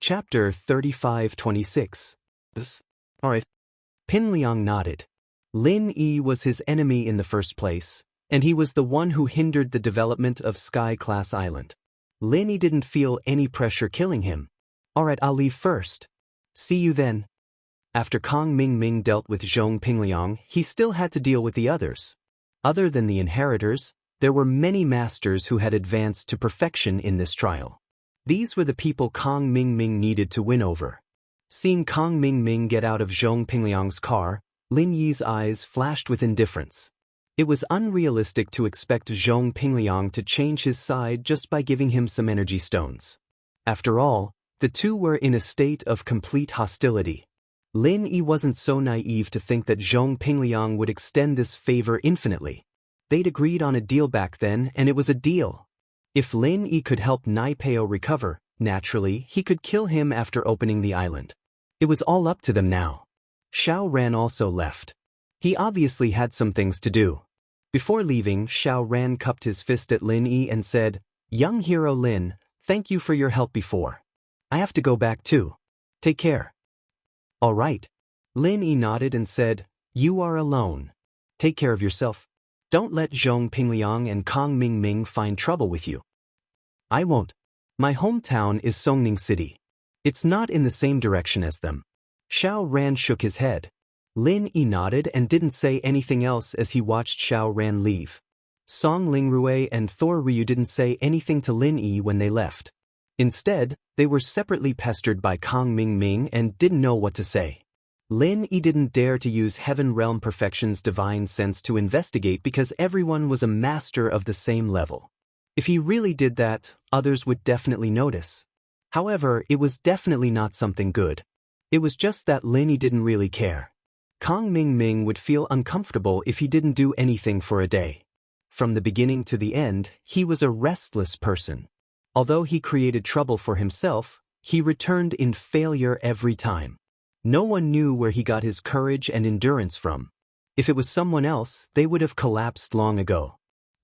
Chapter 35-26. Alright. Pin Liang nodded. Lin Yi was his enemy in the first place, and he was the one who hindered the development of Sky-class Island. Lin Yi didn't feel any pressure killing him. Alright, I'll leave first. See you then. After Kong Ming dealt with Zhong Pingliang, he still had to deal with the others. Other than the inheritors, there were many masters who had advanced to perfection in this trial. These were the people Kong Ming needed to win over. Seeing Kong Ming get out of Zhong Pingliang's car, Lin Yi's eyes flashed with indifference. It was unrealistic to expect Zhong Pingliang to change his side just by giving him some energy stones. After all, the two were in a state of complete hostility. Lin Yi wasn't so naive to think that Zhong Pingliang would extend this favor infinitely. They'd agreed on a deal back then, and it was a deal. If Lin Yi could help Naipeo recover, naturally, he could kill him after opening the island. It was all up to them now. Xiao Ran also left. He obviously had some things to do. Before leaving, Xiao Ran cupped his fist at Lin Yi and said, "Young hero Lin, thank you for your help before. I have to go back too. Take care." "All right." Lin Yi nodded and said, "You are alone. Take care of yourself. Don't let Zhong Pingliang and Kong Ming find trouble with you." "I won't. My hometown is Songning City. It's not in the same direction as them." Xiao Ran shook his head. Lin Yi nodded and didn't say anything else as he watched Xiao Ran leave. Song Lingrui and Thor Ryu didn't say anything to Lin Yi when they left. Instead, they were separately pestered by Kong Ming and didn't know what to say. Lin Yi didn't dare to use Heaven Realm Perfection's divine sense to investigate because everyone was a master of the same level. If he really did that, others would definitely notice. However, it was definitely not something good. It was just that Lin Yi didn't really care. Kong Ming would feel uncomfortable if he didn't do anything for a day. From the beginning to the end, he was a restless person. Although he created trouble for himself, he returned in failure every time. No one knew where he got his courage and endurance from. If it was someone else, they would have collapsed long ago.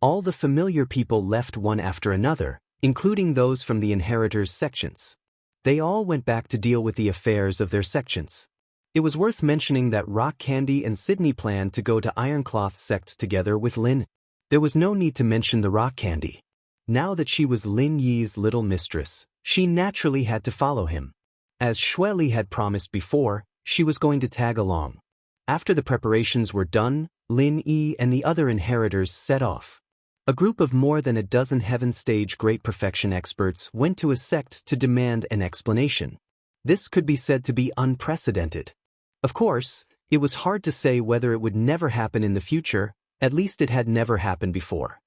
All the familiar people left one after another, including those from the inheritors' sections. They all went back to deal with the affairs of their sections. It was worth mentioning that Rock Candy and Sydney planned to go to Ironcloth sect together with Lin. There was no need to mention the Rock Candy. Now that she was Lin Yi's little mistress, she naturally had to follow him. As Xue Li had promised before, she was going to tag along. After the preparations were done, Lin Yi and the other inheritors set off. A group of more than a dozen Heaven Stage Great Perfection experts went to a sect to demand an explanation. This could be said to be unprecedented. Of course, it was hard to say whether it would never happen in the future, at least it had never happened before.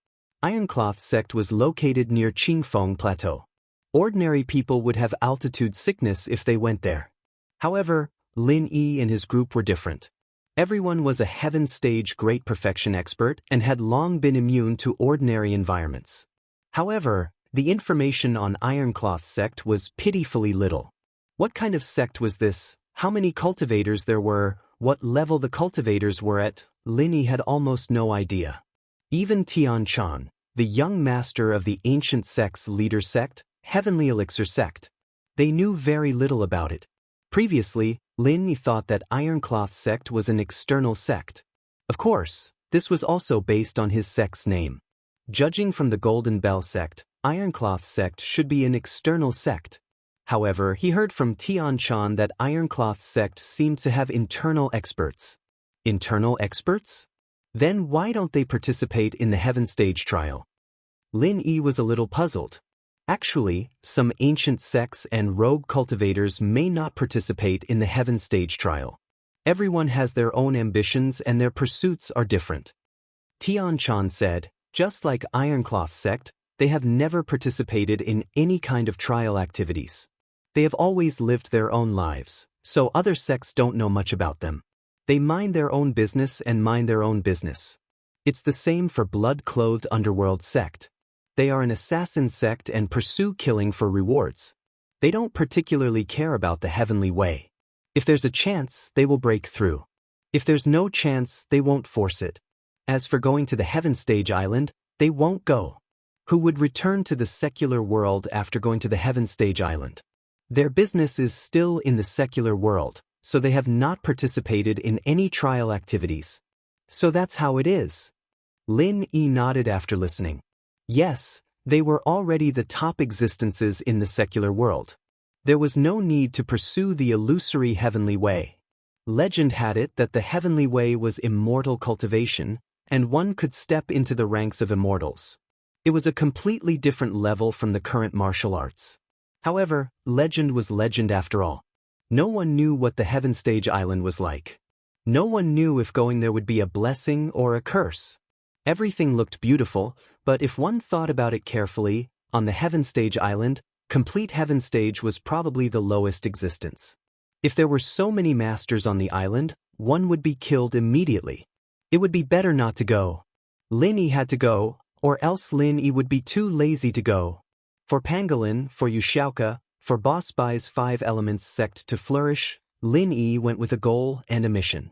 Ironcloth sect was located near Qingfeng Plateau. Ordinary people would have altitude sickness if they went there. However, Lin Yi and his group were different. Everyone was a Heaven Stage Great Perfection expert and had long been immune to ordinary environments. However, the information on Ironcloth sect was pitifully little. What kind of sect was this? How many cultivators there were? What level the cultivators were at? Lin Yi had almost no idea. Even Tian Chan, the young master of the ancient sect's leader sect, Heavenly Elixir sect. They knew very little about it. Previously, Lin Yi thought that Ironcloth sect was an external sect. Of course, this was also based on his sect's name. Judging from the Golden Bell sect, Ironcloth sect should be an external sect. However, he heard from Tian Chan that Ironcloth sect seemed to have internal experts. Internal experts? Then why don't they participate in the Heaven Stage trial? Lin Yi was a little puzzled. Actually, some ancient sects and rogue cultivators may not participate in the Heaven Stage trial. Everyone has their own ambitions and their pursuits are different. Tian Chan said, just like Ironcloth sect, they have never participated in any kind of trial activities. They have always lived their own lives, so other sects don't know much about them. They mind their own business and mind their own business. It's the same for blood-clothed underworld sect. They are an assassin sect and pursue killing for rewards. They don't particularly care about the heavenly way. If there's a chance, they will break through. If there's no chance, they won't force it. As for going to the Heaven Stage Island, they won't go. Who would return to the secular world after going to the Heaven Stage Island? Their business is still in the secular world, so they have not participated in any trial activities. So that's how it is. Lin Yi nodded after listening. Yes, they were already the top existences in the secular world. There was no need to pursue the illusory heavenly way. Legend had it that the heavenly way was immortal cultivation, and one could step into the ranks of immortals. It was a completely different level from the current martial arts. However, legend was legend after all. No one knew what the Heaven Stage Island was like. No one knew if going there would be a blessing or a curse. Everything looked beautiful, but if one thought about it carefully, on the Heaven Stage Island, complete Heaven Stage was probably the lowest existence. If there were so many masters on the island, one would be killed immediately. It would be better not to go. Lin Yi had to go, or else Lin Yi would be too lazy to go. For Pangolin, for Yushaoka, for Boss Bai's 5 Elements sect to flourish, Lin Yi went with a goal and a mission.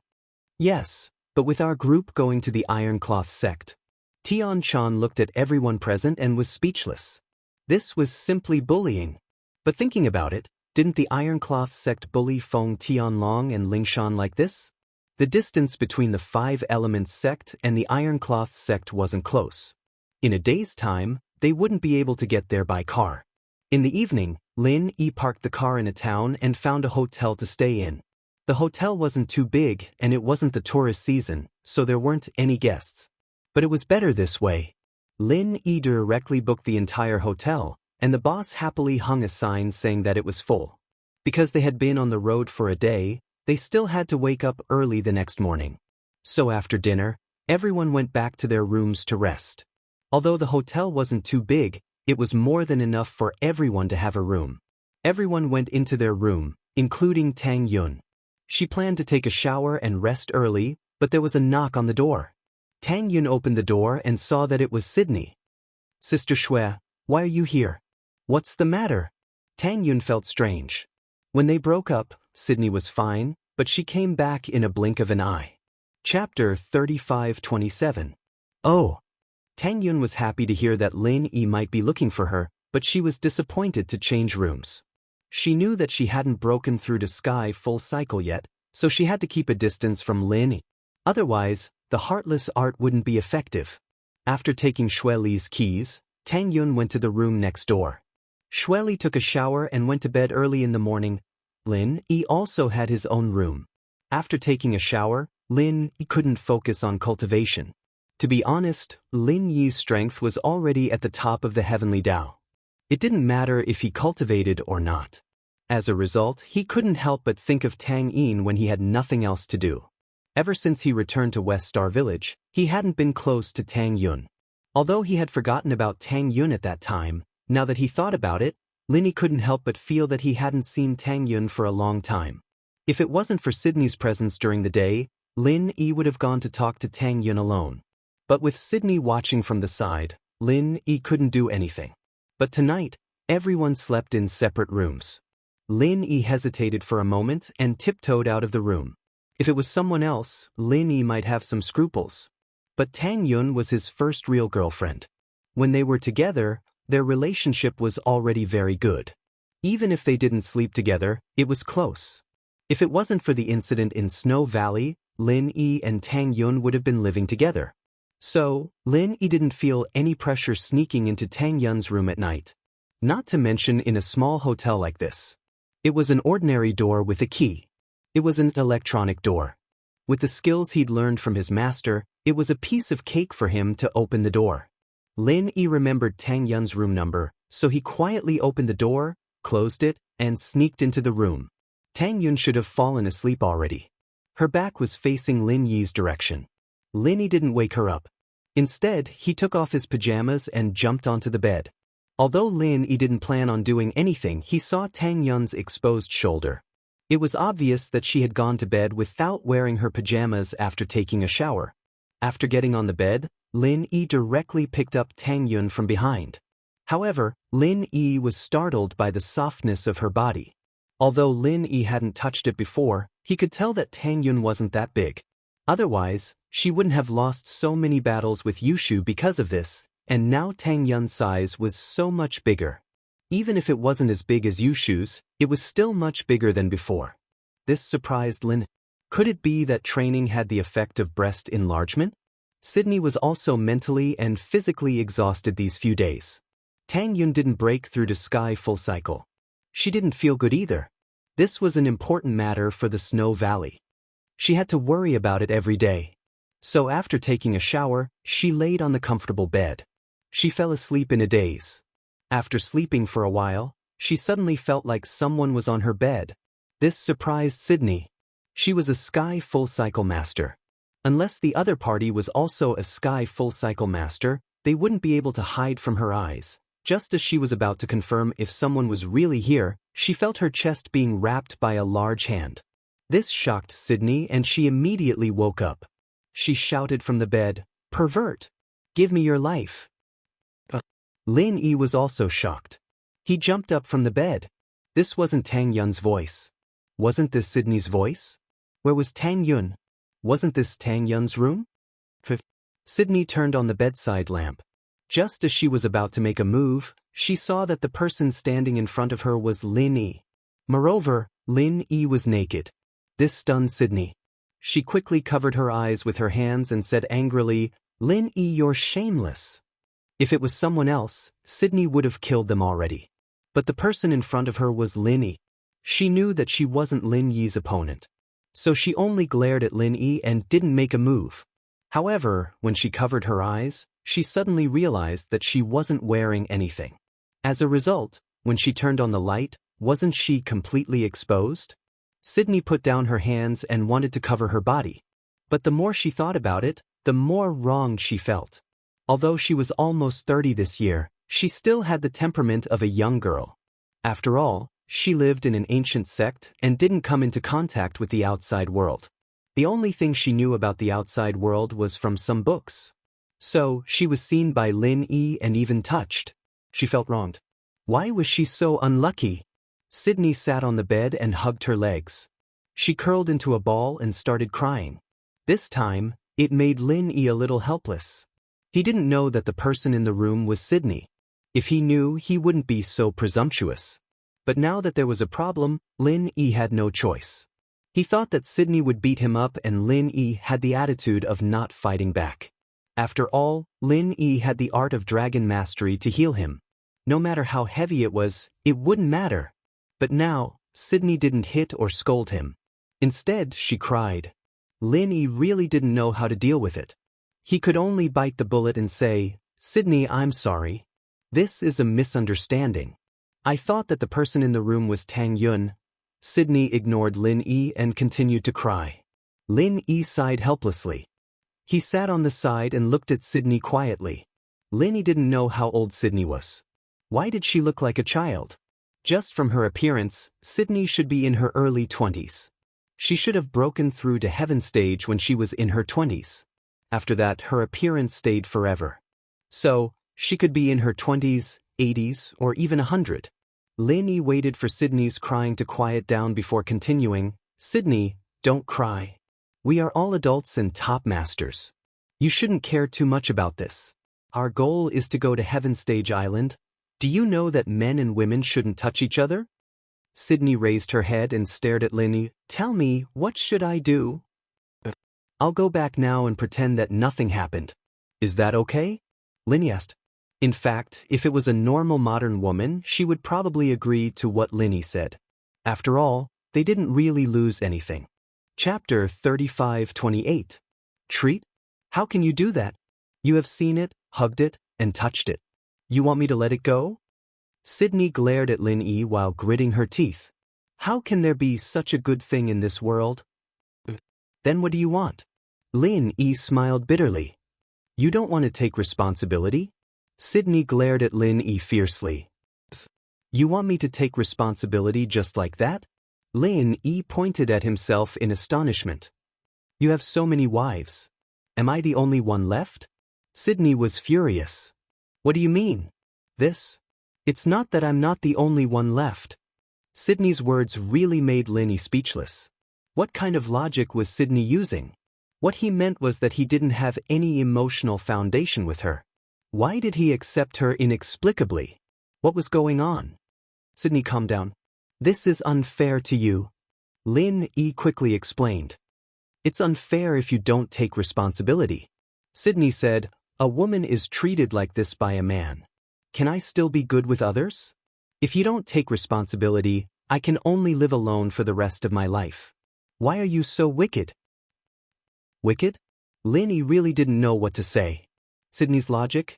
Yes, but with our group going to the Iron Cloth sect. Tian Chan looked at everyone present and was speechless. This was simply bullying. But thinking about it, didn't the Iron Cloth sect bully Feng Tianlong and Lingshan like this? The distance between the 5 Elements sect and the Iron Cloth sect wasn't close. In a day's time, they wouldn't be able to get there by car. In the evening, Lin Yi parked the car in a town and found a hotel to stay in. The hotel wasn't too big and it wasn't the tourist season, so there weren't any guests. But it was better this way. Lin Yi directly booked the entire hotel, and the boss happily hung a sign saying that it was full. Because they had been on the road for a day, they still had to wake up early the next morning. So after dinner, everyone went back to their rooms to rest. Although the hotel wasn't too big, it was more than enough for everyone to have a room. Everyone went into their room, including Tang Yun. She planned to take a shower and rest early, but there was a knock on the door. Tang Yun opened the door and saw that it was Sydney. "Sister Shui, why are you here? What's the matter?" Tang Yun felt strange. When they broke up, Sydney was fine, but she came back in a blink of an eye. Chapter 35-27. Oh. Tang Yun was happy to hear that Lin Yi might be looking for her, but she was disappointed to change rooms. She knew that she hadn't broken through to Sky full cycle yet, so she had to keep a distance from Lin Yi. Otherwise, the heartless art wouldn't be effective. After taking Shui Li's keys, Tang Yun went to the room next door. Shui Li took a shower and went to bed early in the morning. Lin Yi also had his own room. After taking a shower, Lin Yi couldn't focus on cultivation. To be honest, Lin Yi's strength was already at the top of the heavenly Tao. It didn't matter if he cultivated or not. As a result, he couldn't help but think of Tang Yin when he had nothing else to do. Ever since he returned to West Star Village, he hadn't been close to Tang Yun. Although he had forgotten about Tang Yun at that time, now that he thought about it, Lin Yi couldn't help but feel that he hadn't seen Tang Yun for a long time. If it wasn't for Sydney's presence during the day, Lin Yi would have gone to talk to Tang Yun alone. But with Sydney watching from the side, Lin Yi couldn't do anything. But tonight, everyone slept in separate rooms. Lin Yi hesitated for a moment and tiptoed out of the room. If it was someone else, Lin Yi might have some scruples. But Tang Yun was his first real girlfriend. When they were together, their relationship was already very good. Even if they didn't sleep together, it was close. If it wasn't for the incident in Snow Valley, Lin Yi and Tang Yun would have been living together. So, Lin Yi didn't feel any pressure sneaking into Tang Yun's room at night. Not to mention in a small hotel like this. It was an ordinary door with a key. It was an electronic door. With the skills he'd learned from his master, it was a piece of cake for him to open the door. Lin Yi remembered Tang Yun's room number, so he quietly opened the door, closed it, and sneaked into the room. Tang Yun should have fallen asleep already. Her back was facing Lin Yi's direction. Lin Yi didn't wake her up. Instead, he took off his pajamas and jumped onto the bed. Although Lin Yi didn't plan on doing anything, he saw Tang Yun's exposed shoulder. It was obvious that she had gone to bed without wearing her pajamas after taking a shower. After getting on the bed, Lin Yi directly picked up Tang Yun from behind. However, Lin Yi was startled by the softness of her body. Although Lin Yi hadn't touched it before, he could tell that Tang Yun wasn't that big. Otherwise, she wouldn't have lost so many battles with Yushu because of this, and now Tang Yun's size was so much bigger. Even if it wasn't as big as Yushu's, it was still much bigger than before. This surprised Lin. Could it be that training had the effect of breast enlargement? Sydney was also mentally and physically exhausted these few days. Tang Yun didn't break through to Sky Full Cycle. She didn't feel good either. This was an important matter for the Snow Valley. She had to worry about it every day. So after taking a shower, she laid on the comfortable bed. She fell asleep in a daze. After sleeping for a while, she suddenly felt like someone was on her bed. This surprised Sydney. She was a Sky Full Cycle Master. Unless the other party was also a Sky Full Cycle Master, they wouldn't be able to hide from her eyes. Just as she was about to confirm if someone was really here, she felt her chest being wrapped by a large hand. This shocked Sydney and she immediately woke up. She shouted from the bed, "Pervert! Give me your life!" Lin Yi was also shocked. He jumped up from the bed. This wasn't Tang Yun's voice. Wasn't this Sydney's voice? Where was Tang Yun? Wasn't this Tang Yun's room? Sydney turned on the bedside lamp. Just as she was about to make a move, she saw that the person standing in front of her was Lin Yi. Moreover, Lin Yi was naked. This stunned Sydney. She quickly covered her eyes with her hands and said angrily, "Lin Yi, you're shameless." If it was someone else, Sydney would have killed them already. But the person in front of her was Lin Yi. She knew that she wasn't Lin Yi's opponent. So she only glared at Lin Yi and didn't make a move. However, when she covered her eyes, she suddenly realized that she wasn't wearing anything. As a result, when she turned on the light, wasn't she completely exposed? Sydney put down her hands and wanted to cover her body. But the more she thought about it, the more wronged she felt. Although she was almost 30 this year, she still had the temperament of a young girl. After all, she lived in an ancient sect and didn't come into contact with the outside world. The only thing she knew about the outside world was from some books. So, she was seen by Lin Yi and even touched. She felt wronged. Why was she so unlucky? Sydney sat on the bed and hugged her legs. She curled into a ball and started crying. This time, it made Lin Yi a little helpless. He didn't know that the person in the room was Sydney. If he knew, he wouldn't be so presumptuous. But now that there was a problem, Lin Yi had no choice. He thought that Sydney would beat him up and Lin Yi had the attitude of not fighting back. After all, Lin Yi had the art of dragon mastery to heal him. No matter how heavy it was, it wouldn't matter. But now, Sydney didn't hit or scold him. Instead, she cried. Lin Yi really didn't know how to deal with it. He could only bite the bullet and say, "Sydney, I'm sorry. This is a misunderstanding. I thought that the person in the room was Tang Yun." Sydney ignored Lin Yi and continued to cry. Lin Yi sighed helplessly. He sat on the side and looked at Sydney quietly. Lin Yi didn't know how old Sydney was. Why did she look like a child? Just from her appearance, Sydney should be in her early 20s. She should have broken through to heaven stage when she was in her 20s. After that, her appearance stayed forever. So, she could be in her 20s, 80s, or even 100. Lin Yi waited for Sydney's crying to quiet down before continuing, "Sydney, don't cry. We are all adults and top masters. You shouldn't care too much about this. Our goal is to go to Heaven Stage Island. Do you know that men and women shouldn't touch each other?" Sydney raised her head and stared at Lin Yi. "Tell me, what should I do?" "I'll go back now and pretend that nothing happened. Is that okay?" Lin Yi asked. In fact, if it was a normal modern woman, she would probably agree to what Lin Yi said. After all, they didn't really lose anything. Chapter 35-28. Treat? How can you do that? You have seen it, hugged it, and touched it. You want me to let it go? Sydney glared at Lin Yi while gritting her teeth. How can there be such a good thing in this world? Then what do you want? Lin Yi smiled bitterly. You don't want to take responsibility? Sydney glared at Lin Yi fiercely. You want me to take responsibility just like that? Lin Yi pointed at himself in astonishment. You have so many wives. Am I the only one left? Sydney was furious. What do you mean? This? It's not that I'm not the only one left. Sydney's words really made Lin Yi speechless. What kind of logic was Sydney using? What he meant was that he didn't have any emotional foundation with her. Why did he accept her inexplicably? What was going on? Sydney, calm down. This is unfair to you. Lin Yi quickly explained. It's unfair if you don't take responsibility. Sydney said, a woman is treated like this by a man. Can I still be good with others? If you don't take responsibility, I can only live alone for the rest of my life. Why are you so wicked? Wicked? Lin Yi really didn't know what to say. Sydney's logic?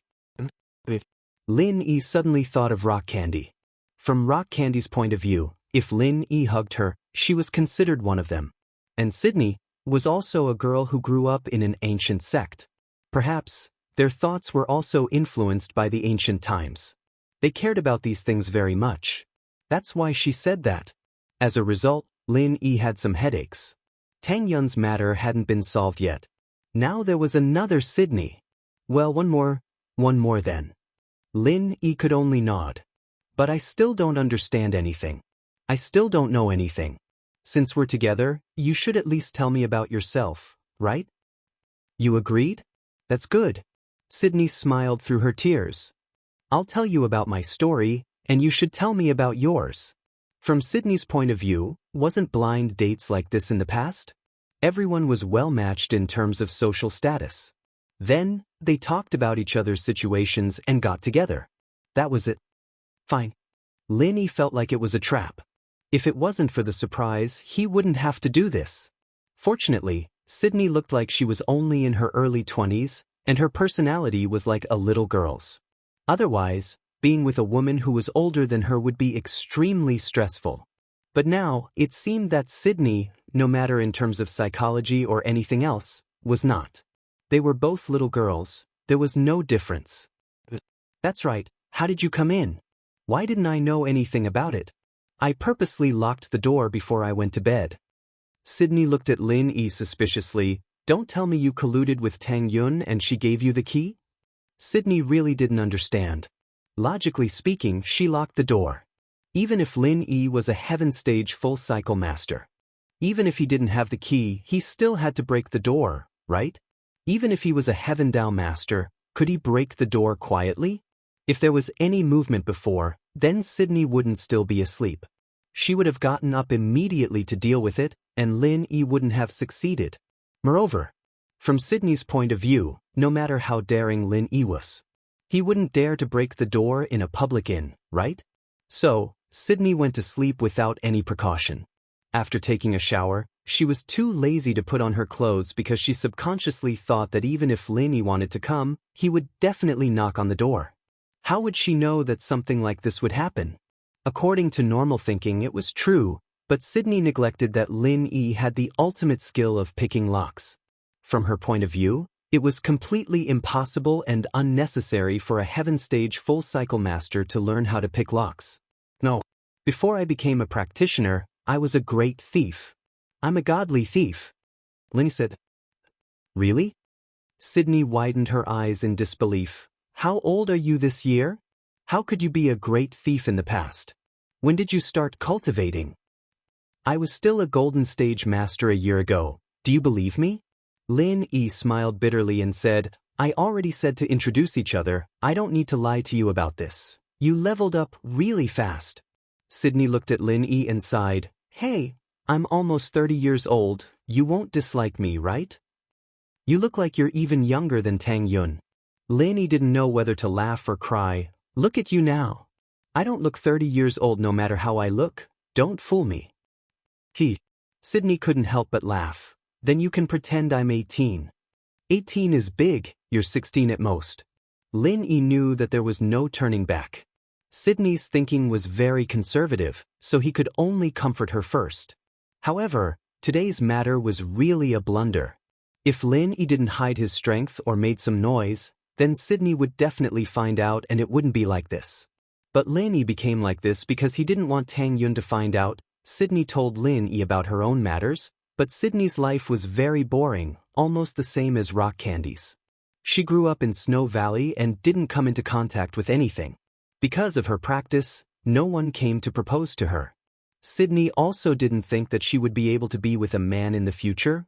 Lin Yi suddenly thought of Rock Candy. From Rock Candy's point of view, if Lin Yi hugged her, she was considered one of them. And Sydney was also a girl who grew up in an ancient sect. Perhaps their thoughts were also influenced by the ancient times. They cared about these things very much. That's why she said that. As a result, Lin Yi had some headaches. Tang Yun's matter hadn't been solved yet. Now there was another Sydney. Well, one more then. Lin Yi could only nod. But I still don't understand anything. I still don't know anything. Since we're together, you should at least tell me about yourself, right? You agreed? That's good. Sydney smiled through her tears. I'll tell you about my story, and you should tell me about yours. From Sydney's point of view, wasn't blind dates like this in the past? Everyone was well matched in terms of social status. Then, they talked about each other's situations and got together. That was it. Fine. Lin Yi felt like it was a trap. If it wasn't for the surprise, he wouldn't have to do this. Fortunately, Sydney looked like she was only in her early 20s, and her personality was like a little girl's. Otherwise, being with a woman who was older than her would be extremely stressful. But now, it seemed that Sydney, no matter in terms of psychology or anything else, was not. They were both little girls. There was no difference. That's right. How did you come in? Why didn't I know anything about it? I purposely locked the door before I went to bed. Sydney looked at Lin Yi suspiciously. Don't tell me you colluded with Tang Yun and she gave you the key? Sydney really didn't understand. Logically speaking, she locked the door. Even if Lin Yi was a heaven stage full cycle master. Even if he didn't have the key, he still had to break the door, right? Even if he was a heaven Dao master, could he break the door quietly? If there was any movement before, then Sydney wouldn't still be asleep. She would have gotten up immediately to deal with it, and Lin Yi wouldn't have succeeded. Moreover, from Sydney's point of view, no matter how daring Lin Yi was, he wouldn't dare to break the door in a public inn, right? So, Sydney went to sleep without any precaution. After taking a shower, she was too lazy to put on her clothes because she subconsciously thought that even if Lin Yi wanted to come, he would definitely knock on the door. How would she know that something like this would happen? According to normal thinking, it was true, but Sydney neglected that Lin Yi had the ultimate skill of picking locks. From her point of view, it was completely impossible and unnecessary for a heaven stage full cycle master to learn how to pick locks. No. Before I became a practitioner, I was a great thief. I'm a godly thief. Lin said. Really? Sydney widened her eyes in disbelief. How old are you this year? How could you be a great thief in the past? When did you start cultivating? I was still a golden stage master a year ago. Do you believe me? Lin Yi smiled bitterly and said, I already said to introduce each other. I don't need to lie to you about this. You leveled up really fast. Sydney looked at Lin Yi and sighed. Hey, I'm almost 30 years old. You won't dislike me, right? You look like you're even younger than Tang Yun. Lin Yi didn't know whether to laugh or cry. Look at you now. I don't look 30 years old no matter how I look. Don't fool me. Sydney couldn't help but laugh. Then you can pretend I'm 18. 18 is big, you're 16 at most. Lin Yi knew that there was no turning back. Sydney's thinking was very conservative, so he could only comfort her first. However, today's matter was really a blunder. If Lin Yi didn't hide his strength or made some noise, then Sydney would definitely find out and it wouldn't be like this. But Lin Yi became like this because he didn't want Tang Yun to find out. Sydney told Lin Yi about her own matters, but Sydney's life was very boring, almost the same as Rock Candy's. She grew up in Snow Valley and didn't come into contact with anything. Because of her practice, no one came to propose to her. Sydney also didn't think that she would be able to be with a man in the future.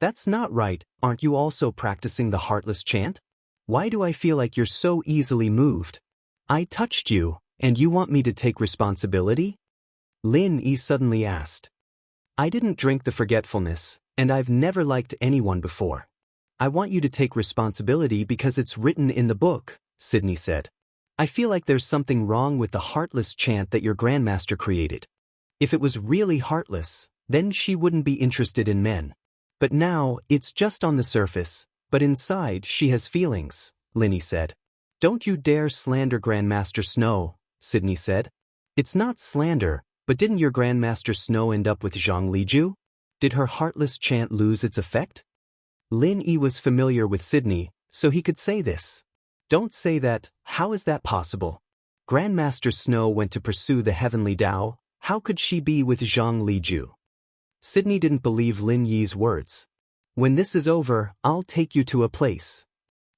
That's not right. Aren't you also practicing the heartless chant? Why do I feel like you're so easily moved? I touched you. And you want me to take responsibility? Lin Yi suddenly asked. I didn't drink the forgetfulness, and I've never liked anyone before. I want you to take responsibility because it's written in the book, Sydney said. I feel like there's something wrong with the heartless chant that your grandmaster created. If it was really heartless, then she wouldn't be interested in men. But now, it's just on the surface, but inside she has feelings, Linny said. Don't you dare slander Grandmaster Snow, Sydney said. It's not slander, but didn't your Grandmaster Snow end up with Zhang Liju? Did her heartless chant lose its effect? Lin Yi was familiar with Sydney, so he could say this. Don't say that, how is that possible? Grandmaster Snow went to pursue the heavenly Tao, how could she be with Zhang Liju? Sydney didn't believe Lin Yi's words. When this is over, I'll take you to a place.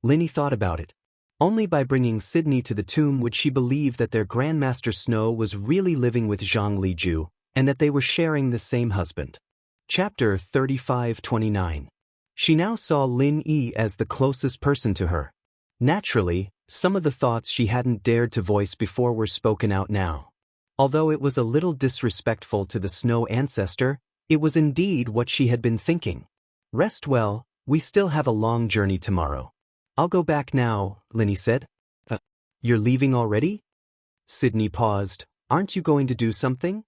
Lin Yi thought about it. Only by bringing Sydney to the tomb would she believe that their Grandmaster Snow was really living with Zhang Liju, and that they were sharing the same husband. Chapter 35-29. She now saw Lin Yi as the closest person to her. Naturally, some of the thoughts she hadn't dared to voice before were spoken out now. Although it was a little disrespectful to the Snow ancestor, it was indeed what she had been thinking. Rest well, we still have a long journey tomorrow. I'll go back now, Linny said. You're leaving already? Sydney paused. Aren't you going to do something?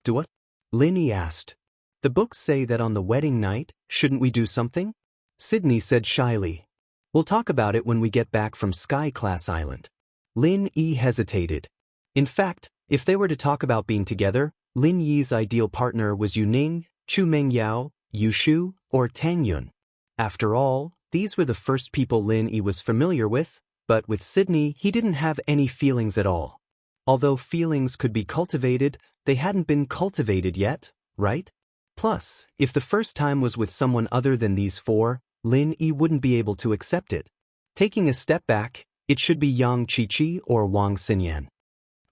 Do what? Linny asked. The books say that on the wedding night, shouldn't we do something? Sydney said shyly. We'll talk about it when we get back from Sky Class Island. Lin Yi hesitated. In fact, if they were to talk about being together, Lin Yi's ideal partner was Yu Ning, Chu Mengyao, Yu Shu, or Tang Yun. After all, these were the first people Lin Yi was familiar with, but with Sydney he didn't have any feelings at all. Although feelings could be cultivated, they hadn't been cultivated yet, right? Plus, if the first time was with someone other than these four, Lin Yi wouldn't be able to accept it. Taking a step back, it should be Yang Qiqi or Wang Xinyan.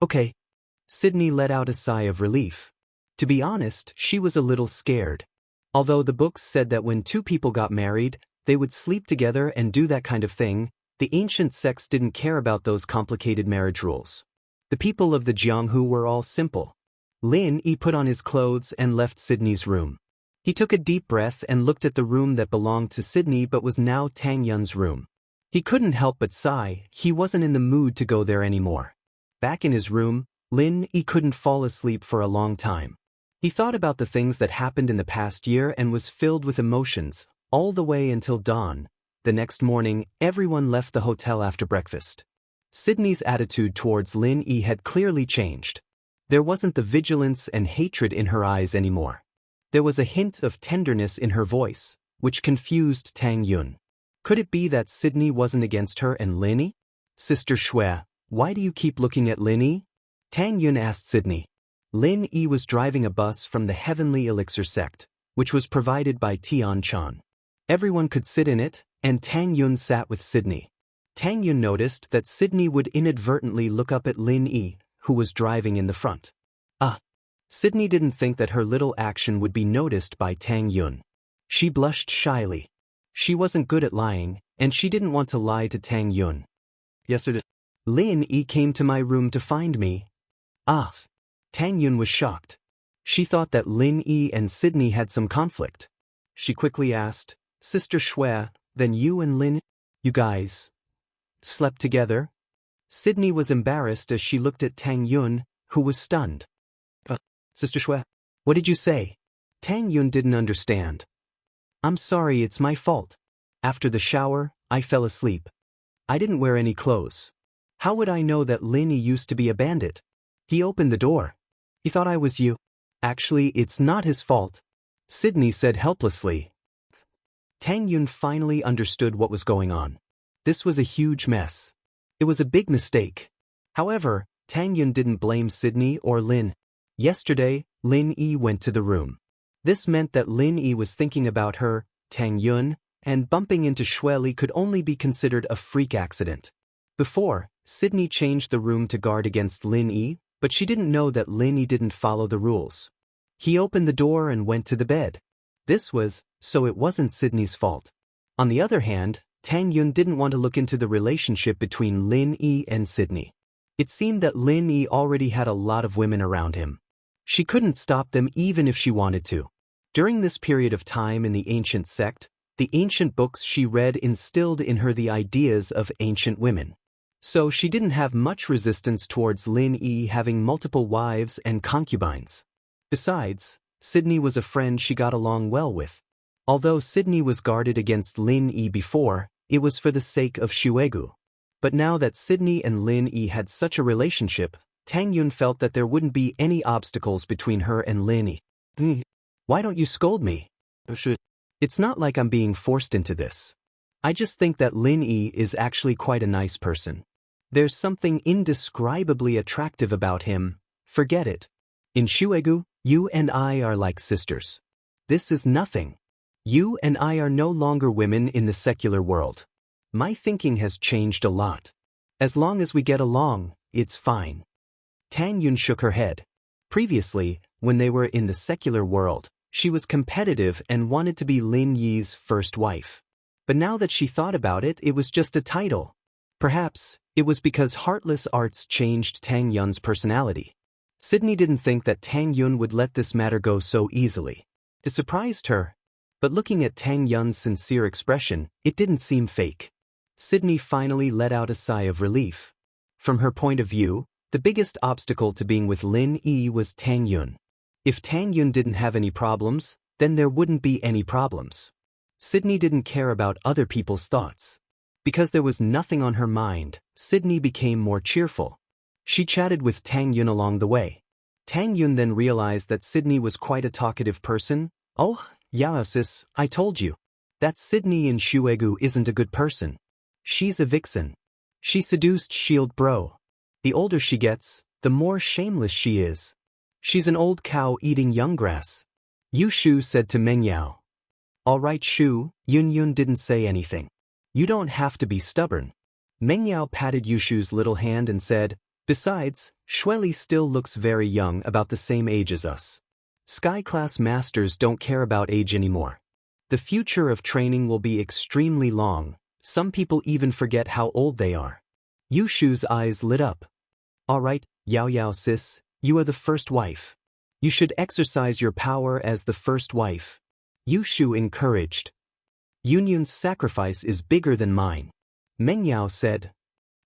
Okay. Sydney let out a sigh of relief. To be honest, she was a little scared. Although the books said that when two people got married, they would sleep together and do that kind of thing, the ancient sects didn't care about those complicated marriage rules. The people of the Jianghu were all simple. Lin Yi put on his clothes and left Sydney's room. He took a deep breath and looked at the room that belonged to Sydney but was now Tang Yun's room. He couldn't help but sigh, he wasn't in the mood to go there anymore. Back in his room, Lin Yi couldn't fall asleep for a long time. He thought about the things that happened in the past year and was filled with emotions, all the way until dawn. The next morning, everyone left the hotel after breakfast. Sydney's attitude towards Lin Yi had clearly changed. There wasn't the vigilance and hatred in her eyes anymore. There was a hint of tenderness in her voice, which confused Tang Yun. Could it be that Sydney wasn't against her and Lin Yi? Sister Shui, why do you keep looking at Lin Yi? Tang Yun asked Sydney. Lin Yi was driving a bus from the Heavenly Elixir sect, which was provided by Tian Chan. Everyone could sit in it, and Tang Yun sat with Sydney. Tang Yun noticed that Sydney would inadvertently look up at Lin Yi, who was driving in the front. Sydney didn't think that her little action would be noticed by Tang Yun. She blushed shyly. She wasn't good at lying, and she didn't want to lie to Tang Yun. Yesterday, Lin Yi came to my room to find me. Tang Yun was shocked. She thought that Lin Yi and Sydney had some conflict. She quickly asked, Sister Shui, then you and Lin, you guys slept together? Sydney was embarrassed as she looked at Tang Yun, who was stunned. Sister Shui, what did you say? Tang Yun didn't understand. I'm sorry, it's my fault. After the shower, I fell asleep. I didn't wear any clothes. How would I know that Lin Yi used to be a bandit? He opened the door. He thought I was you. Actually, it's not his fault. Sydney said helplessly. Tang Yun finally understood what was going on. This was a huge mess. It was a big mistake. However, Tang Yun didn't blame Sydney or Lin. Yesterday, Lin Yi went to the room. This meant that Lin Yi was thinking about her, Tang Yun, and bumping into Shui Li could only be considered a freak accident. Before, Sydney changed the room to guard against Lin Yi, but she didn't know that Lin Yi didn't follow the rules. He opened the door and went to the bed. So it wasn't Sydney's fault. On the other hand, Tang Yun didn't want to look into the relationship between Lin Yi and Sydney. It seemed that Lin Yi already had a lot of women around him. She couldn't stop them even if she wanted to. During this period of time in the ancient sect, the ancient books she read instilled in her the ideas of ancient women. So she didn't have much resistance towards Lin Yi having multiple wives and concubines. Besides, Sydney was a friend she got along well with. Although Sydney was guarded against Lin Yi before, it was for the sake of Shuegu. But now that Sydney and Lin Yi had such a relationship, Tang Yun felt that there wouldn't be any obstacles between her and Lin Yi. Why don't you scold me? It's not like I'm being forced into this. I just think that Lin Yi is actually quite a nice person. There's something indescribably attractive about him. Forget it. In Shuegu, you and I are like sisters. This is nothing. You and I are no longer women in the secular world. My thinking has changed a lot. As long as we get along, it's fine. Tang Yun shook her head. Previously, when they were in the secular world, she was competitive and wanted to be Lin Yi's first wife. But now that she thought about it, it was just a title. Perhaps, it was because heartless arts changed Tang Yun's personality. Sydney didn't think that Tang Yun would let this matter go so easily. It surprised her. But looking at Tang Yun's sincere expression, it didn't seem fake. Sydney finally let out a sigh of relief. From her point of view, the biggest obstacle to being with Lin Yi was Tang Yun. If Tang Yun didn't have any problems, then there wouldn't be any problems. Sydney didn't care about other people's thoughts. Because there was nothing on her mind, Sydney became more cheerful. She chatted with Tang Yun along the way. Tang Yun then realized that Sydney was quite a talkative person. Oh, yeah sis, I told you. That Sydney in Shuegu isn't a good person. She's a vixen. She seduced Shield Bro. The older she gets, the more shameless she is. She's an old cow eating young grass. Yu Shu said to Meng Yao. All right Shu, Yun Yun didn't say anything. You don't have to be stubborn. Meng Yao patted Yu Shu's little hand and said, besides, Shueli still looks very young, about the same age as us. Sky Class Masters don't care about age anymore. The future of training will be extremely long. Some people even forget how old they are. Yu Shu's eyes lit up. All right, Yao Yao sis, you are the first wife. You should exercise your power as the first wife. Yu Shu encouraged. Yun Yun's sacrifice is bigger than mine. Meng Yao said.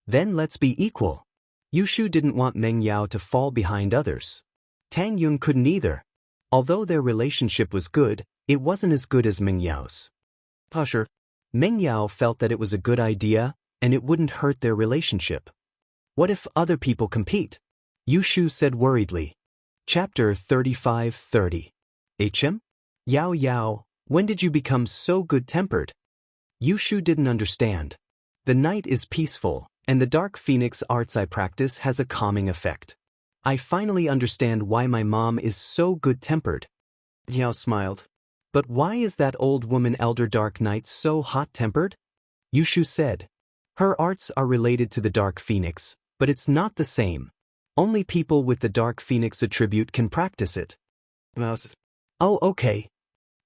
Then let's be equal. Yu Shu didn't want Meng Yao to fall behind others. Tang Yun couldn't either. Although their relationship was good, it wasn't as good as Meng Yao's. Pusher. Meng Yao felt that it was a good idea, and it wouldn't hurt their relationship. What if other people compete? Yu Shu said worriedly. Chapter 35:30. HM? Yao Yao, when did you become so good-tempered? Yu Shu didn't understand. The night is peaceful, and the Dark Phoenix arts I practice has a calming effect. I finally understand why my mom is so good-tempered. Yao smiled. But why is that old woman Elder Dark Knight so hot-tempered? Yu Shu said. Her arts are related to the Dark Phoenix, but it's not the same. Only people with the Dark Phoenix attribute can practice it. Oh, okay.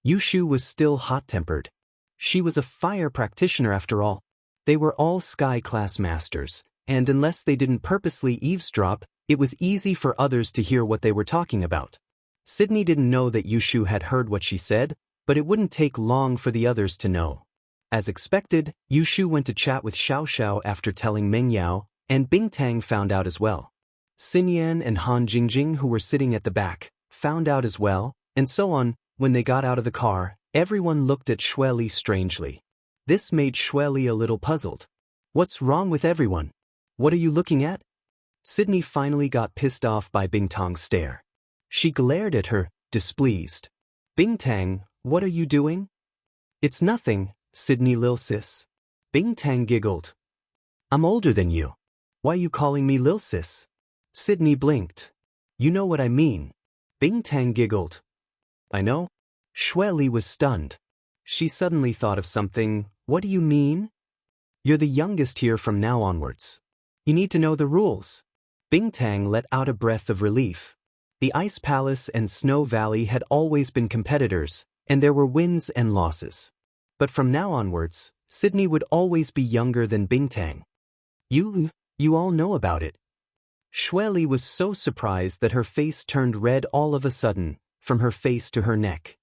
Yu Shu was still hot-tempered. She was a fire practitioner after all. They were all Sky Class Masters, and unless they didn't purposely eavesdrop, it was easy for others to hear what they were talking about. Sydney didn't know that Yu Shu had heard what she said, but it wouldn't take long for the others to know. As expected, Yu Shu went to chat with Xiao Xiao after telling Meng Yao, and Bing Tang found out as well. Xin Yan and Han Jingjing, who were sitting at the back, found out as well, and so on. When they got out of the car, everyone looked at Shueli strangely. This made Shueli a little puzzled. What's wrong with everyone? What are you looking at? Sydney finally got pissed off by Bing Tang's stare. She glared at her, displeased. Bing Tang, what are you doing? It's nothing, Sydney Lil Sis. Bing Tang giggled. I'm older than you. Why you calling me Lil Sis? Sydney blinked. You know what I mean. Bing Tang giggled. I know. Shueli was stunned. She suddenly thought of something. What do you mean? You're the youngest here from now onwards. You need to know the rules. Bing Tang let out a breath of relief. The Ice Palace and Snow Valley had always been competitors, and there were wins and losses. But from now onwards, Sydney would always be younger than Bing Tang. You all know about it. Xueli was so surprised that her face turned red all of a sudden, from her face to her neck.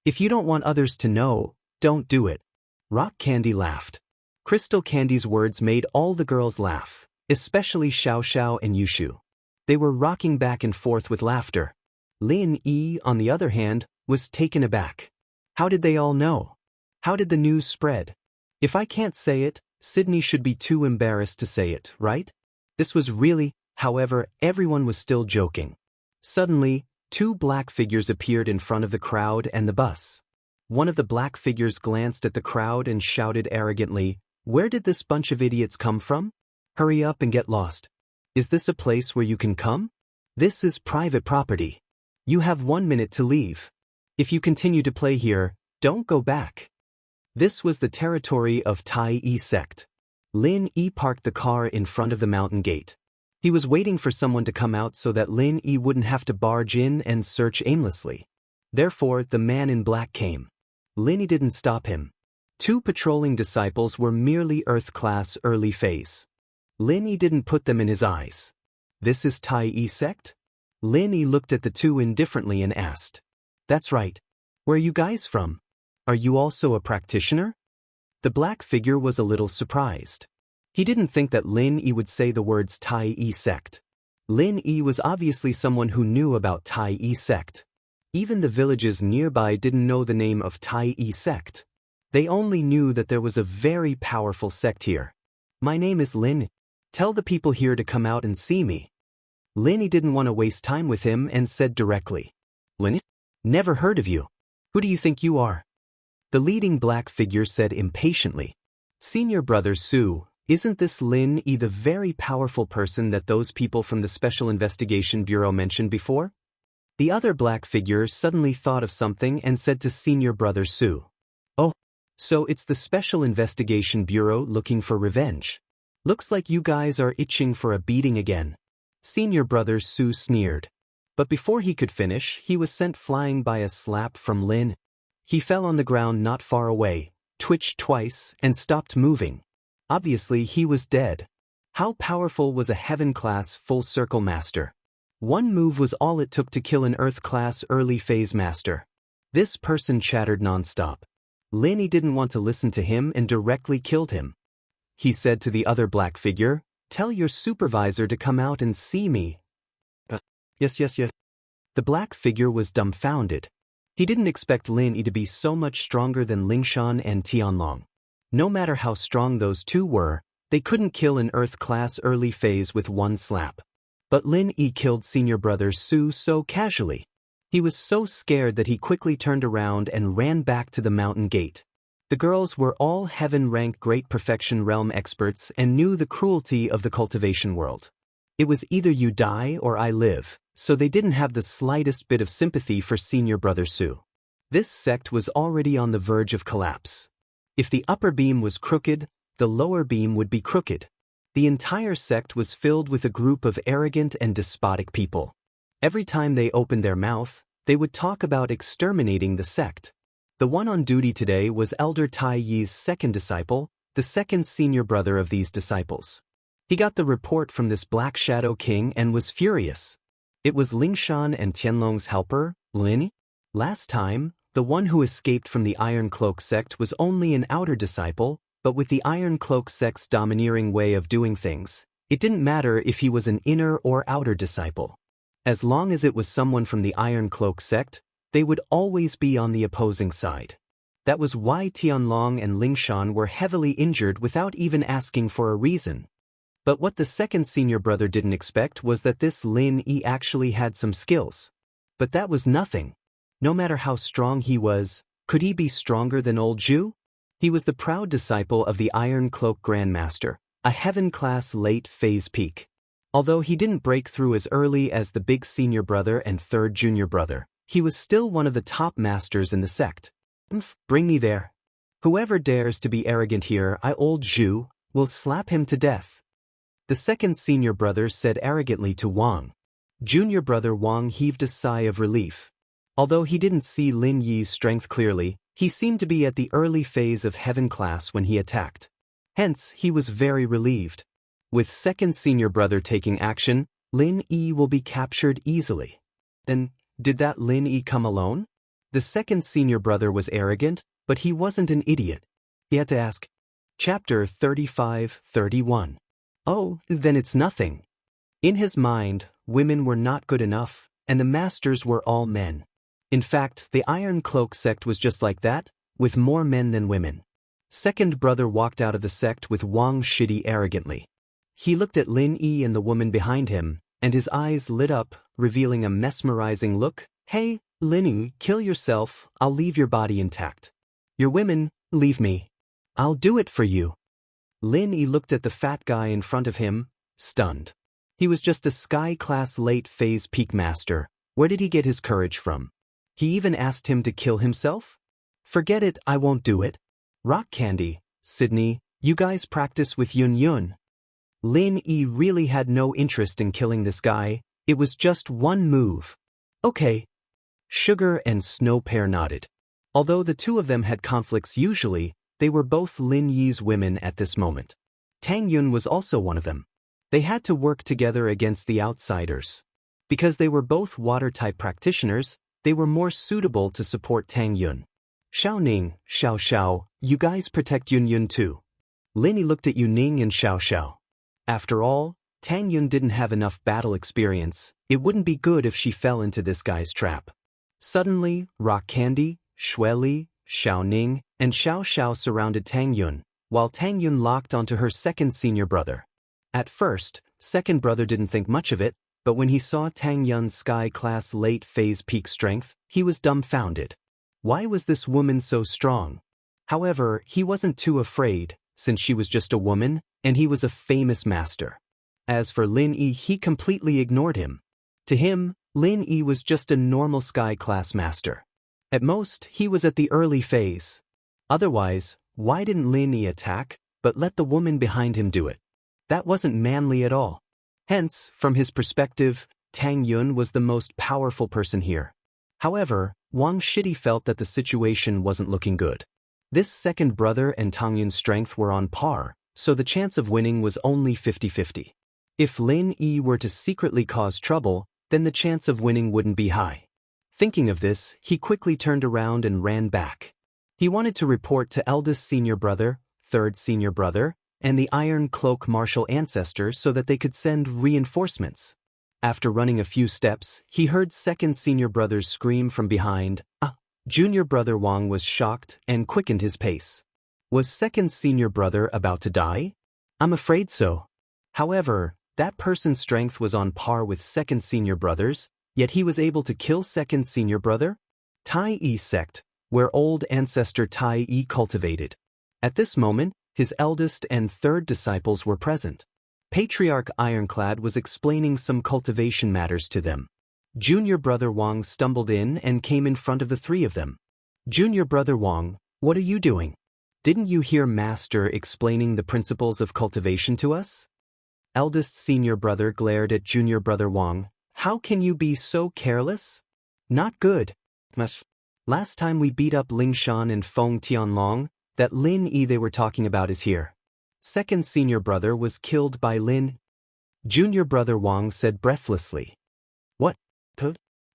If you don't want others to know, don't do it. Rock Candy laughed. Crystal Candy's words made all the girls laugh, especially Xiao Xiao and Yushu. They were rocking back and forth with laughter. Lin Yi, on the other hand, was taken aback. How did they all know? How did the news spread? If I can't say it, Sydney should be too embarrassed to say it, right? This was really, however, everyone was still joking. Suddenly, two black figures appeared in front of the crowd and the bus. One of the black figures glanced at the crowd and shouted arrogantly, "Where did this bunch of idiots come from? Hurry up and get lost. Is this a place where you can come? This is private property. You have 1 minute to leave. If you continue to play here, don't go back." This was the territory of Tai Yi sect. Lin Yi parked the car in front of the mountain gate. He was waiting for someone to come out so that Lin Yi wouldn't have to barge in and search aimlessly. Therefore, the man in black came. Lin Yi didn't stop him. Two patrolling disciples were merely Earth class early phase. Lin Yi didn't put them in his eyes. This is Tai Yi sect? Lin Yi looked at the two indifferently and asked. That's right. Where are you guys from? Are you also a practitioner? The black figure was a little surprised. He didn't think that Lin Yi would say the words Tai Yi sect. Lin Yi was obviously someone who knew about Tai Yi sect. Even the villages nearby didn't know the name of Tai Yi sect. They only knew that there was a very powerful sect here. My name is Lin. Tell the people here to come out and see me. Lin Yi didn't want to waste time with him and said directly. Lin? Never heard of you. Who do you think you are? The leading black figure said impatiently. Senior brother Su, isn't this Lin Yi the very powerful person that those people from the Special Investigation Bureau mentioned before? The other black figure suddenly thought of something and said to senior brother Su. Oh, so it's the Special Investigation Bureau looking for revenge. Looks like you guys are itching for a beating again. Senior brother Su sneered. But before he could finish, he was sent flying by a slap from Lin. He fell on the ground not far away, twitched twice, and stopped moving. Obviously, he was dead. How powerful was a Heaven-class full-circle master? One move was all it took to kill an Earth-class early-phase master. This person chattered non-stop. Lin Yi didn't want to listen to him and directly killed him. He said to the other black figure, "Tell your supervisor to come out and see me." Yes. The black figure was dumbfounded. He didn't expect Lin Yi to be so much stronger than Lingshan and Tianlong. No matter how strong those two were, they couldn't kill an Earth-class early phase with one slap. But Lin Yi killed senior brother Su so casually. He was so scared that he quickly turned around and ran back to the mountain gate. The girls were all heaven-rank Great Perfection Realm experts and knew the cruelty of the cultivation world. It was either you die or I live, so they didn't have the slightest bit of sympathy for senior brother Su. This sect was already on the verge of collapse. If the upper beam was crooked, the lower beam would be crooked. The entire sect was filled with a group of arrogant and despotic people. Every time they opened their mouth, they would talk about exterminating the sect. The one on duty today was Elder Tai Yi's second disciple, the second senior brother of these disciples. He got the report from this Black Shadow King and was furious. It was Lingshan and Tianlong's helper, Lin Yi. Last time, the one who escaped from the Iron Cloak sect was only an outer disciple, but with the Iron Cloak sect's domineering way of doing things, it didn't matter if he was an inner or outer disciple. As long as it was someone from the Iron Cloak sect, they would always be on the opposing side. That was why Tianlong and Lingshan were heavily injured without even asking for a reason. But what the second senior brother didn't expect was that this Lin Yi actually had some skills. But that was nothing. No matter how strong he was, could he be stronger than old Zhu? He was the proud disciple of the Iron Cloak Grandmaster, a heaven-class late-phase peak. Although he didn't break through as early as the big senior brother and third junior brother, he was still one of the top masters in the sect. Bring me there. Whoever dares to be arrogant here, old Zhu, will slap him to death. The second senior brother said arrogantly to Wang. Junior brother Wang heaved a sigh of relief. Although he didn't see Lin Yi's strength clearly, he seemed to be at the early phase of heaven class when he attacked. Hence, he was very relieved. With second senior brother taking action, Lin Yi will be captured easily. Then, did that Lin Yi come alone? The second senior brother was arrogant, but he wasn't an idiot. He had to ask. Chapter 35-31. Oh, then it's nothing. In his mind, women were not good enough, and the masters were all men. In fact, the Iron Cloak sect was just like that, with more men than women. Second brother walked out of the sect with Wang Shidi arrogantly. He looked at Lin Yi and the woman behind him, and his eyes lit up, revealing a mesmerizing look. Hey, Lin Yi, kill yourself, I'll leave your body intact. Your women, leave me. I'll do it for you. Lin Yi looked at the fat guy in front of him, stunned. He was just a sky-class late-phase peak master. Where did he get his courage from? He even asked him to kill himself? Forget it, I won't do it. Rock Candy, Sydney, you guys practice with Yun Yun. Lin Yi really had no interest in killing this guy, it was just one move. Okay. Sugar and Snow Pear nodded. Although the two of them had conflicts usually, they were both Lin Yi's women at this moment. Tang Yun was also one of them. They had to work together against the outsiders. Because they were both water-type practitioners, they were more suitable to support Tang Yun. Xiao Ning, Xiao Xiao, you guys protect Yun Yun too. Lin Yi looked at Yu Ning and Xiao Xiao. After all, Tang Yun didn't have enough battle experience. It wouldn't be good if she fell into this guy's trap. Suddenly, Rock Candy, Xue Li, Xiao Ning, and Xiao Xiao surrounded Tang Yun, while Tang Yun locked onto her second senior brother. At first, second brother didn't think much of it, but when he saw Tang Yun's sky-class late-phase peak strength, he was dumbfounded. Why was this woman so strong? However, he wasn't too afraid, since she was just a woman, and he was a famous master. As for Lin Yi, he completely ignored him. To him, Lin Yi was just a normal sky-class master. At most, he was at the early phase. Otherwise, why didn't Lin Yi attack, but let the woman behind him do it? That wasn't manly at all. Hence, from his perspective, Tang Yun was the most powerful person here. However, Wang Shidi felt that the situation wasn't looking good. This second brother and Tang Yun's strength were on par, so the chance of winning was only 50-50. If Lin Yi were to secretly cause trouble, then the chance of winning wouldn't be high. Thinking of this, he quickly turned around and ran back. He wanted to report to eldest senior brother, third senior brother, and the Iron Cloak martial ancestors so that they could send reinforcements. After running a few steps, he heard second senior brother's scream from behind. Junior brother Wang was shocked and quickened his pace. Was second senior brother about to die? I'm afraid so. However, that person's strength was on par with second senior brother's, yet he was able to kill second senior brother? Tai Yi sect, where old ancestor Tai Yi cultivated. At this moment, his eldest and third disciples were present. Patriarch Ironclad was explaining some cultivation matters to them. Junior brother Wang stumbled in and came in front of the three of them. Junior brother Wang, what are you doing? Didn't you hear Master explaining the principles of cultivation to us? Eldest senior brother glared at junior brother Wang. How can you be so careless? Not good. Last time we beat up Ling Shan and Feng Tianlong, that Lin Yi they were talking about is here. Second senior brother was killed by Lin. Junior brother Wang said breathlessly. What?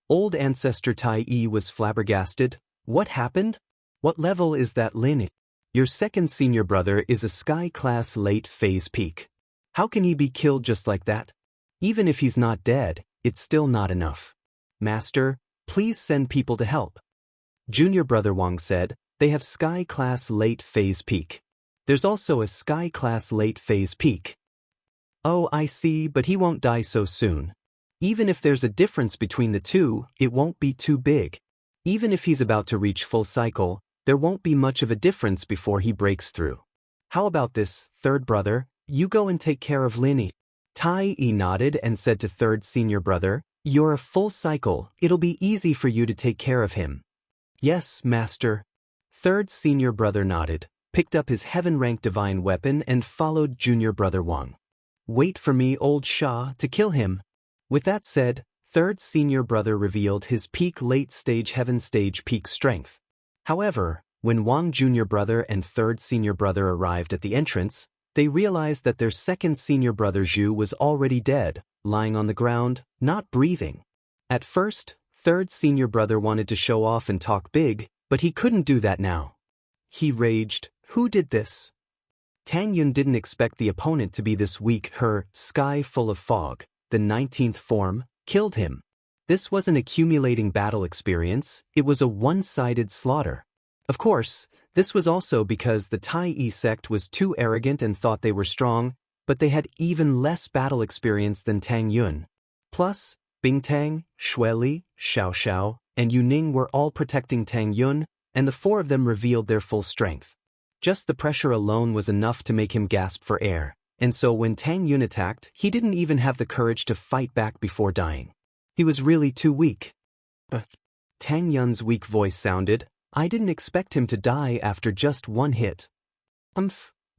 Old ancestor Tai Yi was flabbergasted. What happened? What level is that Lin? Your second senior brother is a sky-class late-phase peak. How can he be killed just like that? Even if he's not dead, it's still not enough. Master, please send people to help. Junior brother Wang said, they have sky-class late-phase peak. There's also a sky-class late-phase peak. Oh, I see, but he won't die so soon. Even if there's a difference between the two, it won't be too big. Even if he's about to reach full cycle, there won't be much of a difference before he breaks through. How about this, third brother? You go and take care of Lin. Tai Yi nodded and said to third senior brother, you're a full cycle, it'll be easy for you to take care of him. Yes, master. Third senior brother nodded, picked up his heaven-ranked divine weapon and followed junior brother Wang. Wait for me, old Shah, to kill him. With that said, third senior brother revealed his peak late-stage heaven stage peak strength. However, when Wang junior brother and third senior brother arrived at the entrance, They realized that their second senior brother Zhu was already dead, lying on the ground, not breathing. At first, third senior brother wanted to show off and talk big, but he couldn't do that now. He raged, "Who did this?" Tang Yun didn't expect the opponent to be this weak. Her sky full of fog, the 19th form, killed him. This wasn't accumulating battle experience, it was a one-sided slaughter. Of course, this was also because the Tai Yi sect was too arrogant and thought they were strong, but they had even less battle experience than Tang Yun. Plus, Bingtang, Xueli, Xiao Xiao, and Yuning were all protecting Tang Yun, and the four of them revealed their full strength. Just the pressure alone was enough to make him gasp for air, and so when Tang Yun attacked, he didn't even have the courage to fight back before dying. He was really too weak. But Tang Yun's weak voice sounded, "I didn't expect him to die after just one hit."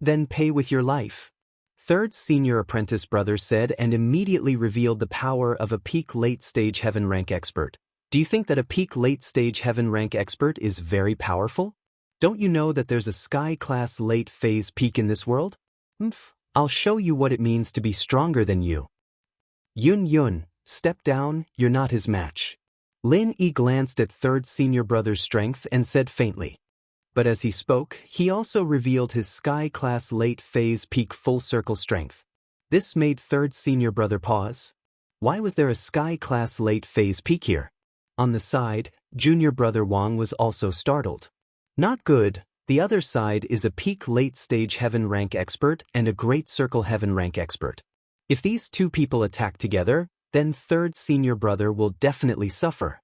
Then pay with your life. Third senior apprentice brother said and immediately revealed the power of a peak late-stage heaven rank expert. Do you think that a peak late-stage heaven rank expert is very powerful? Don't you know that there's a sky-class late-phase peak in this world? I'll show you what it means to be stronger than you. Yun, step down, you're not his match. Lin Yi glanced at third senior brother's strength and said faintly. But as he spoke, he also revealed his sky-class late-phase peak full-circle strength. This made third senior brother pause. Why was there a sky-class late-phase peak here? On the side, junior brother Wang was also startled. Not good, the other side is a peak late-stage heaven rank expert and a great circle heaven rank expert. If these two people attack together, then third senior brother will definitely suffer.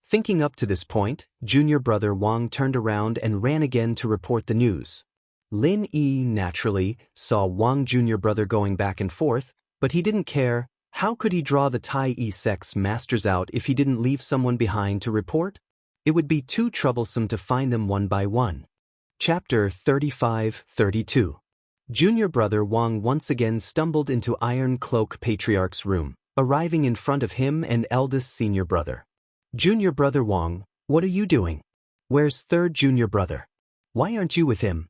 Thinking up to this point, junior brother Wang turned around and ran again to report the news. Lin Yi, naturally, saw Wang junior brother going back and forth, but he didn't care. How could he draw the Tai Yi sect's masters out if he didn't leave someone behind to report? It would be too troublesome to find them one by one. Chapter 35-32. Junior brother Wang once again stumbled into Iron Cloak Patriarch's room, arriving in front of him and eldest senior brother. Junior brother Wang, what are you doing? Where's third junior brother? Why aren't you with him?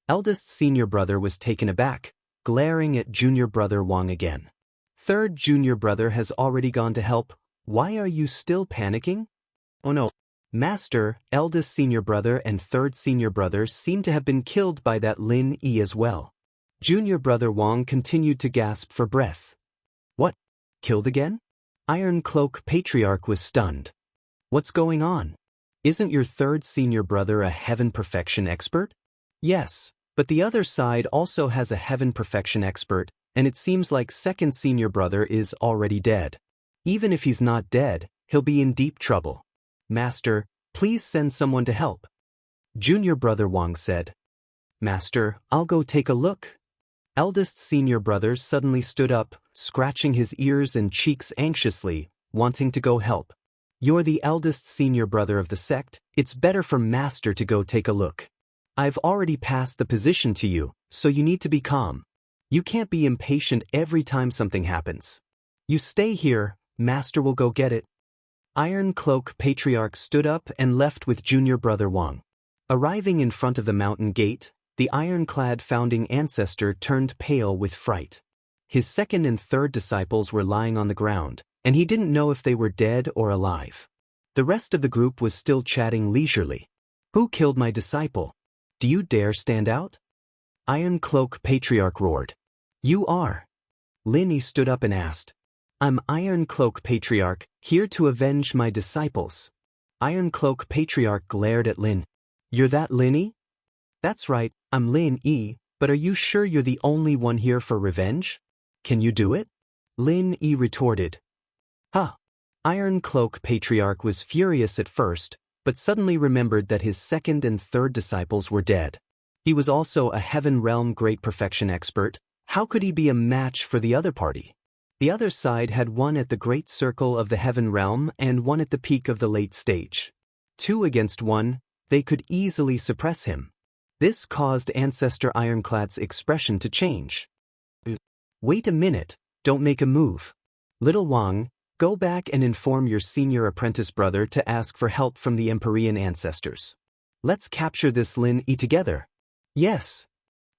Eldest senior brother was taken aback, glaring at junior brother Wang again. Third junior brother has already gone to help. Why are you still panicking? Oh no. Master, eldest senior brother and third senior brother seem to have been killed by that Lin Yi as well. Junior brother Wang continued to gasp for breath. What? Killed again? Iron Cloak Patriarch was stunned. What's going on? Isn't your third senior brother a heaven perfection expert? Yes, but the other side also has a heaven perfection expert, and it seems like second senior brother is already dead. Even if he's not dead, he'll be in deep trouble. Master, please send someone to help. Junior brother Wang said. Master, I'll go take a look. Eldest senior brother suddenly stood up, scratching his ears and cheeks anxiously, wanting to go help. You're the eldest senior brother of the sect, it's better for Master to go take a look. I've already passed the position to you, so you need to be calm. You can't be impatient every time something happens. You stay here, Master will go get it. Iron Cloak Patriarch stood up and left with junior brother Wang. Arriving in front of the mountain gate, the ironclad founding ancestor turned pale with fright. His second and third disciples were lying on the ground, and he didn't know if they were dead or alive. The rest of the group was still chatting leisurely. Who killed my disciple? Do you dare stand out? Iron Cloak Patriarch roared. You are. Lin Yi stood up and asked. I'm Iron Cloak Patriarch, here to avenge my disciples. Iron Cloak Patriarch glared at Lin. You're that Lin Yi? That's right, I'm Lin Yi, but are you sure you're the only one here for revenge? Can you do it? Lin Yi retorted. Huh. Iron Cloak Patriarch was furious at first, but suddenly remembered that his second and third disciples were dead. He was also a Heaven Realm Great Perfection expert. How could he be a match for the other party? The other side had one at the Great Circle of the Heaven Realm and one at the peak of the late stage. 2 against 1, they could easily suppress him. This caused Ancestor Ironclad's expression to change. Wait a minute, don't make a move. Little Wang, go back and inform your senior apprentice brother to ask for help from the Empyrean ancestors. Let's capture this Lin Yi together. Yes.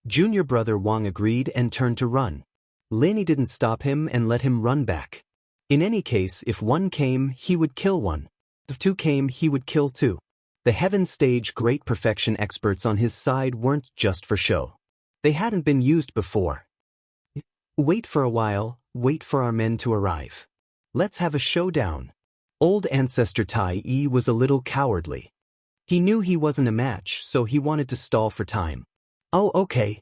Junior brother Wang agreed and turned to run. Lin Yi didn't stop him and let him run back. In any case, if one came, he would kill one. If two came, he would kill two. The Heaven Stage Great Perfection experts on his side weren't just for show. They hadn't been used before. Wait for a while, wait for our men to arrive. Let's have a showdown. Old ancestor Tai Yi was a little cowardly. He knew he wasn't a match, so he wanted to stall for time. Oh, okay.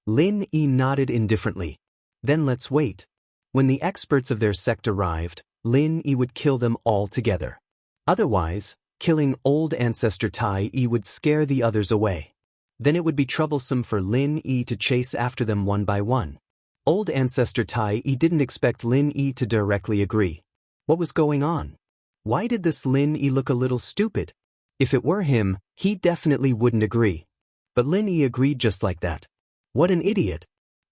Lin Yi nodded indifferently. Then let's wait. When the experts of their sect arrived, Lin Yi would kill them all together. Otherwise, killing old ancestor Tai Yi would scare the others away. Then it would be troublesome for Lin Yi to chase after them one by one. Old ancestor Tai Yi didn't expect Lin Yi to directly agree. What was going on? Why did this Lin Yi look a little stupid? If it were him, he definitely wouldn't agree. But Lin Yi agreed just like that. What an idiot.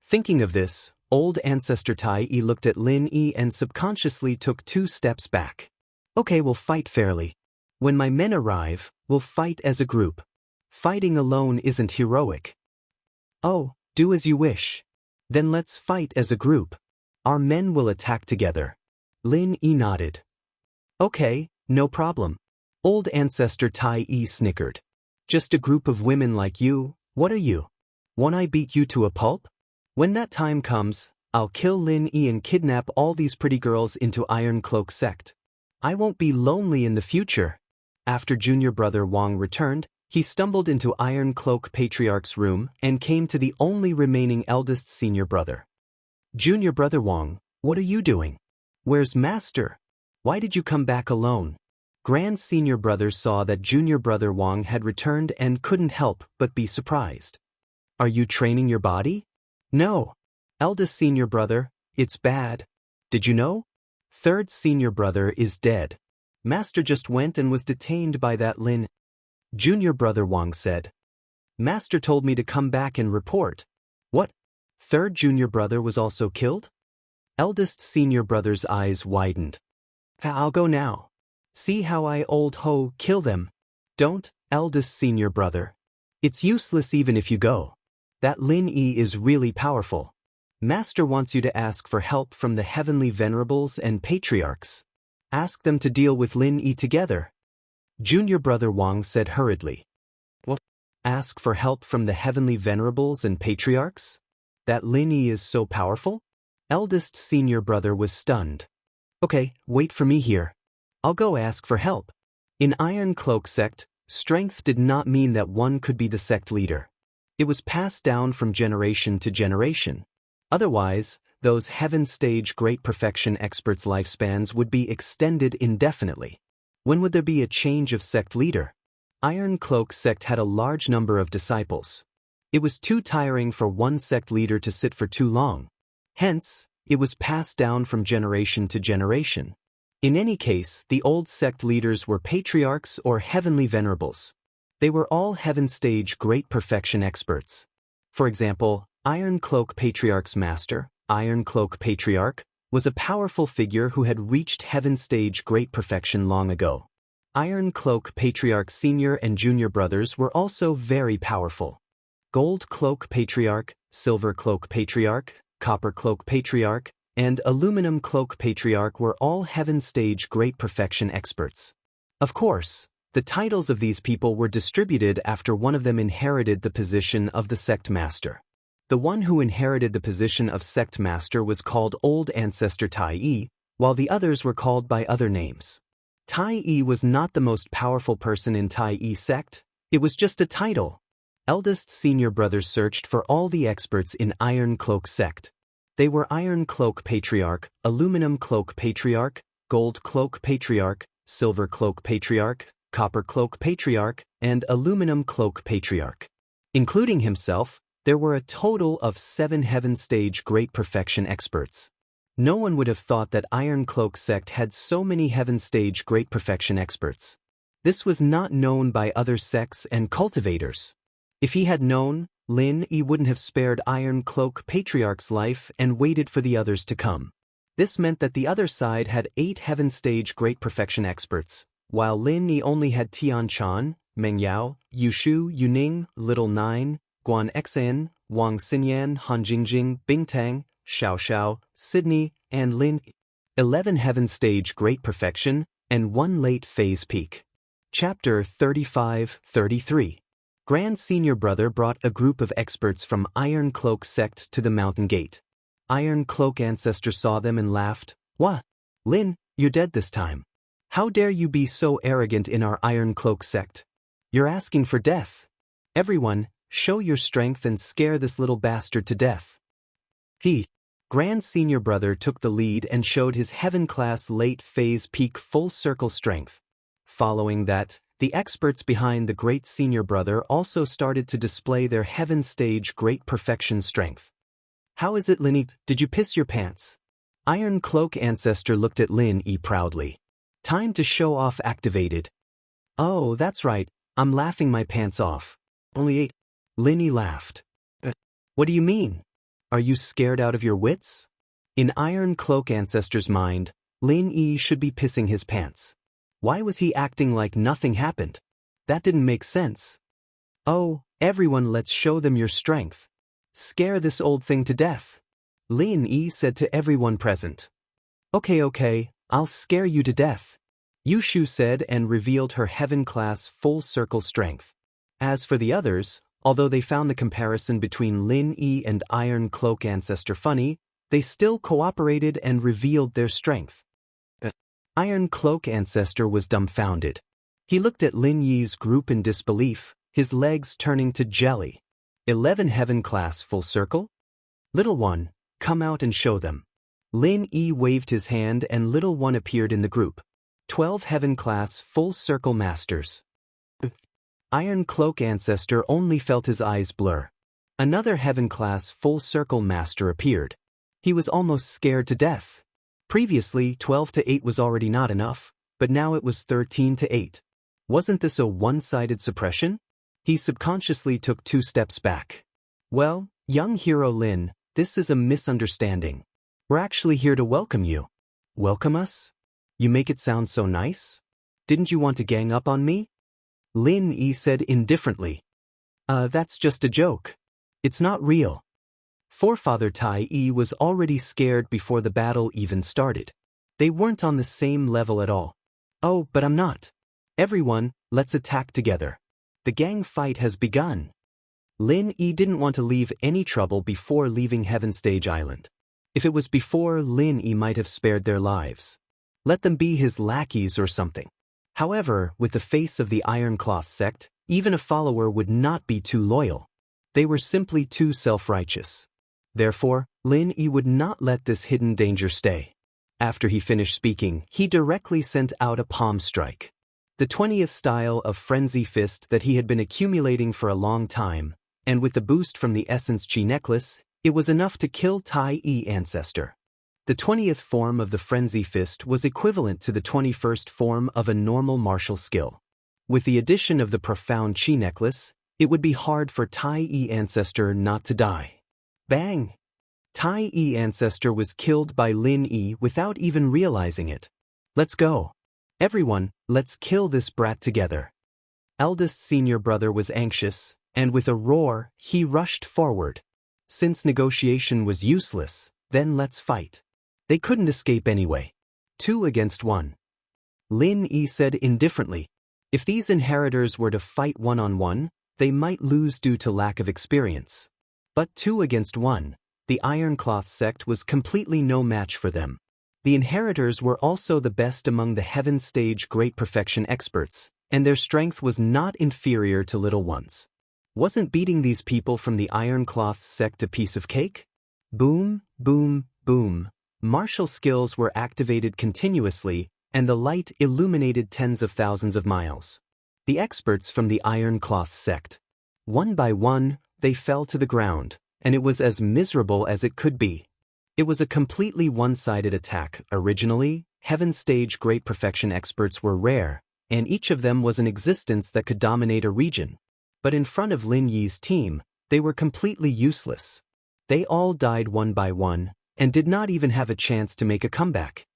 Thinking of this, old ancestor Tai Yi looked at Lin Yi and subconsciously took 2 steps back. Okay, we'll fight fairly. When my men arrive, we'll fight as a group. Fighting alone isn't heroic. Oh, do as you wish. Then let's fight as a group. Our men will attack together. Lin Yi nodded. Okay, no problem. Old ancestor Tai Yi snickered. Just a group of women like you, what are you? Won't I beat you to a pulp? When that time comes, I'll kill Lin Yi and kidnap all these pretty girls into Iron Cloak sect. I won't be lonely in the future. After junior brother Wang returned, he stumbled into Iron Cloak Patriarch's room and came to the only remaining eldest senior brother. Junior brother Wang, what are you doing? Where's Master? Why did you come back alone? Grand senior brother saw that junior brother Wang had returned and couldn't help but be surprised. Are you training your body? No. Eldest senior brother, it's bad. Did you know? Third senior brother is dead. Master just went and was detained by that Lin. Junior brother Wang said. Master told me to come back and report. What? Third junior brother was also killed? Eldest senior brother's eyes widened. I'll go now. See how I old ho kill them. Don't, eldest senior brother. It's useless even if you go. That Lin Yi is really powerful. Master wants you to ask for help from the heavenly venerables and patriarchs. Ask them to deal with Lin Yi together. Junior brother Wang said hurriedly. What? Ask for help from the heavenly venerables and patriarchs? That Lin Yi is so powerful? Eldest senior brother was stunned. Okay, wait for me here. I'll go ask for help. In Iron Cloak sect, strength did not mean that one could be the sect leader. It was passed down from generation to generation. Otherwise, those Heaven Stage Great Perfection experts' lifespans would be extended indefinitely. When would there be a change of sect leader? Iron Cloak sect had a large number of disciples. It was too tiring for one sect leader to sit for too long. Hence, it was passed down from generation to generation. In any case, the old sect leaders were patriarchs or heavenly venerables. They were all Heaven Stage Great Perfection experts. For example, Iron Cloak Patriarch's master, Iron Cloak Patriarch, was a powerful figure who had reached Heaven Stage Great Perfection long ago. Iron Cloak Patriarch Senior and Junior brothers were also very powerful. Gold Cloak Patriarch, Silver Cloak Patriarch, Copper Cloak Patriarch, and Aluminum Cloak Patriarch were all Heaven Stage Great Perfection experts. Of course, the titles of these people were distributed after one of them inherited the position of the sect master. The one who inherited the position of sect master was called Old Ancestor Tai Yi, while the others were called by other names. Tai Yi was not the most powerful person in Tai Yi sect, it was just a title. Eldest senior brothers searched for all the experts in Iron Cloak sect. They were Iron Cloak Patriarch, Aluminum Cloak Patriarch, Gold Cloak Patriarch, Silver Cloak Patriarch, Copper Cloak Patriarch, and Aluminum Cloak Patriarch. Including himself, there were a total of 7 Heaven Stage Great Perfection experts. No one would have thought that Iron Cloak sect had so many Heaven Stage Great Perfection experts. This was not known by other sects and cultivators. If he had known, Lin Yi wouldn't have spared Iron Cloak Patriarch's life and waited for the others to come. This meant that the other side had 8 Heaven Stage Great Perfection experts, while Lin Yi only had Tian Chan, Meng Yao, Yushu, Yuning, Little Nine, Guan Xan, Wang Xinyan, Han Jingjing, Bingtang, Xiao Xiao, Sydney, and Lin. 11 Heaven Stage Great Perfection, and 1 Late Phase Peak. Chapter 35-33. Grand Senior Brother brought a group of experts from Iron Cloak sect to the mountain gate. Iron Cloak ancestor saw them and laughed. "What? Lin, you're dead this time. How dare you be so arrogant in our Iron Cloak sect? You're asking for death. Everyone, show your strength and scare this little bastard to death." He, Grand Senior Brother, took the lead and showed his Heaven-class Late Phase Peak Full Circle strength. Following that, the experts behind the Great Senior Brother also started to display their Heaven Stage Great Perfection strength. "How is it, Lin? Did you piss your pants?" Iron Cloak ancestor looked at Lin proudly. "Time to show off activated." "Oh, that's right, I'm laughing my pants off." "Only 8. Lin laughed. "What do you mean? Are you scared out of your wits?" In Iron Cloak ancestor's mind, Lin should be pissing his pants. Why was he acting like nothing happened? That didn't make sense. "Oh, everyone, let's show them your strength. Scare this old thing to death," Lin said to everyone present. Okay, I'll scare you to death," Yushu said and revealed her Heaven-class Full Circle strength. As for the others, although they found the comparison between Lin and Iron Cloak ancestor funny, they still cooperated and revealed their strength. Iron Cloak ancestor was dumbfounded. He looked at Lin Yi's group in disbelief, his legs turning to jelly. 11 Heaven-class Full Circle? "Little one, come out and show them." Lin waved his hand and Little One appeared in the group. 12 Heaven-class Full Circle Masters. Iron Cloak ancestor only felt his eyes blur. Another Heaven-class Full Circle Master appeared. He was almost scared to death. Previously, 12 to 8 was already not enough, but now it was 13 to 8. Wasn't this a one-sided suppression? He subconsciously took 2 steps back. "Well, young hero Lin, this is a misunderstanding. We're actually here to welcome you." "Welcome us? You make it sound so nice. Didn't you want to gang up on me?" Lin said indifferently. That's just a joke. It's not real." Forefather Tai was already scared before the battle even started. They weren't on the same level at all. "Oh, but I'm not. Everyone, let's attack together. The gang fight has begun." Lin didn't want to leave any trouble before leaving Heaven Stage Island. If it was before, Lin might have spared their lives. Let them be his lackeys or something. However, with the face of the Iron Cloth sect, even a follower would not be too loyal. They were simply too self-righteous. Therefore, Lin would not let this hidden danger stay. After he finished speaking, he directly sent out a palm strike. The 20th style of Frenzy Fist that he had been accumulating for a long time, and with the boost from the Essence Chi necklace, it was enough to kill Tai ancestor. The 20th form of the Frenzy Fist was equivalent to the 21st form of a normal martial skill. With the addition of the profound Chi necklace, it would be hard for Tai ancestor not to die. Bang! Tai ancestor was killed by Lin without even realizing it. "Let's go. Everyone, let's kill this brat together." Eldest Senior Brother was anxious, and with a roar, he rushed forward. Since negotiation was useless, then let's fight. They couldn't escape anyway. 2 against 1. Lin said indifferently. If these inheritors were to fight one-on-one, they might lose due to lack of experience. But 2 against 1, the Iron Cloth sect was completely no match for them. The inheritors were also the best among the Heaven Stage Great Perfection experts, and their strength was not inferior to Little Ones. Wasn't beating these people from the Iron Cloth sect a piece of cake? Boom, boom, boom. Martial skills were activated continuously, and the light illuminated tens of thousands of miles. The experts from the Iron Cloth sect. One by one, they fell to the ground, and it was as miserable as it could be. It was a completely one-sided attack. Originally, Heaven Stage Great Perfection experts were rare, and each of them was an existence that could dominate a region. But in front of Lin Yi's team, they were completely useless. They all died one by one, and did not even have a chance to make a comeback.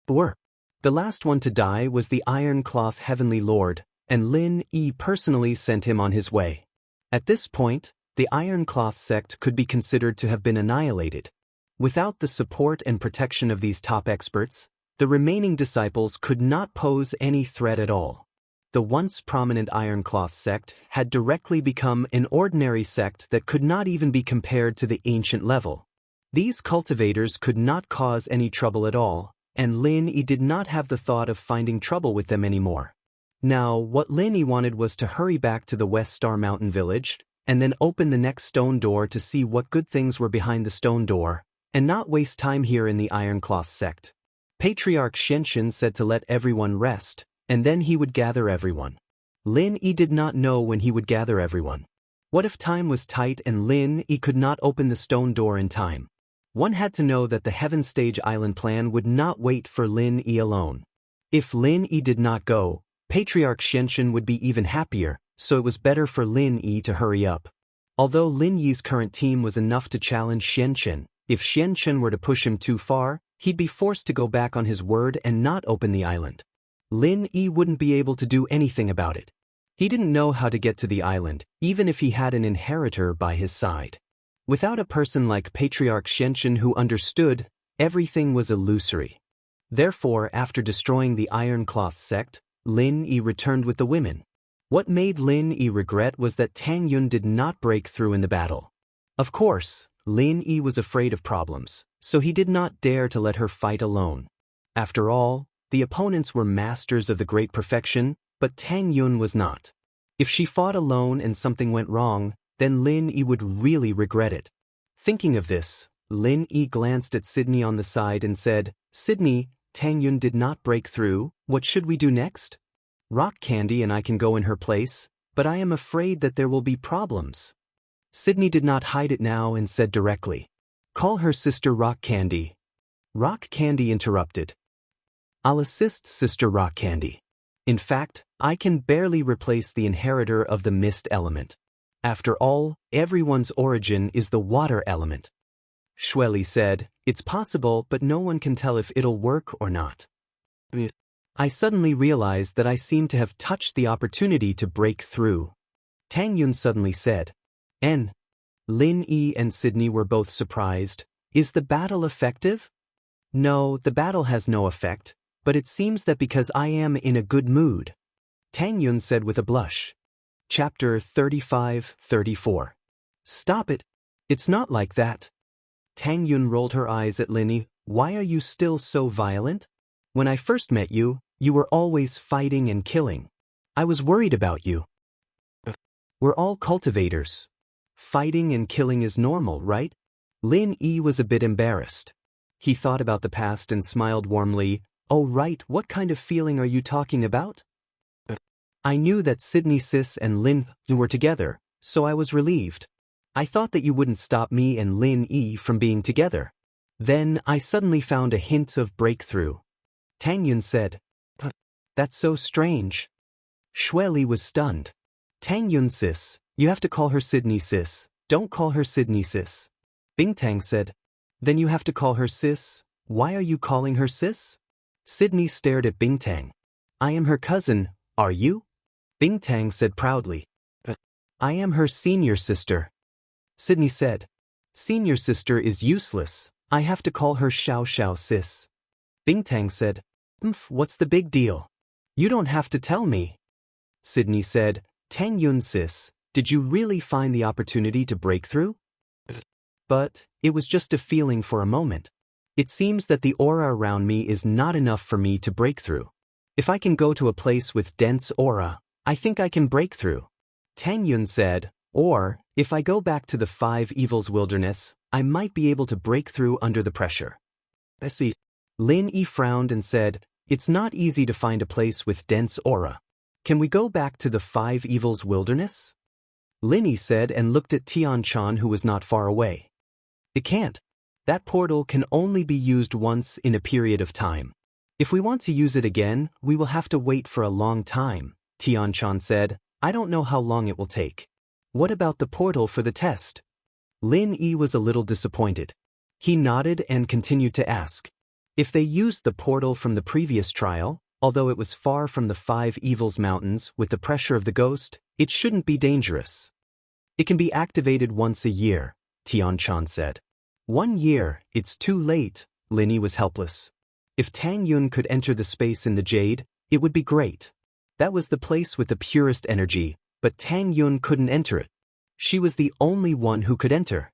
The last one to die was the Iron Cloth Heavenly Lord, and Lin personally sent him on his way. At this point, the Iron Cloth sect could be considered to have been annihilated. Without the support and protection of these top experts, the remaining disciples could not pose any threat at all. The once prominent Iron Cloth sect had directly become an ordinary sect that could not even be compared to the ancient level. These cultivators could not cause any trouble at all, and Lin Yi did not have the thought of finding trouble with them anymore. Now, what Lin Yi wanted was to hurry back to the West Star Mountain village, and then open the next stone door to see what good things were behind the stone door, and not waste time here in the Iron Cloth sect. Patriarch Xianxun said to let everyone rest, and then he would gather everyone. Lin Yi did not know when he would gather everyone. What if time was tight and Lin Yi could not open the stone door in time? One had to know that the Heaven Stage Island plan would not wait for Lin Yi alone. If Lin Yi did not go, Patriarch Xianxun would be even happier, so it was better for Lin Yi to hurry up. Although Lin Yi's current team was enough to challenge Xianxun, if Xianxun were to push him too far, he'd be forced to go back on his word and not open the island. Lin Yi wouldn't be able to do anything about it. He didn't know how to get to the island, even if he had an inheritor by his side. Without a person like Patriarch Xianxun who understood, everything was illusory. Therefore, after destroying the Iron Cloth sect, Lin Yi returned with the women. What made Lin Yi regret was that Tang Yun did not break through in the battle. Of course, Lin Yi was afraid of problems, so he did not dare to let her fight alone. After all, the opponents were masters of the great perfection, but Tang Yun was not. If she fought alone and something went wrong, then Lin Yi would really regret it. Thinking of this, Lin Yi glanced at Sydney on the side and said, "Sydney, Tang Yun did not break through, what should we do next? Rock Candy and I can go in her place, but I am afraid that there will be problems." Sydney did not hide it now and said directly, "Call her Sister Rock Candy." Rock Candy interrupted, "I'll assist Sister Rock Candy. In fact, I can barely replace the inheritor of the mist element. After all, everyone's origin is the water element." Shueli said, "It's possible, but no one can tell if it'll work or not." I suddenly realized that I seemed to have touched the opportunity to break through. Tang Yun suddenly said, "N." Lin Yi and Sydney were both surprised. "Is the battle effective?" "No, the battle has no effect, but it seems that because I am in a good mood," Tang Yun said with a blush. Chapter 35-34. "Stop it. It's not like that." Tang Yun rolled her eyes at Lin Yi. "Why are you still so violent? When I first met you, you were always fighting and killing. I was worried about you. We're all cultivators. Fighting and killing is normal, right?" Lin Yi was a bit embarrassed. He thought about the past and smiled warmly. "Oh right, what kind of feeling are you talking about?" "I knew that Sydney Sis and Lin were together, so I was relieved. I thought that you wouldn't stop me and Lin Yi from being together. Then I suddenly found a hint of breakthrough." Tang Yun said, "That's so strange." Shueli was stunned. "Tang Yun Sis, you have to call her Sydney Sis, don't call her Sydney Sis." Bingtang said, "Then you have to call her Sis. Why are you calling her Sis?" Sydney stared at Bingtang. "I am her cousin, are you?" Bingtang said proudly, "I am her senior sister." Sydney said, "Senior sister is useless, I have to call her Xiao Xiao Sis." Bingtang said, "What's the big deal? You don't have to tell me." Sydney said, "Tang Yun Sis, did you really find the opportunity to break through?" "But it was just a feeling for a moment. It seems that the aura around me is not enough for me to break through. If I can go to a place with dense aura, I think I can break through." Tang Yun said, "Or, if I go back to the Five Evils Wilderness, I might be able to break through under the pressure." "I see." Lin Yi frowned and said, "It's not easy to find a place with dense aura. Can we go back to the Five Evils Wilderness?" Lin Yi said and looked at Tian Chan who was not far away. "It can't. That portal can only be used once in a period of time. If we want to use it again, we will have to wait for a long time," Tian Chan said. "I don't know how long it will take." "What about the portal for the test?" Lin Yi was a little disappointed. He nodded and continued to ask. If they used the portal from the previous trial, although it was far from the Five Evils Mountains with the pressure of the ghost, it shouldn't be dangerous. It can be activated once a year, Tian-chan said. 1 year, it's too late, Lin was helpless. If Tang Yun could enter the space in the jade, it would be great. That was the place with the purest energy, but Tang Yun couldn't enter it. She was the only one who could enter.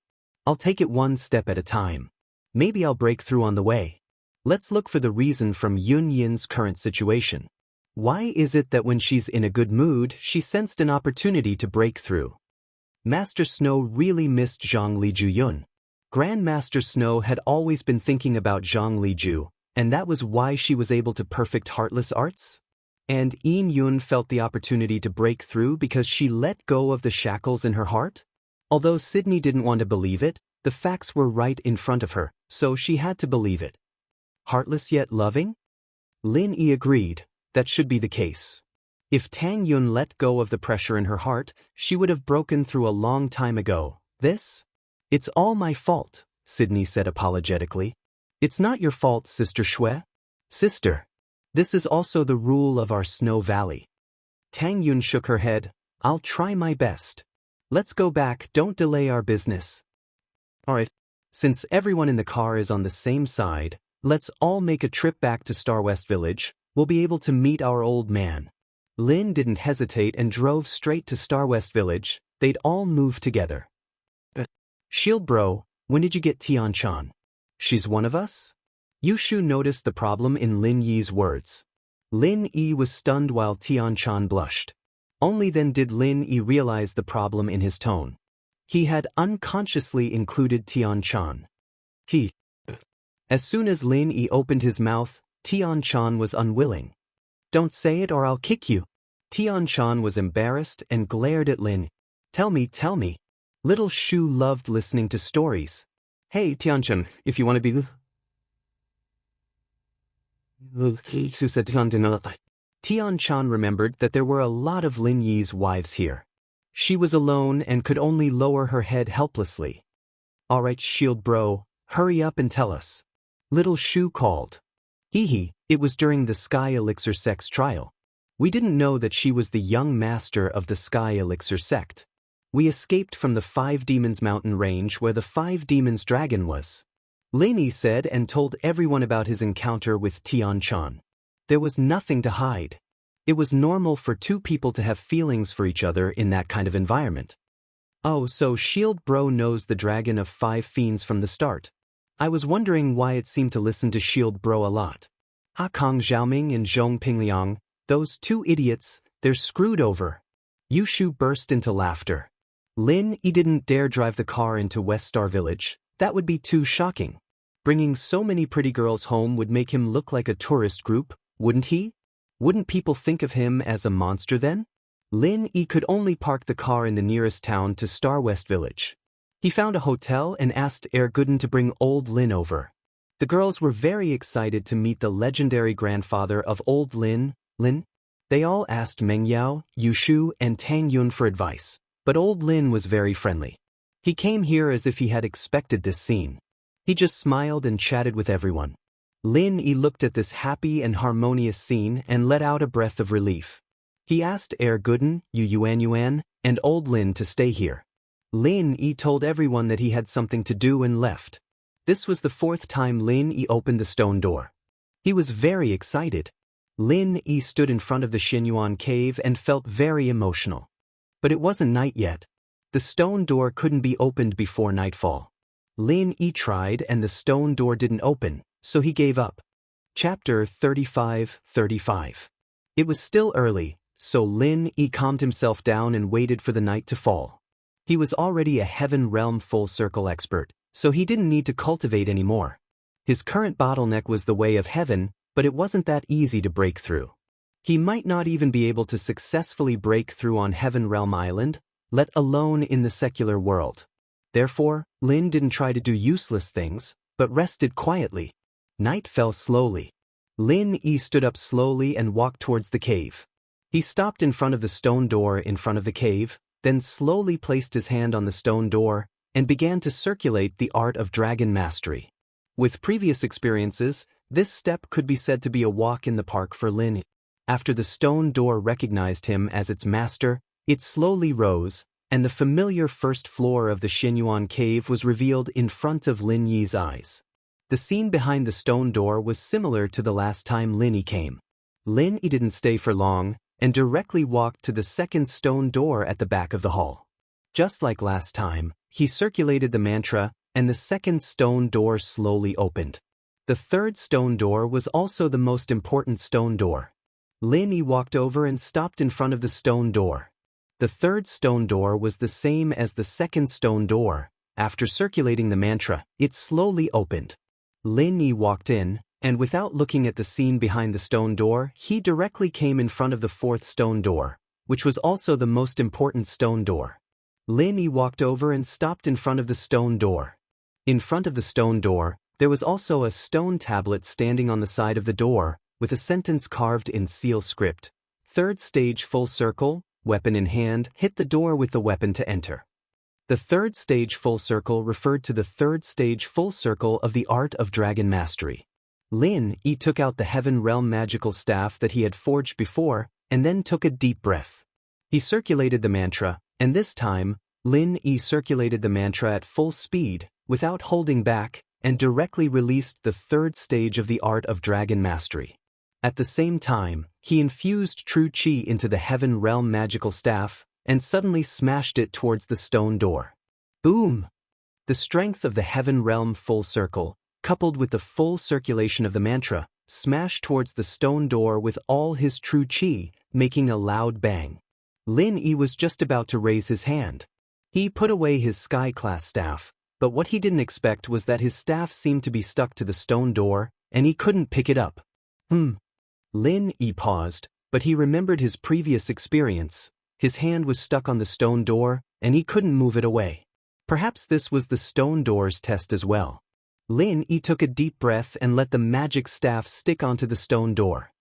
I'll take it one step at a time. Maybe I'll break through on the way. Let's look for the reason from Yun Yin's current situation. Why is it that when she's in a good mood, she sensed an opportunity to break through? Master Snow really missed Zhang Lijuyun. Grandmaster Snow had always been thinking about Zhang Liju, and that was why she was able to perfect Heartless Arts? And Yin Yun felt the opportunity to break through because she let go of the shackles in her heart? Although Sydney didn't want to believe it, the facts were right in front of her, so she had to believe it. Heartless yet loving? Lin Yi agreed, that should be the case. If Tang Yun let go of the pressure in her heart, she would have broken through a long time ago. This? It's all my fault, Sydney said apologetically. It's not your fault, Sister Shui. Sister. This is also the rule of our Snow Valley. Tang Yun shook her head. I'll try my best. Let's go back, don't delay our business. Alright. Since everyone in the car is on the same side, let's all make a trip back to Star West Village. We'll be able to meet our old man. Lin didn't hesitate and drove straight to Star West Village. They'd all move together. Shield bro, when did you get Tian-chan? She's one of us? Yushu noticed the problem in Lin Yi's words. Lin Yi was stunned while Tian-chan blushed. Only then did Lin Yi realize the problem in his tone. He had unconsciously included Tian-chan. As soon as Lin Yi opened his mouth, Tian-chan was unwilling. Don't say it or I'll kick you. Tian-chan was embarrassed and glared at Lin. Tell me. Little Shu loved listening to stories. Hey, Tian-chan, if you want to be... Tian-chan remembered that there were a lot of Lin Yi's wives here. She was alone and could only lower her head helplessly. Alright, Shield bro, hurry up and tell us. Little Shu called. It was during the Sky Elixir sex trial. We didn't know that she was the young master of the Sky Elixir sect. We escaped from the Five Demons mountain range where the Five Demons dragon was. Lin Yi said and told everyone about his encounter with Tian-chan. There was nothing to hide. It was normal for two people to have feelings for each other in that kind of environment. Oh, so Shield bro knows the dragon of 5 fiends from the start. I was wondering why it seemed to listen to Shield bro a lot. Kong Xiaoming and Zhong Pingliang, those two idiots, they're screwed over. Yushu burst into laughter. Lin Yi didn't dare drive the car into West Star Village. That would be too shocking. Bringing so many pretty girls home would make him look like a tourist group, wouldn't he? Wouldn't people think of him as a monster then? Lin Yi could only park the car in the nearest town to Star West Village. He found a hotel and asked Gooden to bring old Lin over. The girls were very excited to meet the legendary grandfather of old Lin. They all asked Meng Yao, Yushu, and Tang Yun for advice, but old Lin was very friendly. He came here as if he had expected this scene. He just smiled and chatted with everyone. Lin Yi looked at this happy and harmonious scene and let out a breath of relief. He asked Gooden, Yuan, and old Lin to stay here. Lin Yi told everyone that he had something to do and left. This was the 4th time Lin Yi opened the stone door. He was very excited. Lin Yi stood in front of the Xinyuan cave and felt very emotional. But it wasn't night yet. The stone door couldn't be opened before nightfall. Lin Yi tried and the stone door didn't open, so he gave up. Chapter 35. It was still early, so Lin Yi calmed himself down and waited for the night to fall. He was already a Heaven Realm full circle expert, so he didn't need to cultivate anymore. His current bottleneck was the way of heaven, but it wasn't that easy to break through. He might not even be able to successfully break through on Heaven Realm Island, let alone in the secular world. Therefore, Lin didn't try to do useless things, but rested quietly. Night fell slowly. Lin Yi stood up slowly and walked towards the cave. He stopped in front of the stone door in front of the cave, then slowly placed his hand on the stone door, and began to circulate the art of dragon mastery. With previous experiences, this step could be said to be a walk in the park for Lin. After the stone door recognized him as its master, it slowly rose, and the familiar first floor of the Xinyuan cave was revealed in front of Lin Yi's eyes. The scene behind the stone door was similar to the last time Lin Yi came. Lin Yi didn't stay for long, and directly walked to the second stone door at the back of the hall. Just like last time, he circulated the mantra, and the second stone door slowly opened. The third stone door was also the most important stone door. Lin Yi walked over and stopped in front of the stone door. The third stone door was the same as the second stone door. After circulating the mantra, it slowly opened. Lin Yi walked in, and without looking at the scene behind the stone door, he directly came in front of the fourth stone door, which was also the most important stone door. Lin Yi walked over and stopped in front of the stone door. In front of the stone door, there was also a stone tablet standing on the side of the door, with a sentence carved in seal script. Third stage full circle, weapon in hand, hit the door with the weapon to enter. The third stage full circle referred to the third stage full circle of the art of dragon mastery. Lin Yi took out the Heaven Realm magical staff that he had forged before, and then took a deep breath. He circulated the mantra, and this time, Lin Yi circulated the mantra at full speed, without holding back, and directly released the third stage of the art of dragon mastery. At the same time, he infused true qi into the Heaven Realm magical staff, and suddenly smashed it towards the stone door. Boom! The strength of the Heaven Realm full circle, coupled with the full circulation of the mantra, smashed towards the stone door with all his true qi, making a loud bang. Lin Yi was just about to raise his hand. He put away his sky-class staff, but what he didn't expect was that his staff seemed to be stuck to the stone door, and he couldn't pick it up. Lin Yi paused, but he remembered his previous experience. His hand was stuck on the stone door, and he couldn't move it away. Perhaps this was the stone door's test as well. Lin Yi took a deep breath and let the magic staff stick onto the stone door.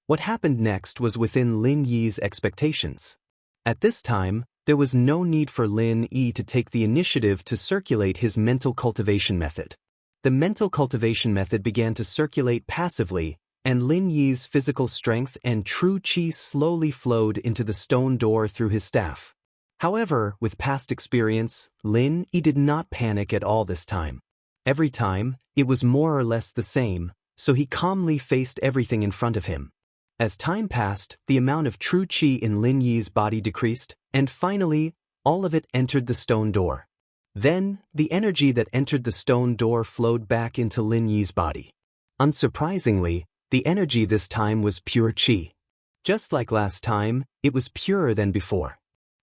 What happened next was within Lin Yi's expectations. At this time, there was no need for Lin Yi to take the initiative to circulate his mental cultivation method. The mental cultivation method began to circulate passively, and Lin Yi's physical strength and true qi slowly flowed into the stone door through his staff. However, with past experience, Lin Yi did not panic at all this time. Every time, it was more or less the same, so he calmly faced everything in front of him. As time passed, the amount of true qi in Lin Yi's body decreased, and finally, all of it entered the stone door. Then, the energy that entered the stone door flowed back into Lin Yi's body. Unsurprisingly, the energy this time was pure qi. Just like last time, it was purer than before.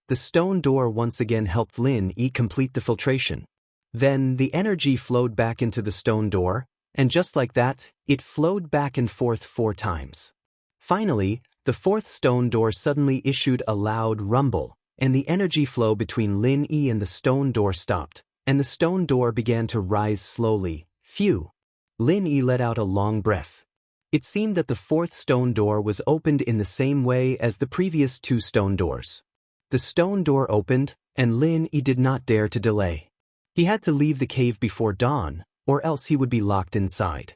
The stone door once again helped Lin Yi complete the filtration. Then the energy flowed back into the stone door, and just like that, it flowed back and forth 4 times. Finally, the fourth stone door suddenly issued a loud rumble, and the energy flow between Lin Yi and the stone door stopped, and the stone door began to rise slowly. Phew! Lin Yi let out a long breath. It seemed that the fourth stone door was opened in the same way as the previous 2 stone doors. The stone door opened, and Lin Yi did not dare to delay. He had to leave the cave before dawn, or else he would be locked inside.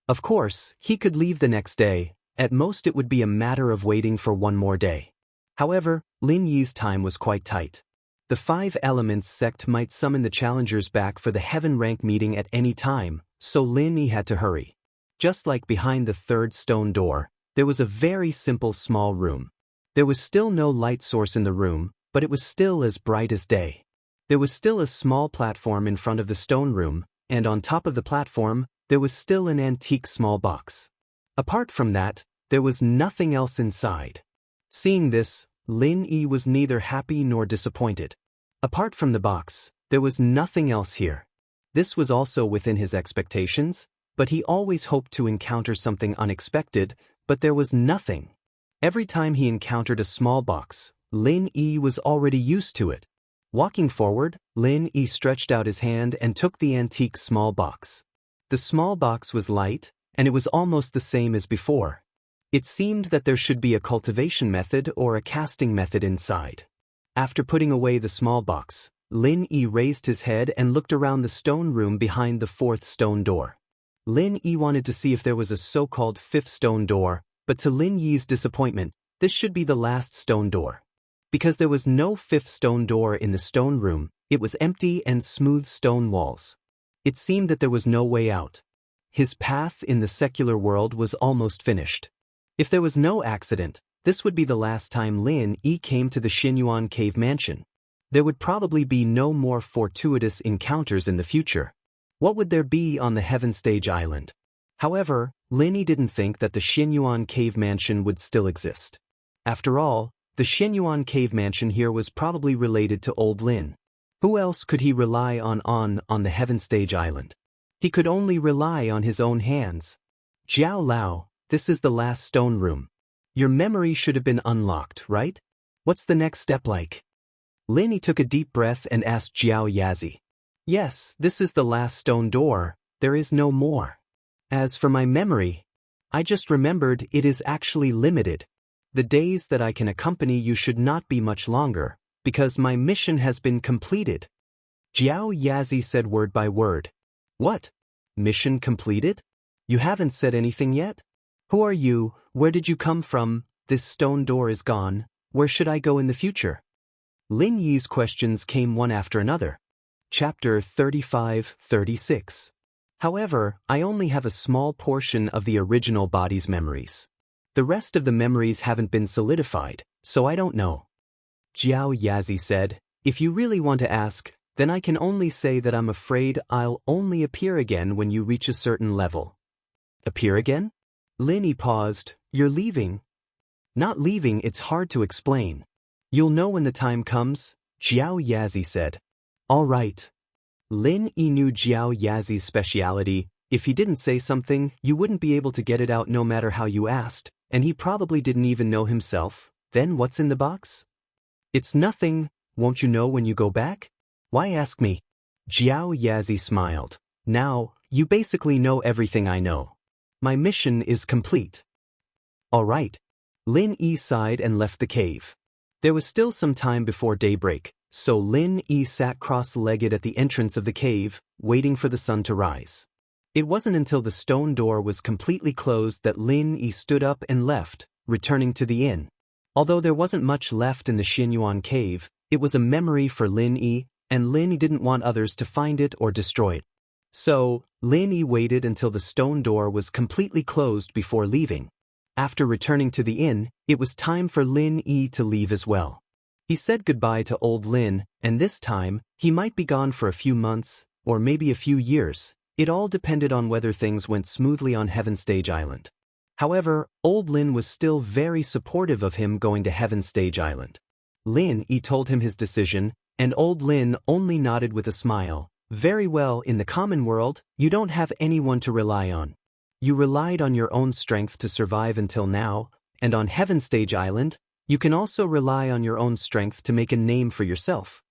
Of course, he could leave the next day. At most it would be a matter of waiting for 1 more day. However, Lin Yi's time was quite tight. The 5 Elements sect might summon the challengers back for the Heaven rank meeting at any time, so Lin Yi had to hurry. Just like behind the third stone door, there was a very simple small room. There was still no light source in the room, but it was still as bright as day. There was still a small platform in front of the stone room, and on top of the platform, there was still an antique small box. Apart from that, there was nothing else inside. Seeing this, Lin Yi was neither happy nor disappointed. Apart from the box, there was nothing else here. This was also within his expectations, but he always hoped to encounter something unexpected, but there was nothing. Every time he encountered a small box, Lin Yi was already used to it. Walking forward, Lin Yi stretched out his hand and took the antique small box. The small box was light, and it was almost the same as before. It seemed that there should be a cultivation method or a casting method inside. After putting away the small box, Lin Yi raised his head and looked around the stone room behind the fourth stone door. Lin Yi wanted to see if there was a so-called 5th stone door, but to Lin Yi's disappointment, this should be the last stone door. Because there was no fifth stone door in the stone room, it was empty and smooth stone walls. It seemed that there was no way out. His path in the secular world was almost finished. If there was no accident, this would be the last time Lin Yi came to the Xinyuan Cave Mansion. There would probably be no more fortuitous encounters in the future. What would there be on the Heaven Stage Island? However, Lin Yi didn't think that the Xinyuan Cave Mansion would still exist. After all, the Xinyuan Cave Mansion here was probably related to Old Lin. Who else could he rely on the Heaven Stage Island? He could only rely on his own hands. Jiao Lao, this is the last stone room. Your memory should have been unlocked, right? What's the next step like? Lin Yi took a deep breath and asked Jiao Yazi. Yes, this is the last stone door, there is no more. As for my memory, I just remembered it is actually limited. The days that I can accompany you should not be much longer, because my mission has been completed. Jiao Yazi said word by word. What? Mission completed? You haven't said anything yet? Who are you? Where did you come from? This stone door is gone. Where should I go in the future? Lin Yi's questions came one after another. Chapter 35-36. However, I only have a small portion of the original body's memories. The rest of the memories haven't been solidified, so I don't know. Jiao Yazi said, if you really want to ask, then I can only say that I'm afraid I'll only appear again when you reach a certain level. Appear again? Lin Yi paused. You're leaving? Not leaving, it's hard to explain. You'll know when the time comes, Jiao Yazi said. All right. Lin Yi knew Jiao Yazi's speciality. If he didn't say something, you wouldn't be able to get it out no matter how you asked, and he probably didn't even know himself. Then what's in the box? It's nothing. Won't you know when you go back? Why ask me? Jiao Yazi smiled. Now, you basically know everything I know. My mission is complete. All right. Lin Yi sighed and left the cave. There was still some time before daybreak, so Lin Yi sat cross-legged at the entrance of the cave, waiting for the sun to rise. It wasn't until the stone door was completely closed that Lin Yi stood up and left, returning to the inn. Although there wasn't much left in the Xinyuan cave, it was a memory for Lin Yi, and Lin Yi didn't want others to find it or destroy it. So, Lin Yi waited until the stone door was completely closed before leaving. After returning to the inn, it was time for Lin Yi to leave as well. He said goodbye to old Lin, and this time, he might be gone for a few months, or maybe a few years. It all depended on whether things went smoothly on Heaven Stage Island. However, old Lin was still very supportive of him going to Heaven Stage Island. Lin Yi told him his decision, and old Lin only nodded with a smile. Very well, in the common world, you don't have anyone to rely on. You relied on your own strength to survive until now, and on Heaven Stage Island, you can also rely on your own strength to make a name for yourself.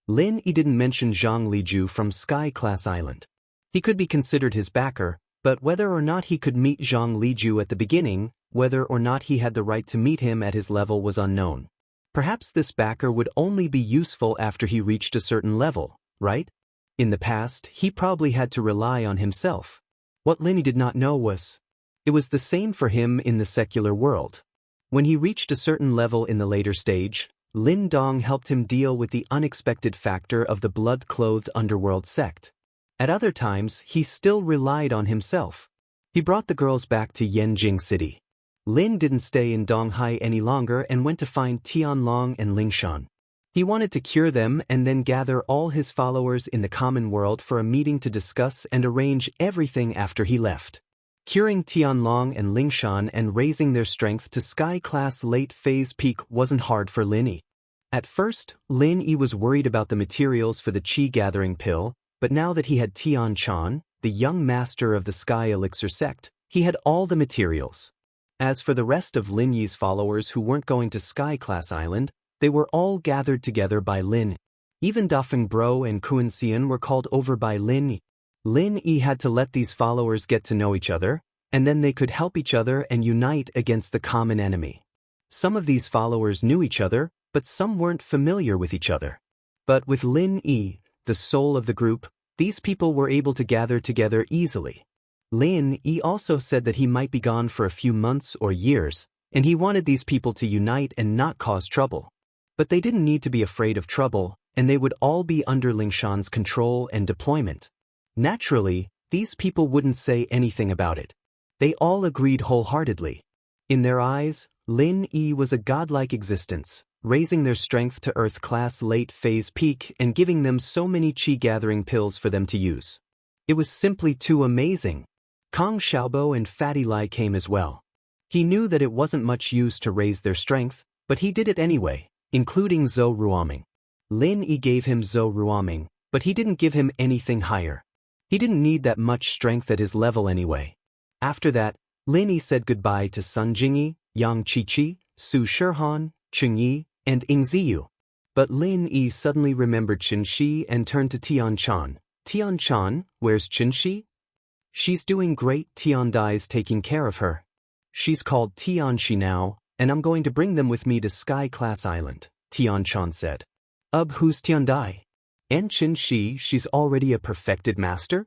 Lin Yi didn't mention Zhang Liju from Sky Class Island. He could be considered his backer, but whether or not he could meet Zhang Liju at the beginning, whether or not he had the right to meet him at his level was unknown. Perhaps this backer would only be useful after he reached a certain level, right? In the past, he probably had to rely on himself. What Lin Yi did not know was, it was the same for him in the secular world. When he reached a certain level in the later stage, Lin Dong helped him deal with the unexpected factor of the blood-clothed underworld sect. At other times, he still relied on himself. He brought the girls back to Yanjing City. Lin didn't stay in Donghai any longer and went to find Tianlong and Lingshan. He wanted to cure them and then gather all his followers in the common world for a meeting to discuss and arrange everything after he left. Curing Tianlong and Lingshan and raising their strength to Sky-class late-phase peak wasn't hard for Lin Yi. At first, Lin Yi was worried about the materials for the Qi-gathering pill, but now that he had Tian Chan, the young master of the Sky Elixir sect, he had all the materials. As for the rest of Lin Yi's followers who weren't going to Sky-class Island, they were all gathered together by Lin. Even Dafeng Bro and Kuan Xian were called over by Lin Yi. Lin Yi had to let these followers get to know each other, and then they could help each other and unite against the common enemy. Some of these followers knew each other, but some weren't familiar with each other. But with Lin Yi, the soul of the group, these people were able to gather together easily. Lin Yi also said that he might be gone for a few months or years, and he wanted these people to unite and not cause trouble. But they didn't need to be afraid of trouble, and they would all be under Lingshan's control and deployment. Naturally, these people wouldn't say anything about it. They all agreed wholeheartedly. In their eyes, Lin Yi was a godlike existence, raising their strength to Earth-class late-phase peak and giving them so many chi-gathering pills for them to use. It was simply too amazing. Kong Xiaobo and Fatty Lai came as well. He knew that it wasn't much use to raise their strength, but he did it anyway, including Zhou Ruoming. Lin Yi gave him Zhou Ruoming, but he didn't give him anything higher. He didn't need that much strength at his level anyway. After that, Lin Yi said goodbye to Sun Jingyi, Yang Qiqi, Su Shihan, Cheng Yi, and Ing Ziyu. But Lin Yi suddenly remembered Qin Shi and turned to Tian Chan. Tian Chan, where's Qin Shi? She's doing great. Tian Dai's taking care of her. She's called Tian Shi now, and I'm going to bring them with me to Sky Class Island, Tian Chan said. Who's Tian Dai? And Qin Shi, she's already a perfected master?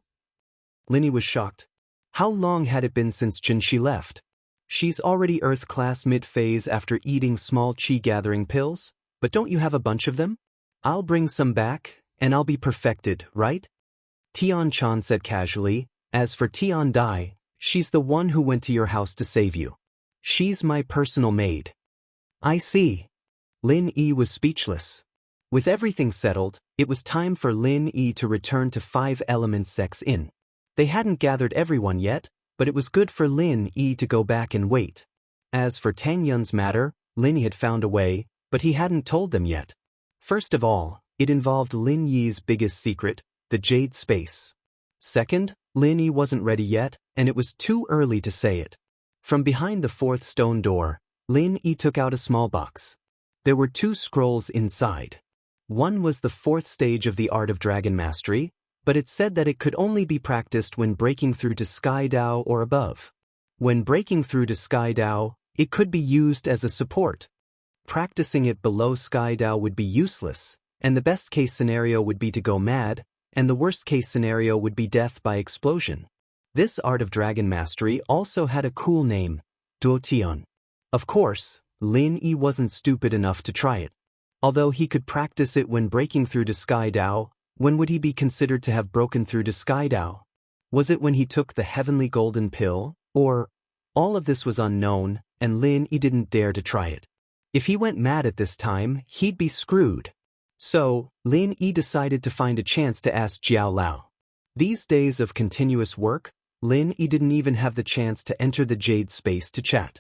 Lin Yi was shocked. How long had it been since Qin Shi left? She's already Earth class mid-phase after eating small chi-gathering pills, but don't you have a bunch of them? I'll bring some back, and I'll be perfected, right? Tian Chan said casually. As for Tian Dai, she's the one who went to your house to save you. She's my personal maid. I see. Lin Yi was speechless. With everything settled, it was time for Lin Yi to return to 5 Elements Sex Inn. They hadn't gathered everyone yet, but it was good for Lin Yi to go back and wait. As for Tang Yun's matter, Lin Yi had found a way, but he hadn't told them yet. First of all, it involved Lin Yi's biggest secret, the Jade Space. Second, Lin Yi wasn't ready yet, and it was too early to say it. From behind the 4th stone door, Lin Yi took out a small box. There were 2 scrolls inside. One was the 4th stage of the Art of Dragon Mastery, but it said that it could only be practiced when breaking through to Sky Dao or above. When breaking through to Sky Dao, it could be used as a support. Practicing it below Sky Dao would be useless, and the best-case scenario would be to go mad, and the worst-case scenario would be death by explosion. This Art of Dragon Mastery also had a cool name, Duo Tian. Of course, Lin Yi wasn't stupid enough to try it. Although he could practice it when breaking through to Sky Dao, when would he be considered to have broken through to Sky Dao? Was it when he took the heavenly golden pill, or? All of this was unknown, and Lin Yi didn't dare to try it. If he went mad at this time, he'd be screwed. So, Lin Yi decided to find a chance to ask Jiao Lao. These days of continuous work, Lin Yi didn't even have the chance to enter the Jade Space to chat.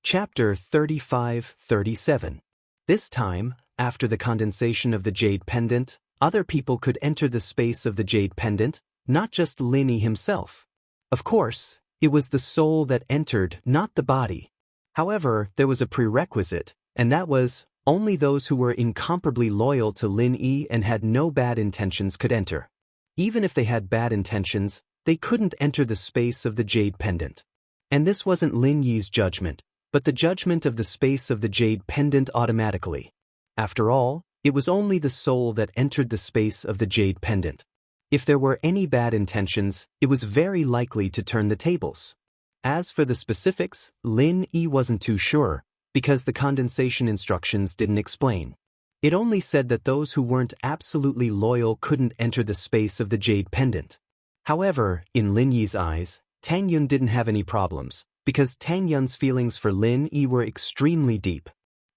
Chapter 35-37. This time, after the condensation of the Jade Pendant, other people could enter the space of the Jade Pendant, not just Lin Yi himself. Of course, it was the soul that entered, not the body. However, there was a prerequisite, and that was, only those who were incomparably loyal to Lin Yi and had no bad intentions could enter. Even if they had bad intentions, they couldn't enter the space of the Jade Pendant. And this wasn't Lin Yi's judgment, but the judgment of the space of the Jade Pendant automatically. After all, it was only the soul that entered the space of the Jade Pendant. If there were any bad intentions, it was very likely to turn the tables. As for the specifics, Lin Yi wasn't too sure, because the condensation instructions didn't explain. It only said that those who weren't absolutely loyal couldn't enter the space of the Jade Pendant. However, in Lin Yi's eyes, Tang Yun didn't have any problems, because Tang Yun's feelings for Lin Yi were extremely deep.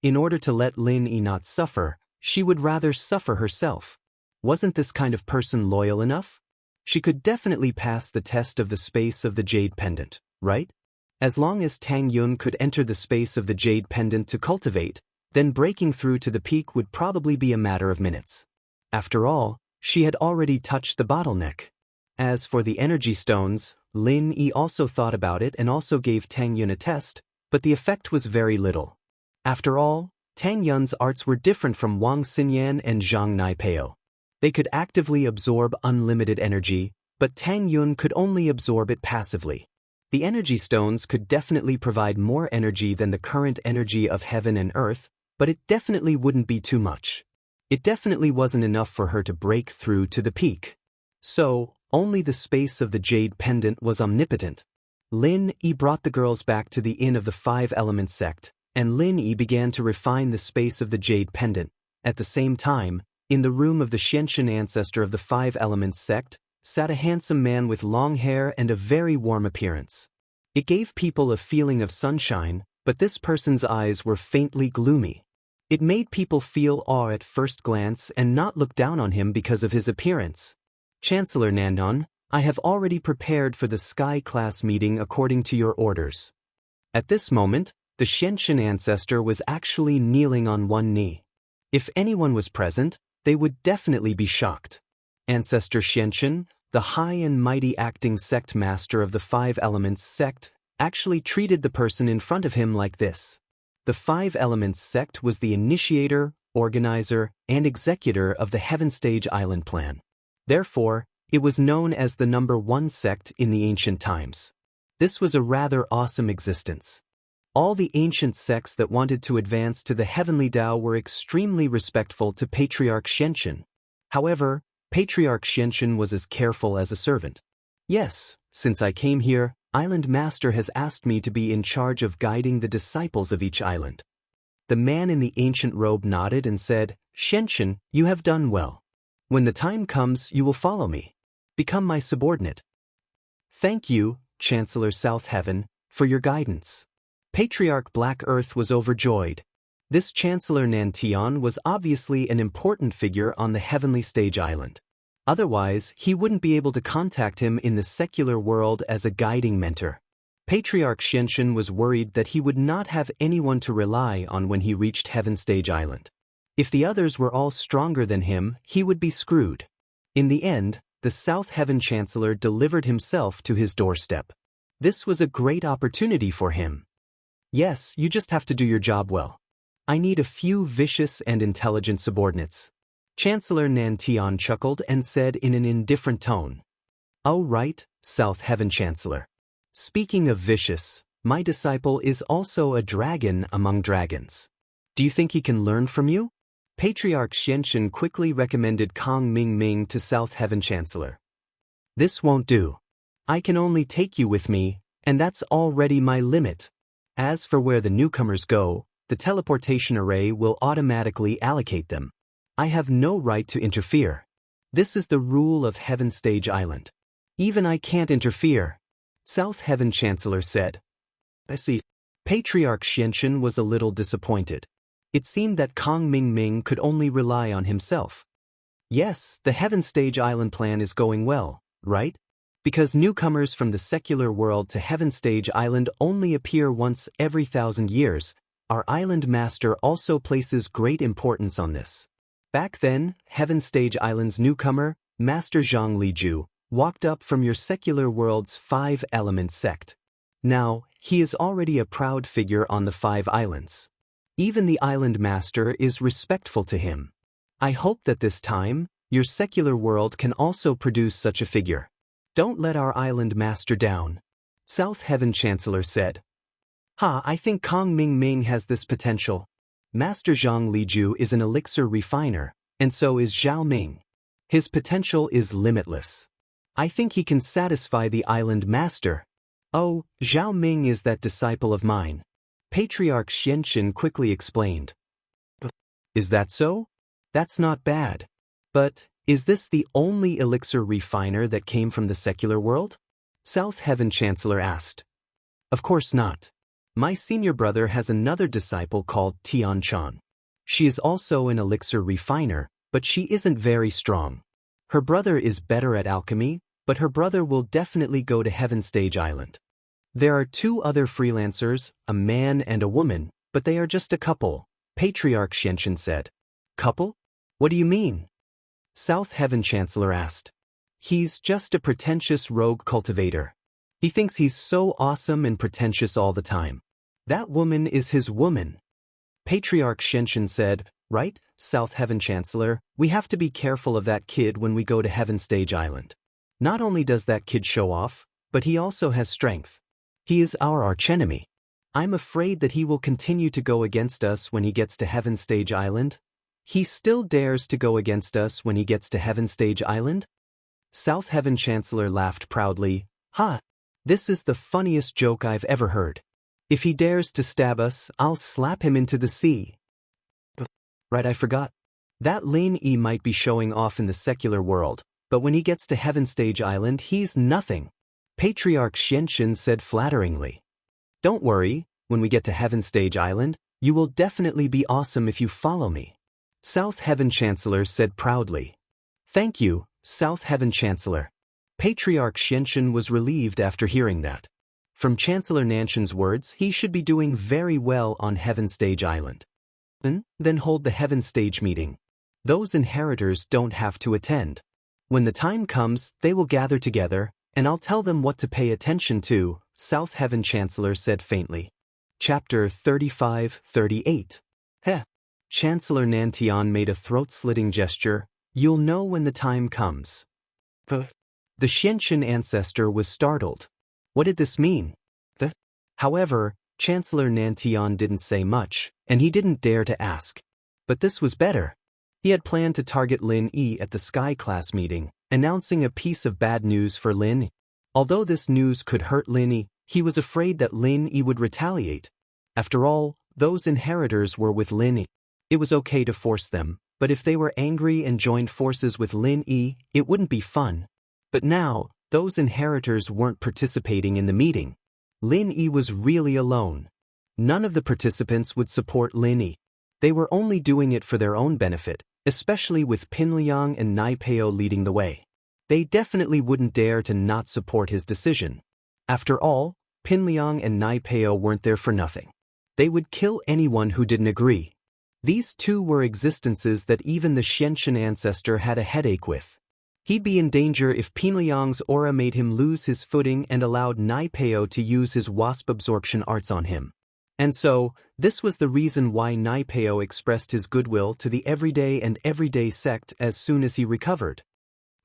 In order to let Lin Yi not suffer, she would rather suffer herself. Wasn't this kind of person loyal enough? She could definitely pass the test of the space of the Jade Pendant, right? As long as Tang Yun could enter the space of the Jade Pendant to cultivate, then breaking through to the peak would probably be a matter of minutes. After all, she had already touched the bottleneck. As for the energy stones, Lin Yi also thought about it and also gave Tang Yun a test, but the effect was very little. After all, Tang Yun's arts were different from Wang Xinyan and Zhang Naipeo. They could actively absorb unlimited energy, but Tang Yun could only absorb it passively. The energy stones could definitely provide more energy than the current energy of heaven and earth, but it definitely wouldn't be too much. It definitely wasn't enough for her to break through to the peak. So, only the space of the Jade Pendant was omnipotent. Lin Yi brought the girls back to the Inn of the 5 Elements sect, and Lin Yi began to refine the space of the jade pendant. At the same time, in the room of the Xianxin ancestor of the Five Elements sect, sat a handsome man with long hair and a very warm appearance. It gave people a feeling of sunshine, but this person's eyes were faintly gloomy. It made people feel awe at first glance and not look down on him because of his appearance. Chancellor Nandon, I have already prepared for the Sky class meeting according to your orders. At this moment, the Xianxin ancestor was actually kneeling on one knee. If anyone was present, they would definitely be shocked. Ancestor Xianxin, the high and mighty acting sect master of the Five Elements sect, actually treated the person in front of him like this. The Five Elements sect was the initiator, organizer, and executor of the Heaven Stage Island plan. Therefore, it was known as the number one sect in the ancient times. This was a rather awesome existence. All the ancient sects that wanted to advance to the heavenly Tao were extremely respectful to Patriarch Xianxin. However, Patriarch Xianxin was as careful as a servant. Yes, since I came here, Island Master has asked me to be in charge of guiding the disciples of each island. The man in the ancient robe nodded and said, Xianxin, you have done well. When the time comes, you will follow me. Become my subordinate. Thank you, Chancellor South Heaven, for your guidance. Patriarch Black Earth was overjoyed. This Chancellor Nantian was obviously an important figure on the Heavenly Stage Island. Otherwise, he wouldn't be able to contact him in the secular world as a guiding mentor. Patriarch Xianxin was worried that he would not have anyone to rely on when he reached Heaven Stage Island. If the others were all stronger than him, he would be screwed. In the end, the South Heaven Chancellor delivered himself to his doorstep. This was a great opportunity for him. Yes, you just have to do your job well. I need a few vicious and intelligent subordinates. Chancellor Nantian chuckled and said in an indifferent tone. Oh right, South Heaven Chancellor. Speaking of vicious, my disciple is also a dragon among dragons. Do you think he can learn from you? Patriarch Xianxin quickly recommended Kong Ming to South Heaven Chancellor. This won't do. I can only take you with me, and that's already my limit. As for where the newcomers go, the teleportation array will automatically allocate them. I have no right to interfere. This is the rule of Heaven Stage Island. Even I can't interfere. South Heaven Chancellor said. I see. Patriarch Xianxin was a little disappointed. It seemed that Kong Ming could only rely on himself. Yes, the Heaven Stage Island plan is going well, right? Because newcomers from the secular world to Heaven Stage Island only appear once every 1,000 years, our Island Master also places great importance on this. Back then, Heaven Stage Island's newcomer, Master Zhang Liju, walked up from your secular world's Five Elements sect. Now, he is already a proud figure on the Five Islands. Even the Island Master is respectful to him. I hope that this time, your secular world can also produce such a figure. Don't let our Island Master down. South Heaven Chancellor said. I think Kong Ming has this potential. Master Zhang Liju is an elixir refiner, and so is Zhao Ming. His potential is limitless. I think he can satisfy the Island Master. Oh, Zhao Ming is that disciple of mine. Patriarch Xianxin quickly explained. Is that so? That's not bad. But, is this the only elixir refiner that came from the secular world? South Heaven Chancellor asked. Of course not. My senior brother has another disciple called Tian Chan. She is also an elixir refiner, but she isn't very strong. Her brother is better at alchemy, but her brother will definitely go to Heaven Stage Island. There are two other freelancers, a man and a woman, but they are just a couple, Patriarch Xianxin said. Couple? What do you mean? South Heaven Chancellor asked. He's just a pretentious rogue cultivator. He thinks he's so awesome and pretentious all the time. That woman is his woman. Patriarch Xianxin said, right, South Heaven Chancellor, we have to be careful of that kid when we go to Heaven Stage Island. Not only does that kid show off, but he also has strength. He is our archenemy. I'm afraid that he will continue to go against us when he gets to Heaven Stage Island. He still dares to go against us when he gets to Heaven Stage Island? South Heaven Chancellor laughed proudly. This is the funniest joke I've ever heard. If he dares to stab us, I'll slap him into the sea. Right, I forgot. That Lin Yi might be showing off in the secular world, but when he gets to Heaven Stage Island, he's nothing. Patriarch Xianxun said flatteringly. Don't worry, when we get to Heaven Stage Island, you will definitely be awesome if you follow me. South Heaven Chancellor said proudly. Thank you, South Heaven Chancellor. Patriarch Xianxun was relieved after hearing that. From Chancellor Nanxun's words, he should be doing very well on Heaven Stage Island. Then hold the Heaven Stage meeting. Those inheritors don't have to attend. When the time comes, they will gather together, and I'll tell them what to pay attention to, South Heaven Chancellor said faintly. Chapter 35-38. Heh. Chancellor Nantian made a throat-slitting gesture. You'll know when the time comes. The Xianxun ancestor was startled. What did this mean? However, Chancellor Nantian didn't say much, and he didn't dare to ask. But this was better. He had planned to target Lin Yi at the Sky Class meeting, announcing a piece of bad news for Lin Yi. Although this news could hurt Lin Yi, he was afraid that Lin Yi would retaliate. After all, those inheritors were with Lin Yi. It was okay to force them, but if they were angry and joined forces with Lin Yi, it wouldn't be fun. But now, those inheritors weren't participating in the meeting. Lin Yi was really alone. None of the participants would support Lin Yi. They were only doing it for their own benefit, especially with Pin Liang and Nai Peo leading the way. They definitely wouldn't dare to not support his decision. After all, Pin Liang and Nai Peo weren't there for nothing. They would kill anyone who didn't agree. These two were existences that even the Xianxun ancestor had a headache with. He'd be in danger if Pin Liang's aura made him lose his footing and allowed Nai Peo to use his wasp absorption arts on him. And so, this was the reason why Nai Peo expressed his goodwill to the everyday sect as soon as he recovered.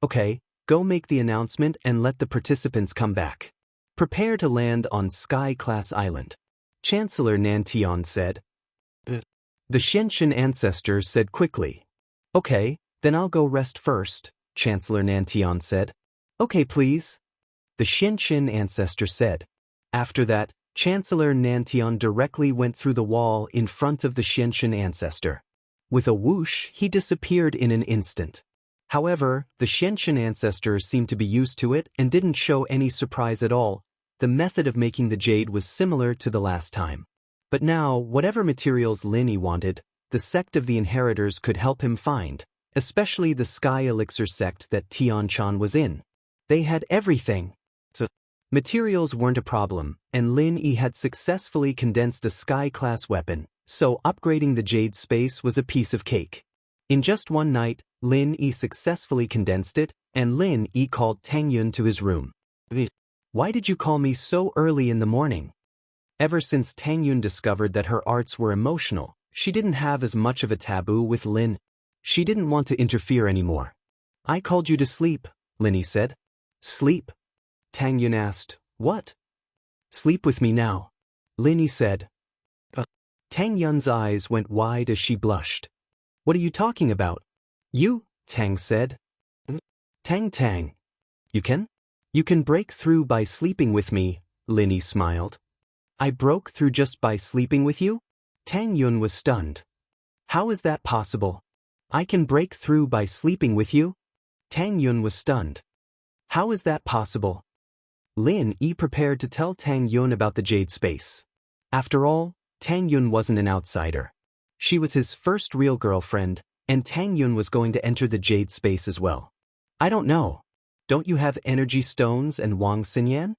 Okay, go make the announcement and let the participants come back. Prepare to land on Sky Class Island. Chancellor Nantian said. The Xianxun ancestor said quickly. Okay, then I'll go rest first, Chancellor Nantian said. Okay, please. The Xianxun ancestor said. After that, Chancellor Nantian directly went through the wall in front of the Xianxun ancestor. With a whoosh, he disappeared in an instant. However, the Xianxun ancestor seemed to be used to it and didn't show any surprise at all. The method of making the jade was similar to the last time. But now, whatever materials Lin Yi wanted, the sect of the inheritors could help him find, especially the Sky Elixir sect that Tian Chan was in. They had everything. So, materials weren't a problem, and Lin Yi had successfully condensed a Sky-class weapon, so upgrading the jade space was a piece of cake. In just one night, Lin Yi successfully condensed it, and Lin Yi called Tang Yun to his room. Why did you call me so early in the morning? Ever since Tang Yun discovered that her arts were emotional, she didn't have as much of a taboo with Lin. She didn't want to interfere anymore. I called you to sleep, Lin Yi said. Sleep? Tang Yun asked, what? Sleep with me now, Lin Yi said. Tang Yun's eyes went wide as she blushed. What are you talking about? You, Tang said. Tang. You can? You can break through by sleeping with me, Lin Yi smiled. I broke through just by sleeping with you? Tang Yun was stunned. How is that possible? I can break through by sleeping with you? Tang Yun was stunned. How is that possible? Lin Yi prepared to tell Tang Yun about the jade space. After all, Tang Yun wasn't an outsider. She was his first real girlfriend, and Tang Yun was going to enter the jade space as well. I don't know. Don't you have energy stones and Wang Xinyan?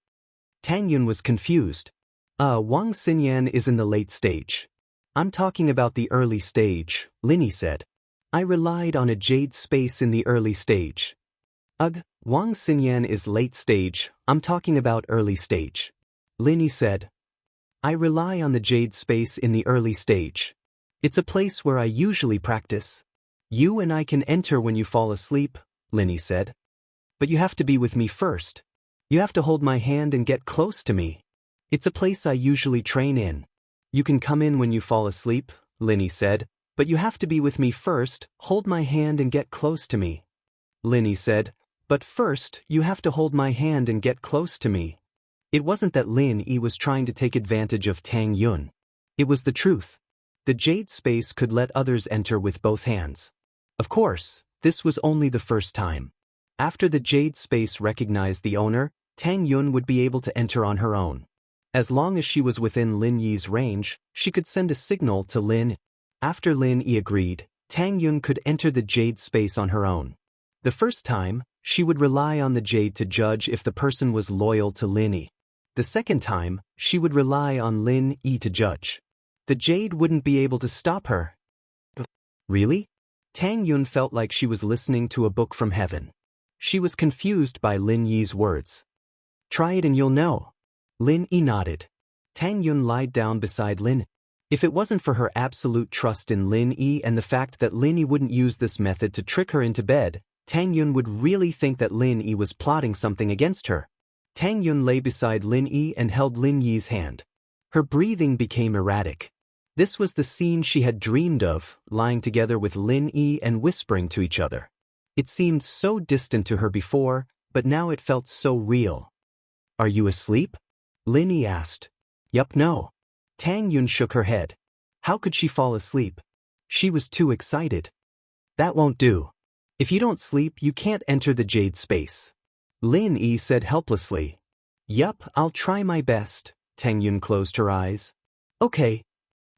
Tang Yun was confused. Wang Xinyan is in the late stage. I'm talking about the early stage, Lin Yi said. I relied on a jade space in the early stage. Wang Xinyan is late stage, I'm talking about early stage. Lin Yi said. I rely on the jade space in the early stage. It's a place where I usually practice. You and I can enter when you fall asleep, Lin Yi said. But you have to be with me first. You have to hold my hand and get close to me. It's a place I usually train in. You can come in when you fall asleep, Lin Yi said, but you have to be with me first, hold my hand and get close to me. Lin Yi said, but first you have to hold my hand and get close to me. It wasn't that Lin Yi was trying to take advantage of Tang Yun. It was the truth. The jade space could let others enter with both hands. Of course, this was only the first time. After the jade space recognized the owner, Tang Yun would be able to enter on her own. As long as she was within Lin Yi's range, she could send a signal to Lin. After Lin Yi agreed, Tang Yun could enter the jade space on her own. The first time, she would rely on the jade to judge if the person was loyal to Lin Yi. The second time, she would rely on Lin Yi to judge. The jade wouldn't be able to stop her. Really? Tang Yun felt like she was listening to a book from heaven. She was confused by Lin Yi's words. Try it and you'll know. Lin Yi nodded. Tang Yun lied down beside Lin. If it wasn't for her absolute trust in Lin Yi and the fact that Lin Yi wouldn't use this method to trick her into bed, Tang Yun would really think that Lin Yi was plotting something against her. Tang Yun lay beside Lin Yi and held Lin Yi's hand. Her breathing became erratic. This was the scene she had dreamed of, lying together with Lin Yi and whispering to each other. It seemed so distant to her before, but now it felt so real. Are you asleep? Lin Yi asked. Yup, no. Tang Yun shook her head. How could she fall asleep? She was too excited. That won't do. If you don't sleep, you can't enter the jade space. Lin Yi said helplessly. Yup, I'll try my best. Tang Yun closed her eyes. Okay.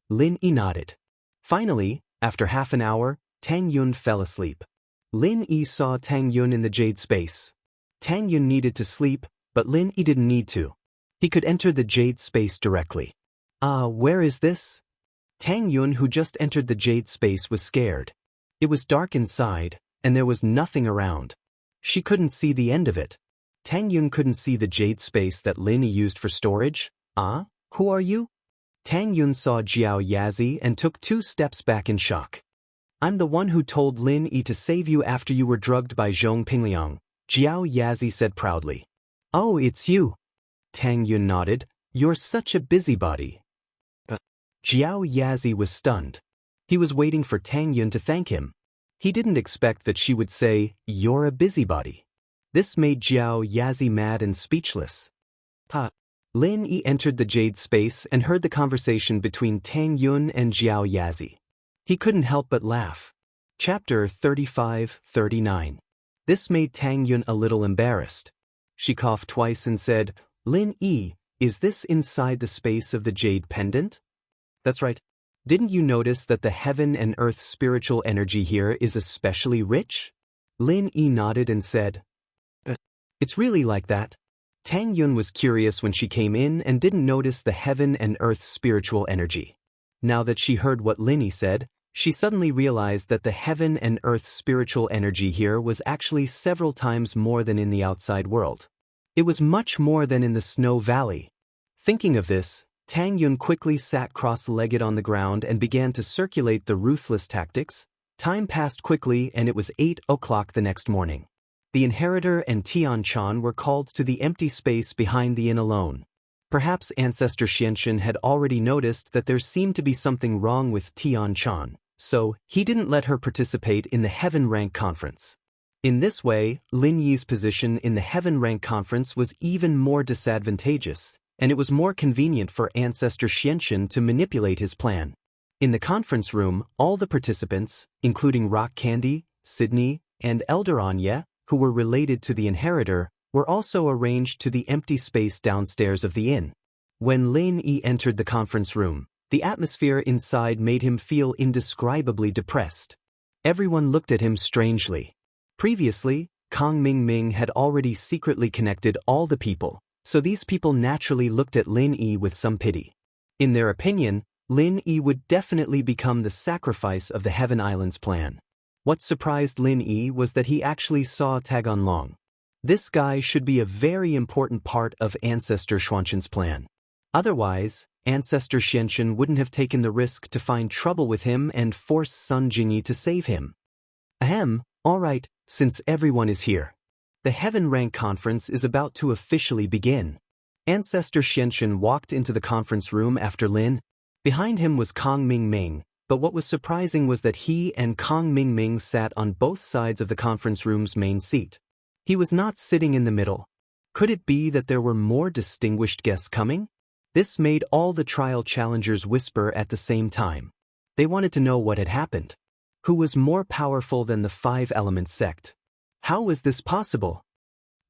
Lin Yi nodded. Finally, after half an hour, Tang Yun fell asleep. Lin Yi saw Tang Yun in the jade space. Tang Yun needed to sleep, but Lin Yi didn't need to. He could enter the jade space directly. Where is this? Tang Yun, who just entered the jade space, was scared. It was dark inside, and there was nothing around. She couldn't see the end of it. Tang Yun couldn't see the jade space that Lin Yi used for storage. Who are you? Tang Yun saw Jiao Yazi and took 2 steps back in shock. I'm the one who told Lin Yi to save you after you were drugged by Zhong Pingliang, Jiao Yazi said proudly. Oh, it's you. Tang Yun nodded. You're such a busybody. Jiao Yazi was stunned. He was waiting for Tang Yun to thank him. He didn't expect that she would say, you're a busybody. This made Jiao Yazi mad and speechless. Lin Yi entered the jade space and heard the conversation between Tang Yun and Jiao Yazi. He couldn't help but laugh. Chapter 35-39. This made Tang Yun a little embarrassed. She coughed twice and said, Lin Yi, is this inside the space of the jade pendant? That's right. Didn't you notice that the heaven and earth spiritual energy here is especially rich? Lin Yi nodded and said, It's really like that. Tang Yun was curious when she came in and didn't notice the heaven and earth spiritual energy. Now that she heard what Lin Yi said, she suddenly realized that the heaven and earth spiritual energy here was actually several times more than in the outside world. It was much more than in the Snow Valley. Thinking of this, Tang Yun quickly sat cross-legged on the ground and began to circulate the ruthless tactics. Time passed quickly and it was 8 o'clock the next morning. The inheritor and Tian Chan were called to the empty space behind the inn alone. Perhaps Ancestor Xianxun had already noticed that there seemed to be something wrong with Tian Chan, so he didn't let her participate in the Heaven Rank Conference. In this way, Lin Yi's position in the Heaven Rank Conference was even more disadvantageous, and it was more convenient for Ancestor Xianxun to manipulate his plan. In the conference room, all the participants, including Rock Candy, Sydney, and Elder Anya, who were related to the inheritor, were also arranged to the empty space downstairs of the inn. When Lin Yi entered the conference room, the atmosphere inside made him feel indescribably depressed. Everyone looked at him strangely. Previously, Kang Ming had already secretly connected all the people, so these people naturally looked at Lin Yi with some pity. In their opinion, Lin Yi would definitely become the sacrifice of the Heaven Islands plan. What surprised Lin Yi was that he actually saw Tagon Long. This guy should be a very important part of Ancestor Xuanxun's plan. Otherwise, Ancestor Xianxun wouldn't have taken the risk to find trouble with him and force Sun Jingyi to save him. Ahem, alright, since everyone is here. The Heaven Rank Conference is about to officially begin. Ancestor Xianxun walked into the conference room after Lin. Behind him was Kang Ming, but what was surprising was that he and Kang Ming sat on both sides of the conference room's main seat. He was not sitting in the middle. Could it be that there were more distinguished guests coming? This made all the trial challengers whisper at the same time. They wanted to know what had happened. Who was more powerful than the Five Elements sect? How was this possible?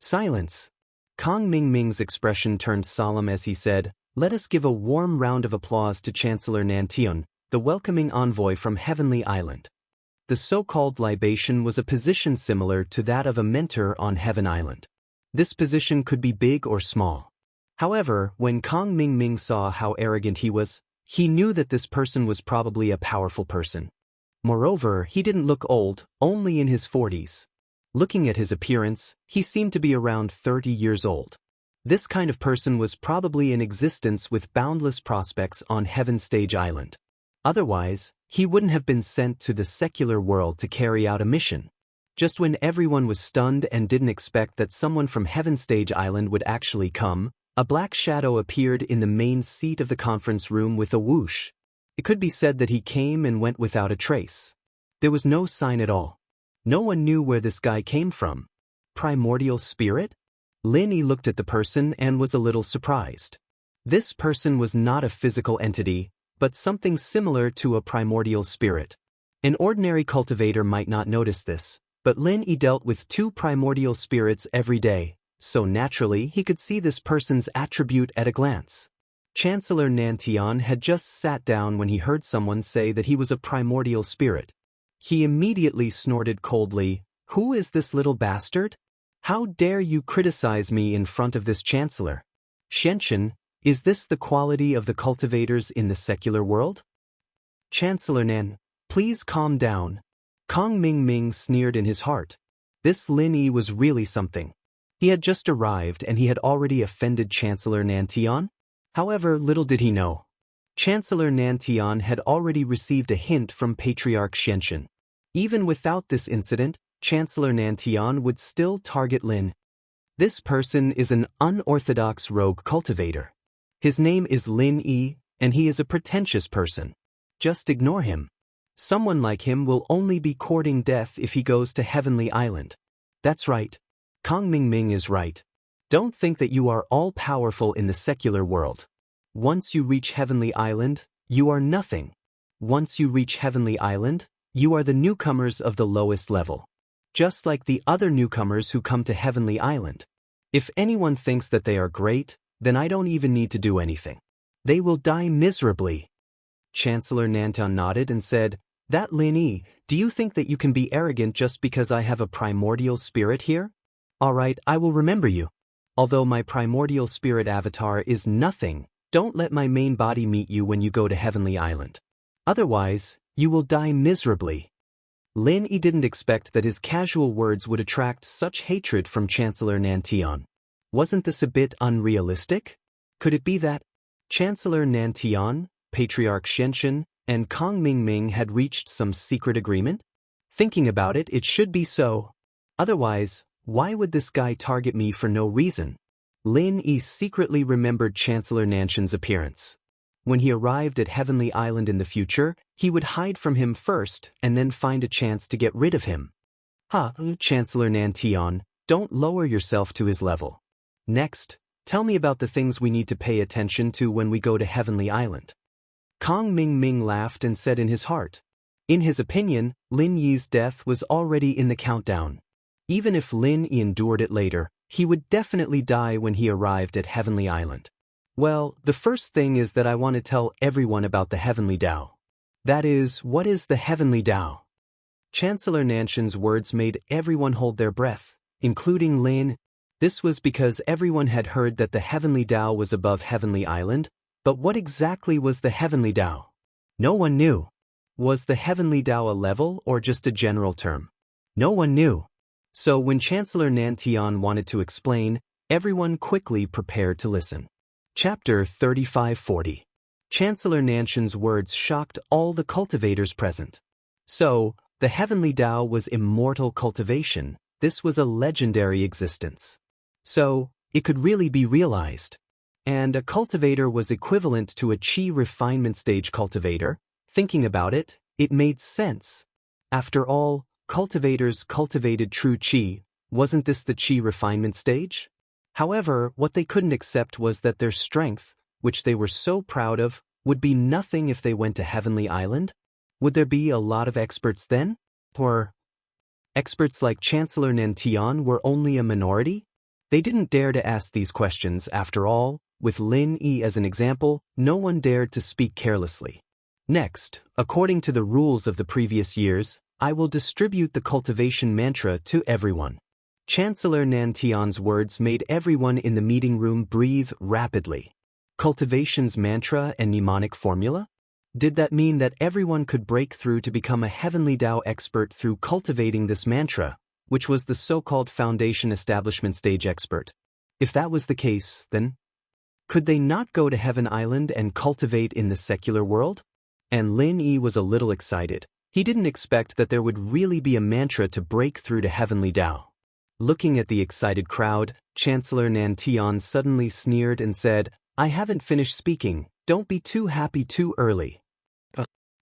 Silence. Kong Mingming's expression turned solemn as he said, "Let us give a warm round of applause to Chancellor Nantion, the welcoming envoy from Heavenly Island." The so-called libation was a position similar to that of a mentor on Heaven Island. This position could be big or small. However, when Kong Mingming saw how arrogant he was, he knew that this person was probably a powerful person. Moreover, he didn't look old, only in his 40s. Looking at his appearance, he seemed to be around 30 years old. This kind of person was probably in existence with boundless prospects on Heaven Stage Island. Otherwise, he wouldn't have been sent to the secular world to carry out a mission. Just when everyone was stunned and didn't expect that someone from Heaven Stage Island would actually come, a black shadow appeared in the main seat of the conference room with a whoosh. It could be said that he came and went without a trace. There was no sign at all. No one knew where this guy came from. Primordial spirit? Lin Yi looked at the person and was a little surprised. This person was not a physical entity, but something similar to a primordial spirit. An ordinary cultivator might not notice this, but Lin Yi dealt with two primordial spirits every day, so naturally he could see this person's attribute at a glance. Chancellor Nantion had just sat down when he heard someone say that he was a primordial spirit. He immediately snorted coldly, "Who is this little bastard? How dare you criticize me in front of this chancellor? Xianchen, is this the quality of the cultivators in the secular world?" "Chancellor Nan, please calm down." Kong Mingming sneered in his heart. This Lin Yi was really something. He had just arrived and he had already offended Chancellor Nantion. However, little did he know. Chancellor Nantion had already received a hint from Patriarch Xianchen. Even without this incident, Chancellor Nantion would still target Lin. This person is an unorthodox rogue cultivator. His name is Lin Yi, and he is a pretentious person. Just ignore him. Someone like him will only be courting death if he goes to Heavenly Island. That's right. Kong Mingming is right. Don't think that you are all-powerful in the secular world. Once you reach Heavenly Island, you are nothing. Once you reach Heavenly Island, you are the newcomers of the lowest level. Just like the other newcomers who come to Heavenly Island. If anyone thinks that they are great, then I don't even need to do anything. They will die miserably. Chancellor Nanton nodded and said, "That Lin Yi, do you think that you can be arrogant just because I have a primordial spirit here? All right, I will remember you. Although my primordial spirit avatar is nothing, don't let my main body meet you when you go to Heavenly Island. Otherwise, you will die miserably." Lin Yi didn't expect that his casual words would attract such hatred from Chancellor Nantion. Wasn't this a bit unrealistic? Could it be that Chancellor Nantion, Patriarch Xianchen, and Kong Mingming had reached some secret agreement? Thinking about it, it should be so. Otherwise, why would this guy target me for no reason? Lin Yi secretly remembered Chancellor Nantion's appearance. When he arrived at Heavenly Island in the future, he would hide from him first and then find a chance to get rid of him. Chancellor Nantion, don't lower yourself to his level. Next, tell me about the things we need to pay attention to when we go to Heavenly Island. Kong Mingming laughed and said in his heart. In his opinion, Lin Yi's death was already in the countdown. Even if Lin Yi endured it later, he would definitely die when he arrived at Heavenly Island. Well, the first thing is that I want to tell everyone about the Heavenly Tao. That is, what is the Heavenly Tao? Chancellor Nantion's words made everyone hold their breath, including Lin. This was because everyone had heard that the Heavenly Tao was above Heavenly Island, but what exactly was the Heavenly Tao? No one knew. Was the Heavenly Tao a level or just a general term? No one knew. So when Chancellor Nantion wanted to explain, everyone quickly prepared to listen. Chapter 3540. Chancellor Nantion's words shocked all the cultivators present. So, the Heavenly Tao was immortal cultivation. This was a legendary existence. So, it could really be realized. And a cultivator was equivalent to a Qi refinement stage cultivator. Thinking about it, it made sense. After all, cultivators cultivated true Qi. Wasn't this the Qi refinement stage? However, what they couldn't accept was that their strength, which they were so proud of, would be nothing if they went to Heavenly Island? Would there be a lot of experts then? Or experts like Chancellor Nantian were only a minority? They didn't dare to ask these questions after all. With Lin Yi as an example, no one dared to speak carelessly. Next, according to the rules of the previous years, I will distribute the cultivation mantra to everyone. Chancellor Nantian's words made everyone in the meeting room breathe rapidly. Cultivation's mantra and mnemonic formula? Did that mean that everyone could break through to become a Heavenly Tao expert through cultivating this mantra, which was the so-called Foundation Establishment Stage expert? If that was the case, then could they not go to Heaven Island and cultivate in the secular world? And Lin Yi was a little excited. He didn't expect that there would really be a mantra to break through to Heavenly Tao. Looking at the excited crowd, Chancellor Nantian suddenly sneered and said, "I haven't finished speaking, don't be too happy too early."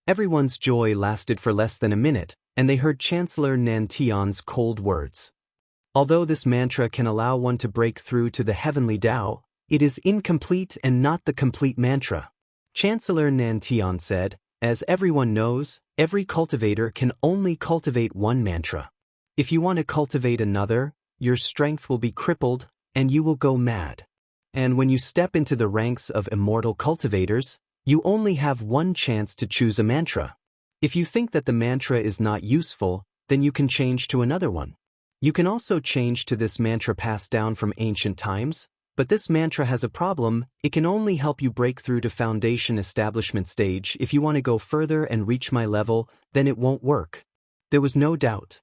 Everyone's joy lasted for less than a minute, and they heard Chancellor Nantian's cold words. Although this mantra can allow one to break through to the Heavenly Tao, it is incomplete and not the complete mantra. Chancellor Nantian said, "As everyone knows, every cultivator can only cultivate one mantra. If you want to cultivate another, your strength will be crippled, and you will go mad. And when you step into the ranks of immortal cultivators, you only have one chance to choose a mantra. If you think that the mantra is not useful, then you can change to another one. You can also change to this mantra passed down from ancient times, but this mantra has a problem. It can only help you break through to Foundation Establishment Stage. If you want to go further and reach my level, then it won't work." There was no doubt.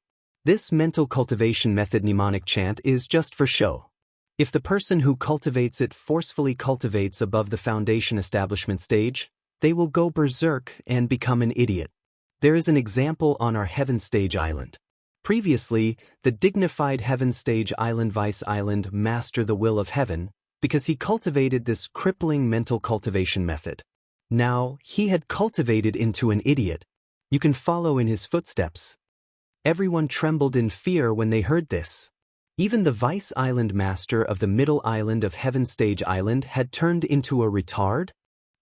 This mental cultivation method mnemonic chant is just for show. If the person who cultivates it forcefully cultivates above the Foundation Establishment Stage, they will go berserk and become an idiot. There is an example on our Heaven Stage Island. Previously, the dignified Heaven Stage Island Vice Island master the will of heaven, because he cultivated this crippling mental cultivation method. Now, he had cultivated into an idiot. You can follow in his footsteps. Everyone trembled in fear when they heard this. Even the Vice Island Master of the Middle Island of Heaven Stage Island had turned into a retard?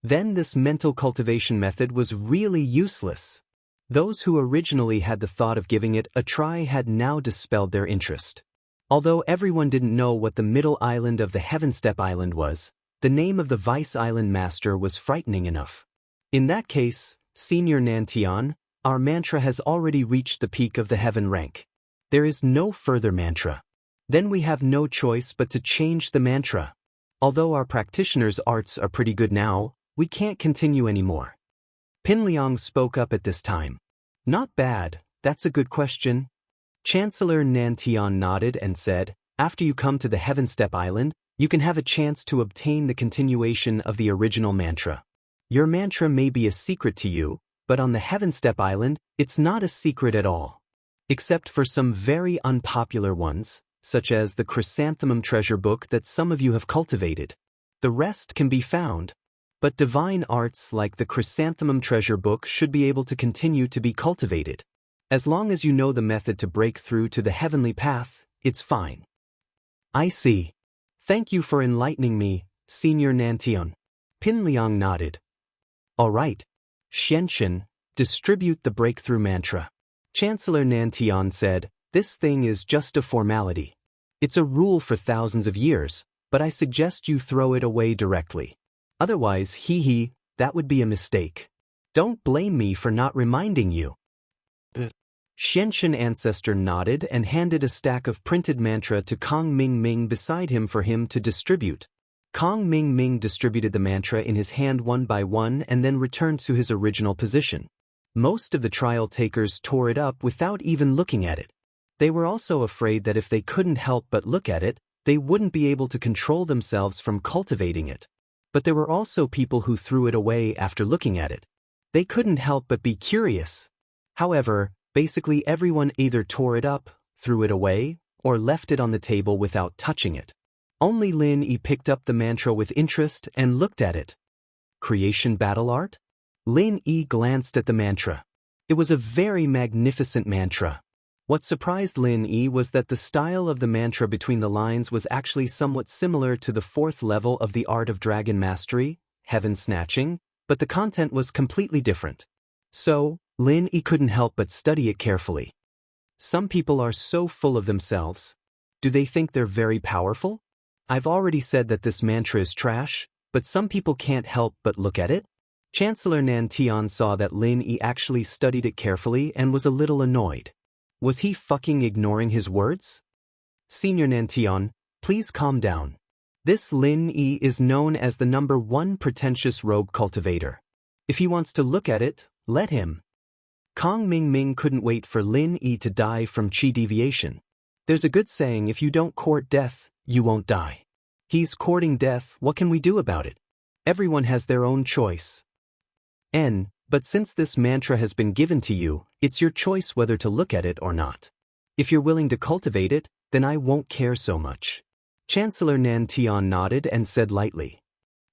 Then this mental cultivation method was really useless. Those who originally had the thought of giving it a try had now dispelled their interest. Although everyone didn't know what the middle island of the Heaven Step Island was, the name of the Vice Island Master was frightening enough. In that case, Senior Nantian, our mantra has already reached the peak of the heaven rank. There is no further mantra. Then we have no choice but to change the mantra. Although our practitioner's arts are pretty good now, we can't continue anymore. Pin Liang spoke up at this time. "Not bad, that's a good question." Chancellor Nantian nodded and said, "After you come to the Heaven Step Island, you can have a chance to obtain the continuation of the original mantra. Your mantra may be a secret to you, but on the Heaven Step Island, it's not a secret at all. Except for some very unpopular ones, such as the Chrysanthemum Treasure Book that some of you have cultivated. The rest can be found. But divine arts like the Chrysanthemum Treasure Book should be able to continue to be cultivated. As long as you know the method to break through to the heavenly path, it's fine." "I see. Thank you for enlightening me, Senior Nantian." Pin Liang nodded. "All right. Xianchen, distribute the breakthrough mantra." Chancellor Nantian said, "This thing is just a formality. It's a rule for thousands of years, but I suggest you throw it away directly. Otherwise, that would be a mistake. Don't blame me for not reminding you." Xianchen Ancestor nodded and handed a stack of printed mantra to Kong Ming Ming beside him for him to distribute. Kong Ming Ming distributed the mantra in his hand one by one and then returned to his original position. Most of the trial takers tore it up without even looking at it. They were also afraid that if they couldn't help but look at it, they wouldn't be able to control themselves from cultivating it. But there were also people who threw it away after looking at it. They couldn't help but be curious. However, basically everyone either tore it up, threw it away, or left it on the table without touching it. Only Lin Yi picked up the mantra with interest and looked at it. Creation battle art? Lin Yi glanced at the mantra. It was a very magnificent mantra. What surprised Lin Yi was that the style of the mantra between the lines was actually somewhat similar to the fourth level of the art of dragon mastery, heaven snatching, but the content was completely different. So, Lin Yi couldn't help but study it carefully. Some people are so full of themselves. Do they think they're very powerful? I've already said that this mantra is trash, but some people can't help but look at it. Chancellor Nan Tian saw that Lin Yi actually studied it carefully and was a little annoyed. Was he fucking ignoring his words? Senior Nan Tian, please calm down. This Lin Yi is known as the #1 pretentious rogue cultivator. If he wants to look at it, let him. Kong Ming couldn't wait for Lin Yi to die from chi deviation. There's a good saying, if you don't court death, you won't die. He's courting death, what can we do about it? Everyone has their own choice. But since this mantra has been given to you, it's your choice whether to look at it or not. If you're willing to cultivate it, then I won't care so much. Chancellor Nan Tian nodded and said lightly.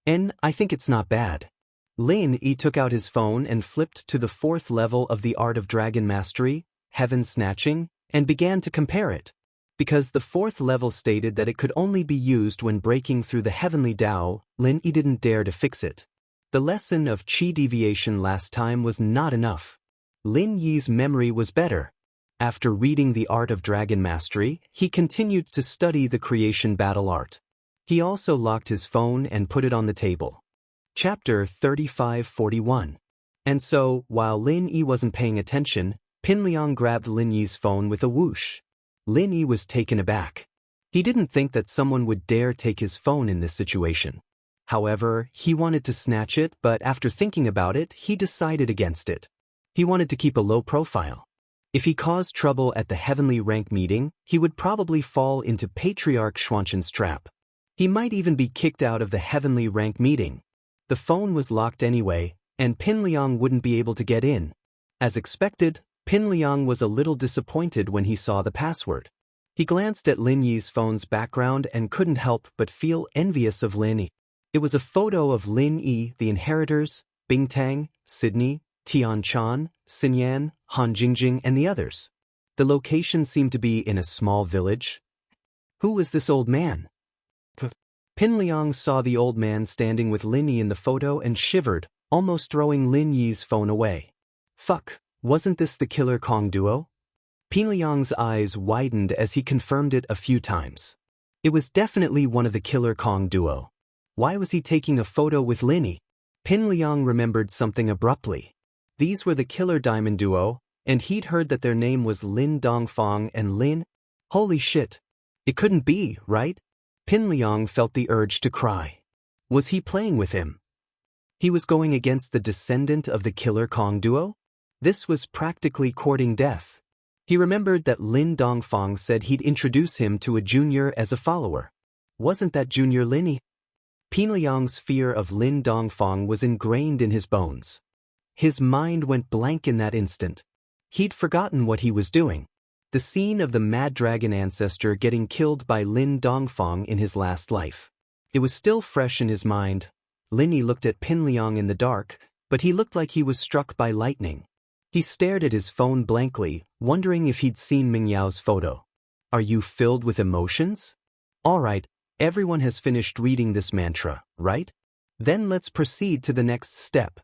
I think it's not bad. Lin Yi took out his phone and flipped to the fourth level of the art of dragon mastery, heaven snatching, and began to compare it. Because the fourth level stated that it could only be used when breaking through the heavenly Tao, Lin Yi didn't dare to fix it. The lesson of chi deviation last time was not enough. Lin Yi's memory was better. After reading the art of dragon mastery, he continued to study the creation battle art. He also locked his phone and put it on the table. Chapter 3541. And so, while Lin Yi wasn't paying attention, Pin Liang grabbed Lin Yi's phone with a whoosh. Lin Yi was taken aback. He didn't think that someone would dare take his phone in this situation. However, he wanted to snatch it, but after thinking about it, he decided against it. He wanted to keep a low profile. If he caused trouble at the heavenly rank meeting, he would probably fall into Patriarch Xuanzhen's trap. He might even be kicked out of the heavenly rank meeting. The phone was locked anyway, and Pin Liang wouldn't be able to get in. As expected, Pin Liang was a little disappointed when he saw the password. He glanced at Lin Yi's phone's background and couldn't help but feel envious of Lin Yi. It was a photo of Lin Yi, the inheritors, Bingtang, Sydney, Tian Chan, Xinyan, Han Jingjing, and the others. The location seemed to be in a small village. Who was this old man? Pin Liang saw the old man standing with Lin Yi in the photo and shivered, almost throwing Lin Yi's phone away. Fuck, wasn't this the Killer Kong duo? Pin Liang's eyes widened as he confirmed it a few times. It was definitely one of the Killer Kong duo. Why was he taking a photo with Lin Yi? Pin Liang remembered something abruptly. These were the Killer Diamond duo, and he'd heard that their name was Lin Dongfang and Lin. Holy shit. It couldn't be, right? Pin Liang felt the urge to cry. Was he playing with him? He was going against the descendant of the Killer Kong duo? This was practically courting death. He remembered that Lin Dongfang said he'd introduce him to a junior as a follower. Wasn't that junior Lin Yi? Pin Liang's fear of Lin Dongfang was ingrained in his bones. His mind went blank in that instant. He'd forgotten what he was doing. The scene of the Mad Dragon ancestor getting killed by Lin Dongfang in his last life. It was still fresh in his mind. Lin Yi looked at Pin Liang in the dark, but he looked like he was struck by lightning. He stared at his phone blankly, wondering if he'd seen Ming Yao's photo. Are you filled with emotions? All right. Everyone has finished reading this mantra, right? Then let's proceed to the next step.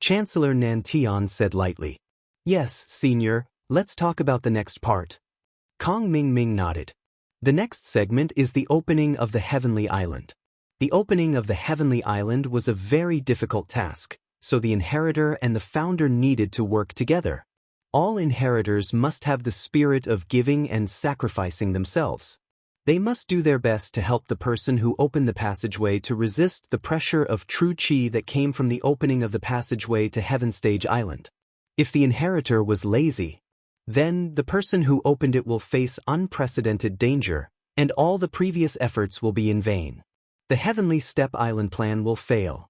Chancellor Nan Tian said lightly. Yes, Senior, let's talk about the next part. Kong Ming nodded. The next segment is the opening of the Heavenly Island. The opening of the Heavenly Island was a very difficult task, so the inheritor and the founder needed to work together. All inheritors must have the spirit of giving and sacrificing themselves. They must do their best to help the person who opened the passageway to resist the pressure of true chi that came from the opening of the passageway to Heaven Stage Island. If the inheritor was lazy, then the person who opened it will face unprecedented danger, and all the previous efforts will be in vain. The Heavenly Step Island plan will fail.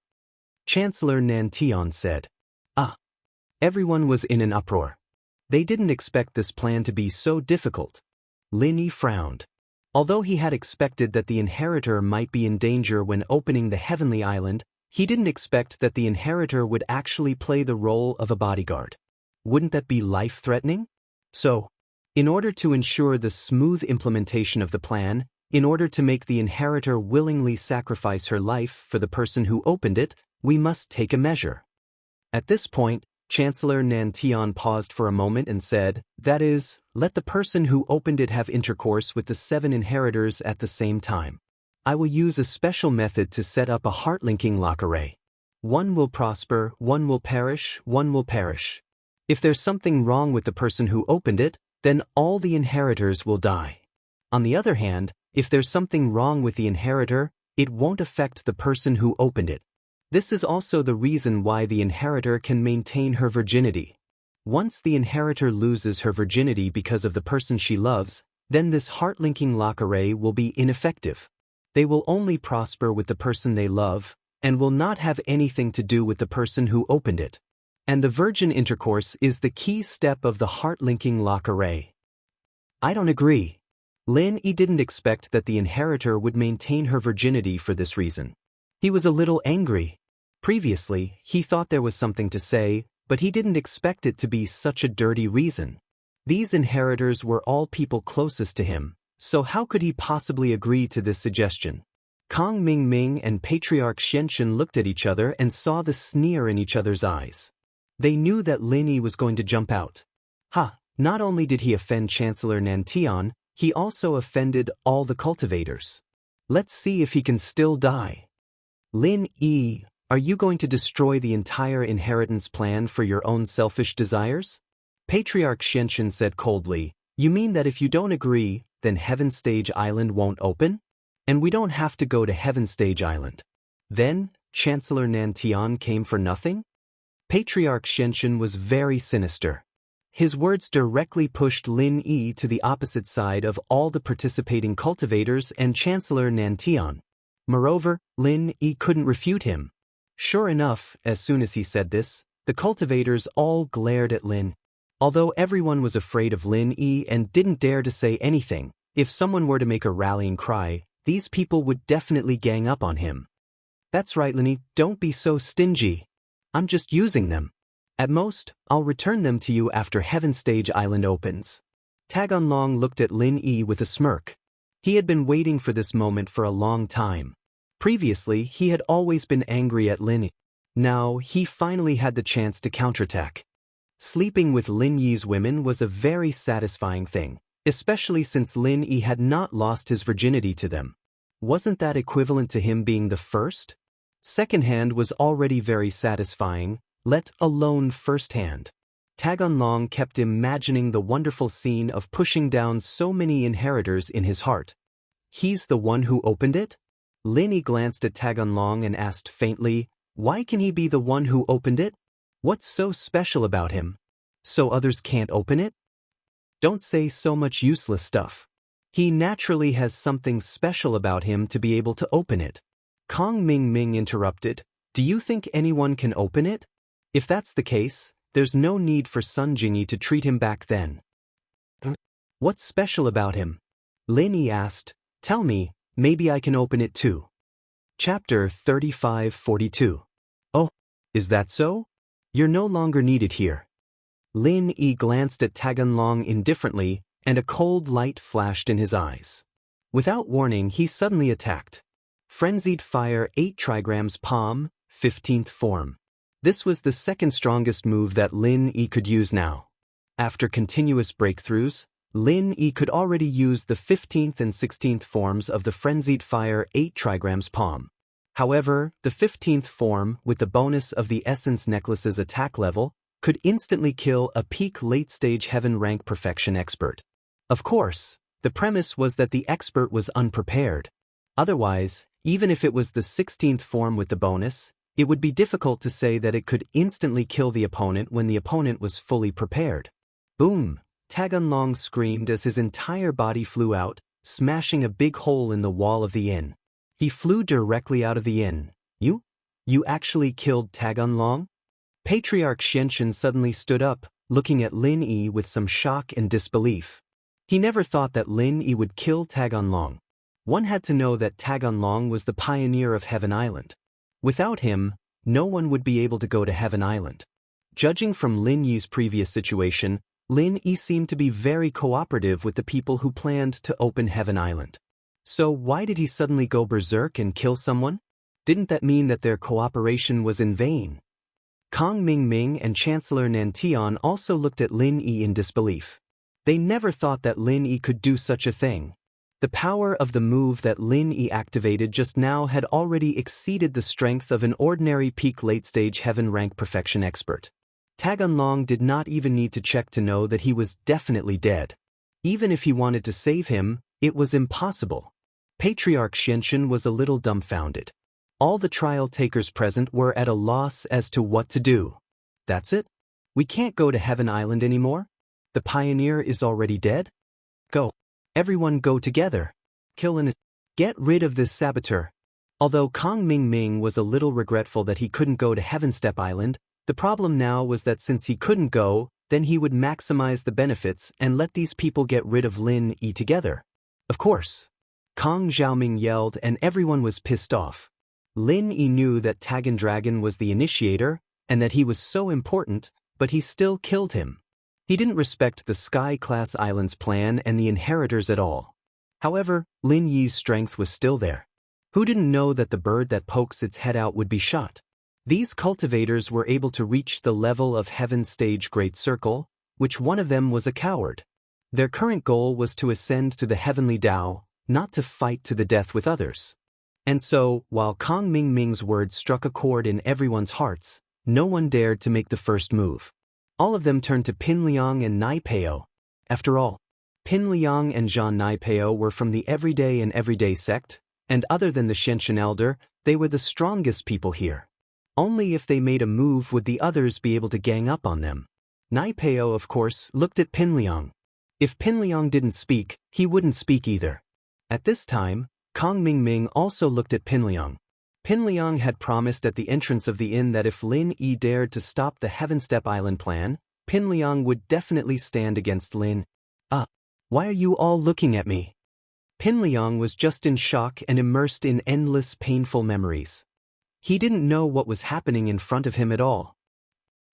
Chancellor Nan Tian said. Everyone was in an uproar. They didn't expect this plan to be so difficult. Lin Yi frowned. Although he had expected that the inheritor might be in danger when opening the Heavenly Island, he didn't expect that the inheritor would actually play the role of a bodyguard. Wouldn't that be life-threatening? So, In order to ensure the smooth implementation of the plan, in order to make the inheritor willingly sacrifice her life for the person who opened it, we must take a measure. At this point, Chancellor Nantion paused for a moment and said, "That is, let the person who opened it have intercourse with the 7 inheritors at the same time. I will use a special method to set up a heart-linking lock array. One will prosper, one will perish, one will perish. If there's something wrong with the person who opened it, then all the inheritors will die. On the other hand, if there's something wrong with the inheritor, it won't affect the person who opened it. This is also the reason why the inheritor can maintain her virginity. Once the inheritor loses her virginity because of the person she loves, then this heart-linking lock array will be ineffective. They will only prosper with the person they love, and will not have anything to do with the person who opened it. And the virgin intercourse is the key step of the heart-linking lock array." I don't agree. Lin Yi didn't expect that the inheritor would maintain her virginity for this reason. He was a little angry. Previously, he thought there was something to say, but he didn't expect it to be such a dirty reason. These inheritors were all people closest to him, so how could he possibly agree to this suggestion? Kang Ming and Patriarch Xianxun looked at each other and saw the sneer in each other's eyes. They knew that Lin Yi was going to jump out. Not only did he offend Chancellor Nantion, he also offended all the cultivators. Let's see if he can still die. Lin Yi, are you going to destroy the entire inheritance plan for your own selfish desires? Patriarch Xianxun said coldly, "You mean that if you don't agree, then Heaven Stage Island won't open? And we don't have to go to Heaven Stage Island. Then, Chancellor Nantion came for nothing?" Patriarch Xianxun was very sinister. His words directly pushed Lin Yi to the opposite side of all the participating cultivators and Chancellor Nantion. Moreover, Lin Yi couldn't refute him. Sure enough, as soon as he said this, the cultivators all glared at Lin. Although everyone was afraid of Lin Yi and didn't dare to say anything, if someone were to make a rallying cry, these people would definitely gang up on him. "That's right, Lin Yi, don't be so stingy. I'm just using them. At most, I'll return them to you after Heaven Stage Island opens." Taganlong looked at Lin Yi with a smirk. He had been waiting for this moment for a long time. Previously, he had always been angry at Lin Yi. Now, he finally had the chance to counterattack. Sleeping with Lin Yi's women was a very satisfying thing, especially since Lin Yi had not lost his virginity to them. Wasn't that equivalent to him being the first? Secondhand was already very satisfying, let alone firsthand. Taganlong kept imagining the wonderful scene of pushing down so many inheritors in his heart. "He's the one who opened it?" Lin Yi glanced at Taganlong and asked faintly, "Why can he be the one who opened it? What's so special about him? So others can't open it?" "Don't say so much useless stuff. He naturally has something special about him to be able to open it." Kang Ming interrupted, "Do you think anyone can open it? If that's the case, there's no need for Sun Jingyi to treat him back then." "What's special about him?" Lin Yi asked. "Tell me, maybe I can open it too." Chapter 3542. "Oh, is that so? You're no longer needed here." Lin Yi glanced at Taganlong indifferently, and a cold light flashed in his eyes. Without warning, he suddenly attacked. Frenzied Fire 8 trigrams Palm, 15th form. This was the second strongest move that Lin Yi could use now. After continuous breakthroughs, Lin Yi could already use the 15th and 16th forms of the Frenzied Fire 8 trigrams Palm. However, the 15th form, with the bonus of the Essence Necklace's attack level, could instantly kill a peak late-stage Heaven rank Perfection expert. Of course, the premise was that the expert was unprepared. Otherwise, even if it was the 16th form with the bonus, it would be difficult to say that it could instantly kill the opponent when the opponent was fully prepared. Boom! Taganlong screamed as his entire body flew out, smashing a big hole in the wall of the inn. He flew directly out of the inn. You actually killed Taganlong?" Patriarch Xianxun suddenly stood up, looking at Lin Yi with some shock and disbelief. He never thought that Lin Yi would kill Taganlong. One had to know that Taganlong was the pioneer of Heaven Island. Without him, no one would be able to go to Heaven Island. Judging from Lin Yi's previous situation, Lin Yi seemed to be very cooperative with the people who planned to open Heaven Island. So why did he suddenly go berserk and kill someone? Didn't that mean that their cooperation was in vain? Kong Ming and Chancellor Nantian also looked at Lin Yi in disbelief. They never thought that Lin Yi could do such a thing. The power of the move that Lin Yi activated just now had already exceeded the strength of an ordinary peak late-stage heaven rank perfection expert. Taganlong did not even need to check to know that he was definitely dead. Even if he wanted to save him, it was impossible. Patriarch Xianxun was a little dumbfounded. All the trial takers present were at a loss as to what to do. That's it? We can't go to Heaven Island anymore? The pioneer is already dead? Go. Everyone go together. Kill and get rid of this saboteur. Although Kong Ming was a little regretful that he couldn't go to Heaven Step Island, the problem now was that since he couldn't go, then he would maximize the benefits and let these people get rid of Lin Yi together. Of course. Kong Xiaoming yelled and everyone was pissed off. Lin Yi knew that Tagan Dragon was the initiator and that he was so important, but he still killed him. He didn't respect the Sky-class Islands plan and the inheritors at all. However, Lin Yi's strength was still there. Who didn't know that the bird that pokes its head out would be shot? These cultivators were able to reach the level of Heaven Stage Great Circle, which one of them was a coward. Their current goal was to ascend to the Heavenly Tao, not to fight to the death with others. And so, while Kong Ming's words struck a chord in everyone's hearts, no one dared to make the first move. All of them turned to Pin Liang and Nai Peo. After all, Pin Liang and Zhang Nai Peo were from the everyday sect, and other than the Xianxun elder, they were the strongest people here. Only if they made a move would the others be able to gang up on them. Nai Peo, of course, looked at Pin Liang. If Pin Liang didn't speak, he wouldn't speak either. At this time, Kong Ming also looked at Pin Liang. Pin Liang had promised at the entrance of the inn that if Lin Yi dared to stop the Heaven Step Island plan, Pin Liang would definitely stand against Lin. Why are you all looking at me? Pin Liang was just in shock and immersed in endless painful memories. He didn't know what was happening in front of him at all.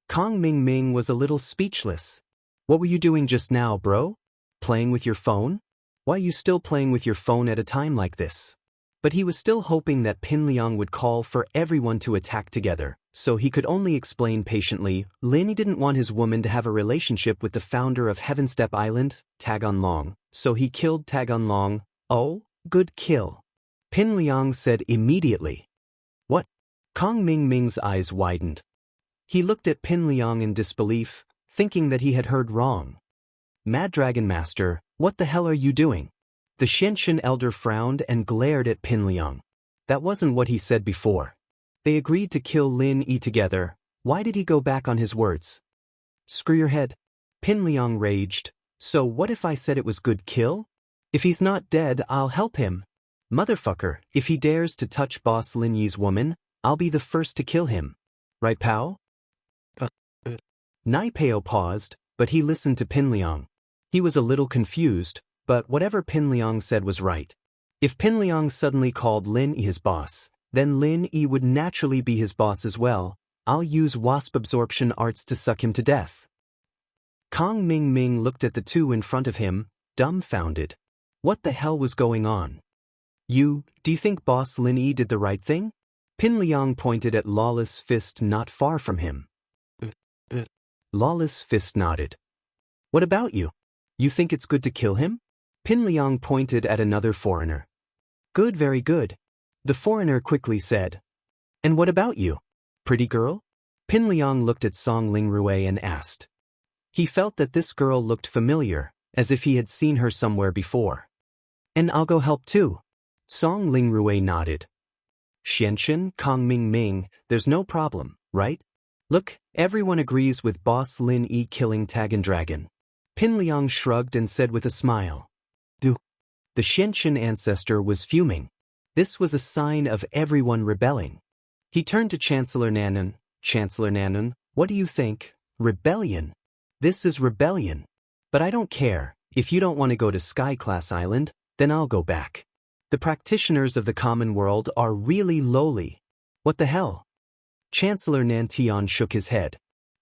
Kong Ming was a little speechless. What were you doing just now, bro? Playing with your phone? Why are you still playing with your phone at a time like this? But he was still hoping that Pin Liang would call for everyone to attack together, so he could only explain patiently, Lin didn't want his woman to have a relationship with the founder of Heaven Step Island, Taganlong, so he killed Taganlong. Oh, good kill. Pin Liang said immediately. What? Kong Ming's eyes widened. He looked at Pin Liang in disbelief, thinking that he had heard wrong. Mad Dragon Master, what the hell are you doing? The Xianxun elder frowned and glared at Pin Liang. That wasn't what he said before. They agreed to kill Lin Yi together. Why did he go back on his words? Screw your head. Pin Liang raged. So what if I said it was good kill? If he's not dead, I'll help him. Motherfucker, if he dares to touch boss Lin Yi's woman, I'll be the first to kill him. Right, pal? Nai Peo paused, but he listened to Pin Liang. He was a little confused, but whatever Pin Liang said was right. If Pin Liang suddenly called Lin Yi his boss, then Lin Yi would naturally be his boss as well. I'll use wasp absorption arts to suck him to death. Kong Ming looked at the two in front of him, dumbfounded. What the hell was going on? Do you think boss Lin Yi did the right thing? Pin Liang pointed at Lawless Fist not far from him. Lawless Fist nodded. What about you? You think it's good to kill him? Pin Liang pointed at another foreigner. Good, very good. The foreigner quickly said. And what about you? Pretty girl? Pin Liang looked at Song Lingrui and asked. He felt that this girl looked familiar, as if he had seen her somewhere before. And I'll go help too. Song Lingrui nodded. Xianxun, Kong Ming, there's no problem, right? Look, everyone agrees with boss Lin Yi killing Tagan Dragon. Pin Liang shrugged and said with a smile. The Xianxun ancestor was fuming. This was a sign of everyone rebelling. He turned to Chancellor Nanan. Chancellor Nanan, what do you think? Rebellion? This is rebellion. But I don't care. If you don't want to go to Sky-class Island, then I'll go back. The practitioners of the common world are really lowly. What the hell? Chancellor Nantian shook his head.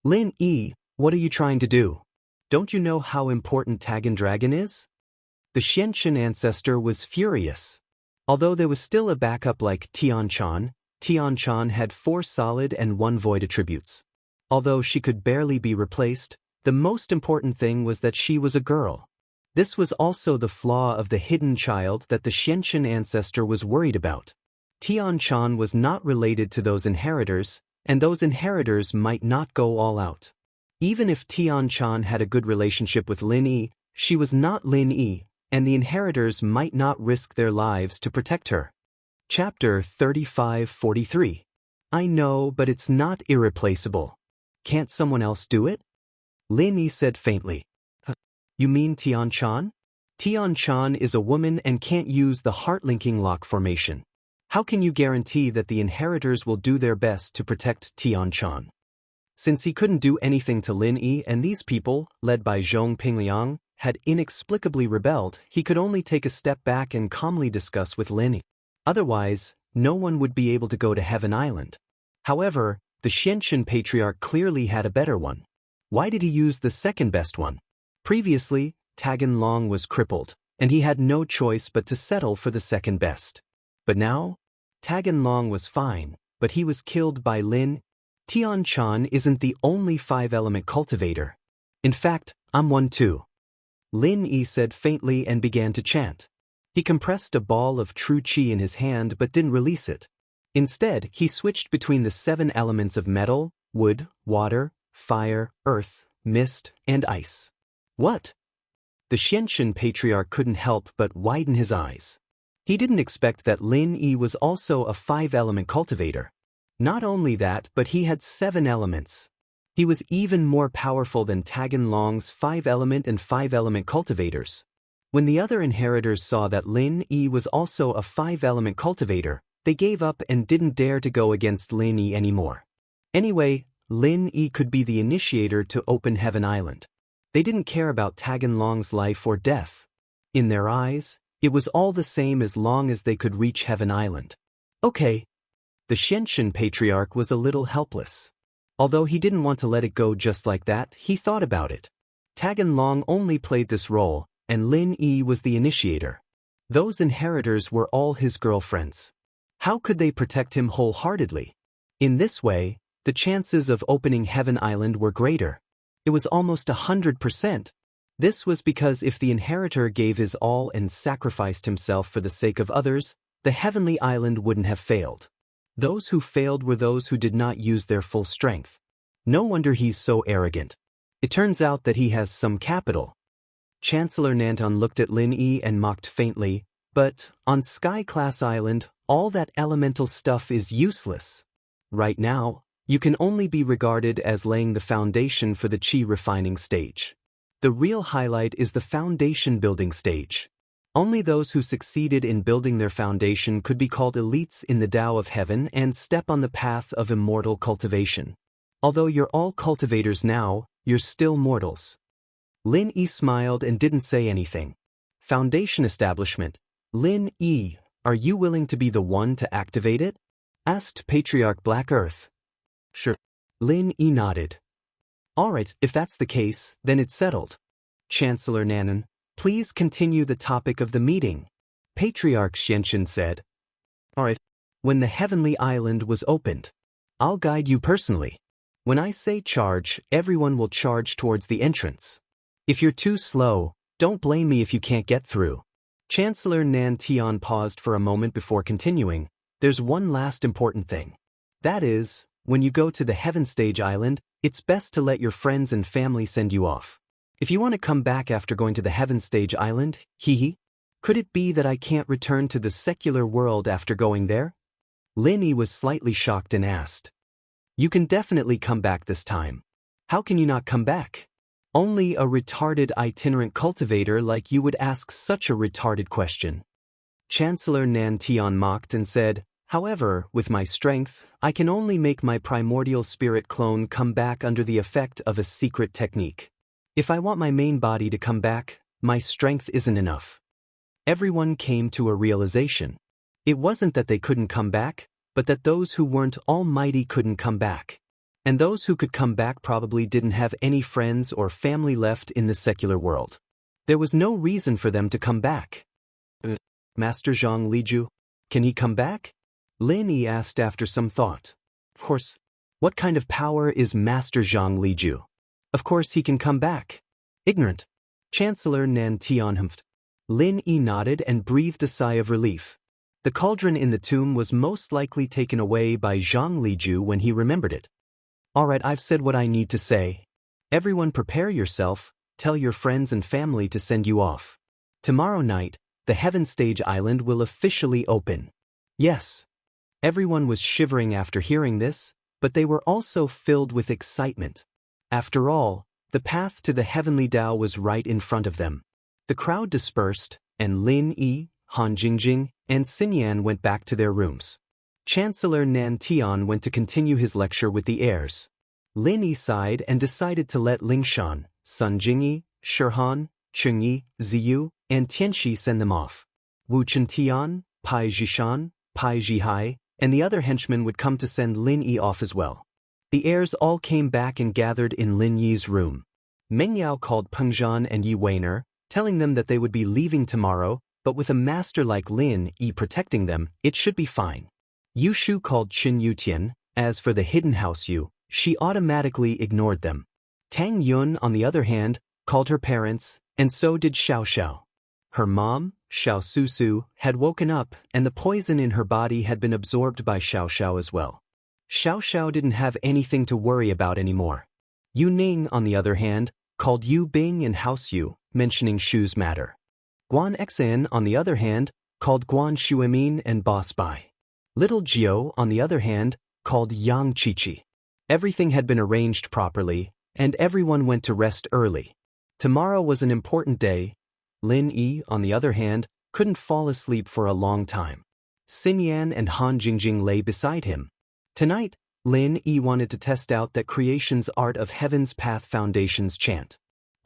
Lin Yi, what are you trying to do? Don't you know how important Tagan Dragon is? The Xianchen ancestor was furious. Although there was still a backup like Tianchan had 4 solid and 1 void attributes. Although she could barely be replaced, the most important thing was that she was a girl. This was also the flaw of the hidden child that the Xianchen ancestor was worried about. Tianchan was not related to those inheritors, and those inheritors might not go all out. Even if Tianchan had a good relationship with Lin Yi, she was not Lin Yi, and the inheritors might not risk their lives to protect her. Chapter 35-43. I know, but it's not irreplaceable. Can't someone else do it? Lin Yi said faintly. You mean Tianchan? Tianchan is a woman and can't use the heart-linking lock formation. How can you guarantee that the inheritors will do their best to protect Tianchan? Since he couldn't do anything to Lin Yi and these people, led by Zhong Pingliang, had inexplicably rebelled, he could only take a step back and calmly discuss with Lin Yi. Otherwise, no one would be able to go to Heaven Island. However, the Xianchen patriarch clearly had a better one. Why did he use the second best one? Previously, Tagan Long was crippled, and he had no choice but to settle for the second best. But now, Tagan Long was fine, but he was killed by Lin. Tianchan isn't the only 5-element cultivator. In fact, I'm one too. Lin Yi said faintly and began to chant. He compressed a ball of true qi in his hand but didn't release it. Instead, he switched between the 7 elements of metal, wood, water, fire, earth, mist, and ice. What? The Xianchen patriarch couldn't help but widen his eyes. He didn't expect that Lin Yi was also a 5-element cultivator. Not only that, but he had 7 elements. He was even more powerful than Tagan Long's 5-element and 5-element cultivators. When the other inheritors saw that Lin Yi was also a 5-element cultivator, they gave up and didn't dare to go against Lin Yi anymore. Anyway, Lin Yi could be the initiator to open Heaven Island. They didn't care about Tagan Long's life or death. In their eyes, it was all the same as long as they could reach Heaven Island. Okay. The Xianchen patriarch was a little helpless. Although he didn't want to let it go just like that, he thought about it. Tagan Long only played this role, and Lin Yi was the initiator. Those inheritors were all his girlfriends. How could they protect him wholeheartedly? In this way, the chances of opening Heaven Island were greater. It was almost 100%. This was because if the inheritor gave his all and sacrificed himself for the sake of others, the heavenly island wouldn't have failed. Those who failed were those who did not use their full strength. No wonder he's so arrogant. It turns out that he has some capital. Chancellor Nanton looked at Lin Yi and mocked faintly, but on Sky Class Island, all that elemental stuff is useless. Right now, you can only be regarded as laying the foundation for the Qi refining stage. The real highlight is the foundation building stage. Only those who succeeded in building their foundation could be called elites in the Tao of Heaven and step on the path of immortal cultivation. Although you're all cultivators now, you're still mortals. Lin Yi smiled and didn't say anything. Foundation establishment. Lin Yi, are you willing to be the one to activate it? Asked Patriarch Black Earth. Sure. Lin Yi nodded. Alright, if that's the case, then it's settled. Chancellor Nanan, please continue the topic of the meeting. Patriarch Xianchen said. Alright. When the heavenly island was opened, I'll guide you personally. When I say charge, everyone will charge towards the entrance. If you're too slow, don't blame me if you can't get through. Chancellor Nan Tian paused for a moment before continuing. There's one last important thing. That is, when you go to the Heaven Stage Island, it's best to let your friends and family send you off. If you want to come back after going to the Heaven Stage Island, could it be that I can't return to the secular world after going there? Lin Yi was slightly shocked and asked. You can definitely come back this time. How can you not come back? Only a retarded itinerant cultivator like you would ask such a retarded question. Chancellor Nan Tian mocked and said, however, with my strength, I can only make my primordial spirit clone come back under the effect of a secret technique. If I want my main body to come back, my strength isn't enough. Everyone came to a realization. It wasn't that they couldn't come back, but that those who weren't almighty couldn't come back. And those who could come back probably didn't have any friends or family left in the secular world. There was no reason for them to come back. Master Zhang Liju, can he come back? Lin Yi asked after some thought. Of course. What kind of power is Master Zhang Liju? Of course he can come back. Ignorant. Chancellor Nan Tianhumphed. Lin Yi nodded and breathed a sigh of relief. The cauldron in the tomb was most likely taken away by Zhang Liju when he remembered it. Alright, I've said what I need to say. Everyone prepare yourself, tell your friends and family to send you off. Tomorrow night, the Heaven Stage Island will officially open. Yes. Everyone was shivering after hearing this, but they were also filled with excitement. After all, the path to the Heavenly Tao was right in front of them. The crowd dispersed, and Lin Yi, Han Jingjing, and Xinyan went back to their rooms. Chancellor Nan Tian went to continue his lecture with the heirs. Lin Yi sighed and decided to let Lingshan, Sun Jingyi, Shirhan, Chengyi, Ziyu, and Tianxi send them off. Wu Chentian, Pai Zhishan, Pai Zhihai, and the other henchmen would come to send Lin Yi off as well. The heirs all came back and gathered in Lin Yi's room. Meng Yao called Peng Zhan and Yi Weiner, telling them that they would be leaving tomorrow, but with a master like Lin Yi protecting them, it should be fine. Yu Shu called Qin Yutian. As for the hidden house Yu, she automatically ignored them. Tang Yun, on the other hand, called her parents, and so did Xiao Xiao. Her mom, Xiao Susu, had woken up, and the poison in her body had been absorbed by Xiao Xiao as well. Xiao Xiao didn't have anything to worry about anymore. Yu Ning, on the other hand, called Yu Bing and House Yu, mentioning Shu's matter. Guan Xan, on the other hand, called Guan Shuemin and Boss Bai. Little Jiu, on the other hand, called Yang Qiqi. Everything had been arranged properly, and everyone went to rest early. Tomorrow was an important day. Lin Yi, on the other hand, couldn't fall asleep for a long time. Xinyan and Han Jingjing lay beside him. Tonight, Lin Yi wanted to test out that creation's art of Heaven's Path Foundation's chant.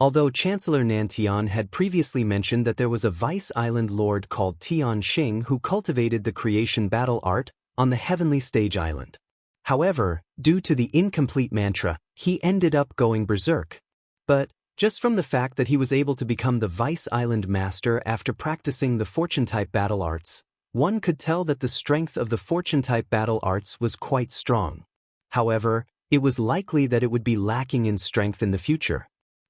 Although Chancellor Nan Tian had previously mentioned that there was a Vice Island Lord called Tian Xing who cultivated the creation battle art on the Heavenly Stage Island. However, due to the incomplete mantra, he ended up going berserk. But, just from the fact that he was able to become the Vice Island Master after practicing the Fortune-type battle arts, one could tell that the strength of the Fortune-type battle arts was quite strong. However, it was likely that it would be lacking in strength in the future.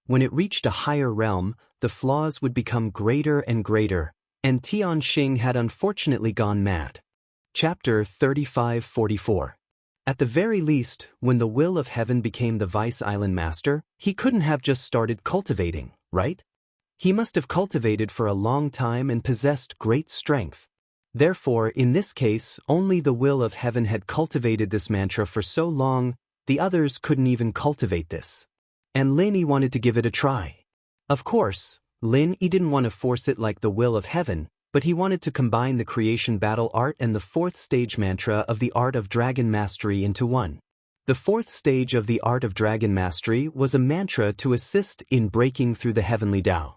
When it reached a higher realm, the flaws would become greater and greater, and Tian Xing had unfortunately gone mad. Chapter 35-44. At the very least, when the will of heaven became the Vice Island Master, he couldn't have just started cultivating, right? He must have cultivated for a long time and possessed great strength. Therefore, in this case, only the will of heaven had cultivated this mantra for so long, the others couldn't even cultivate this. And Lin Yi wanted to give it a try. Of course, Lin Yi didn't want to force it like the will of heaven, but he wanted to combine the creation battle art and the fourth stage mantra of the art of dragon mastery into one. The fourth stage of the art of dragon mastery was a mantra to assist in breaking through the heavenly Tao.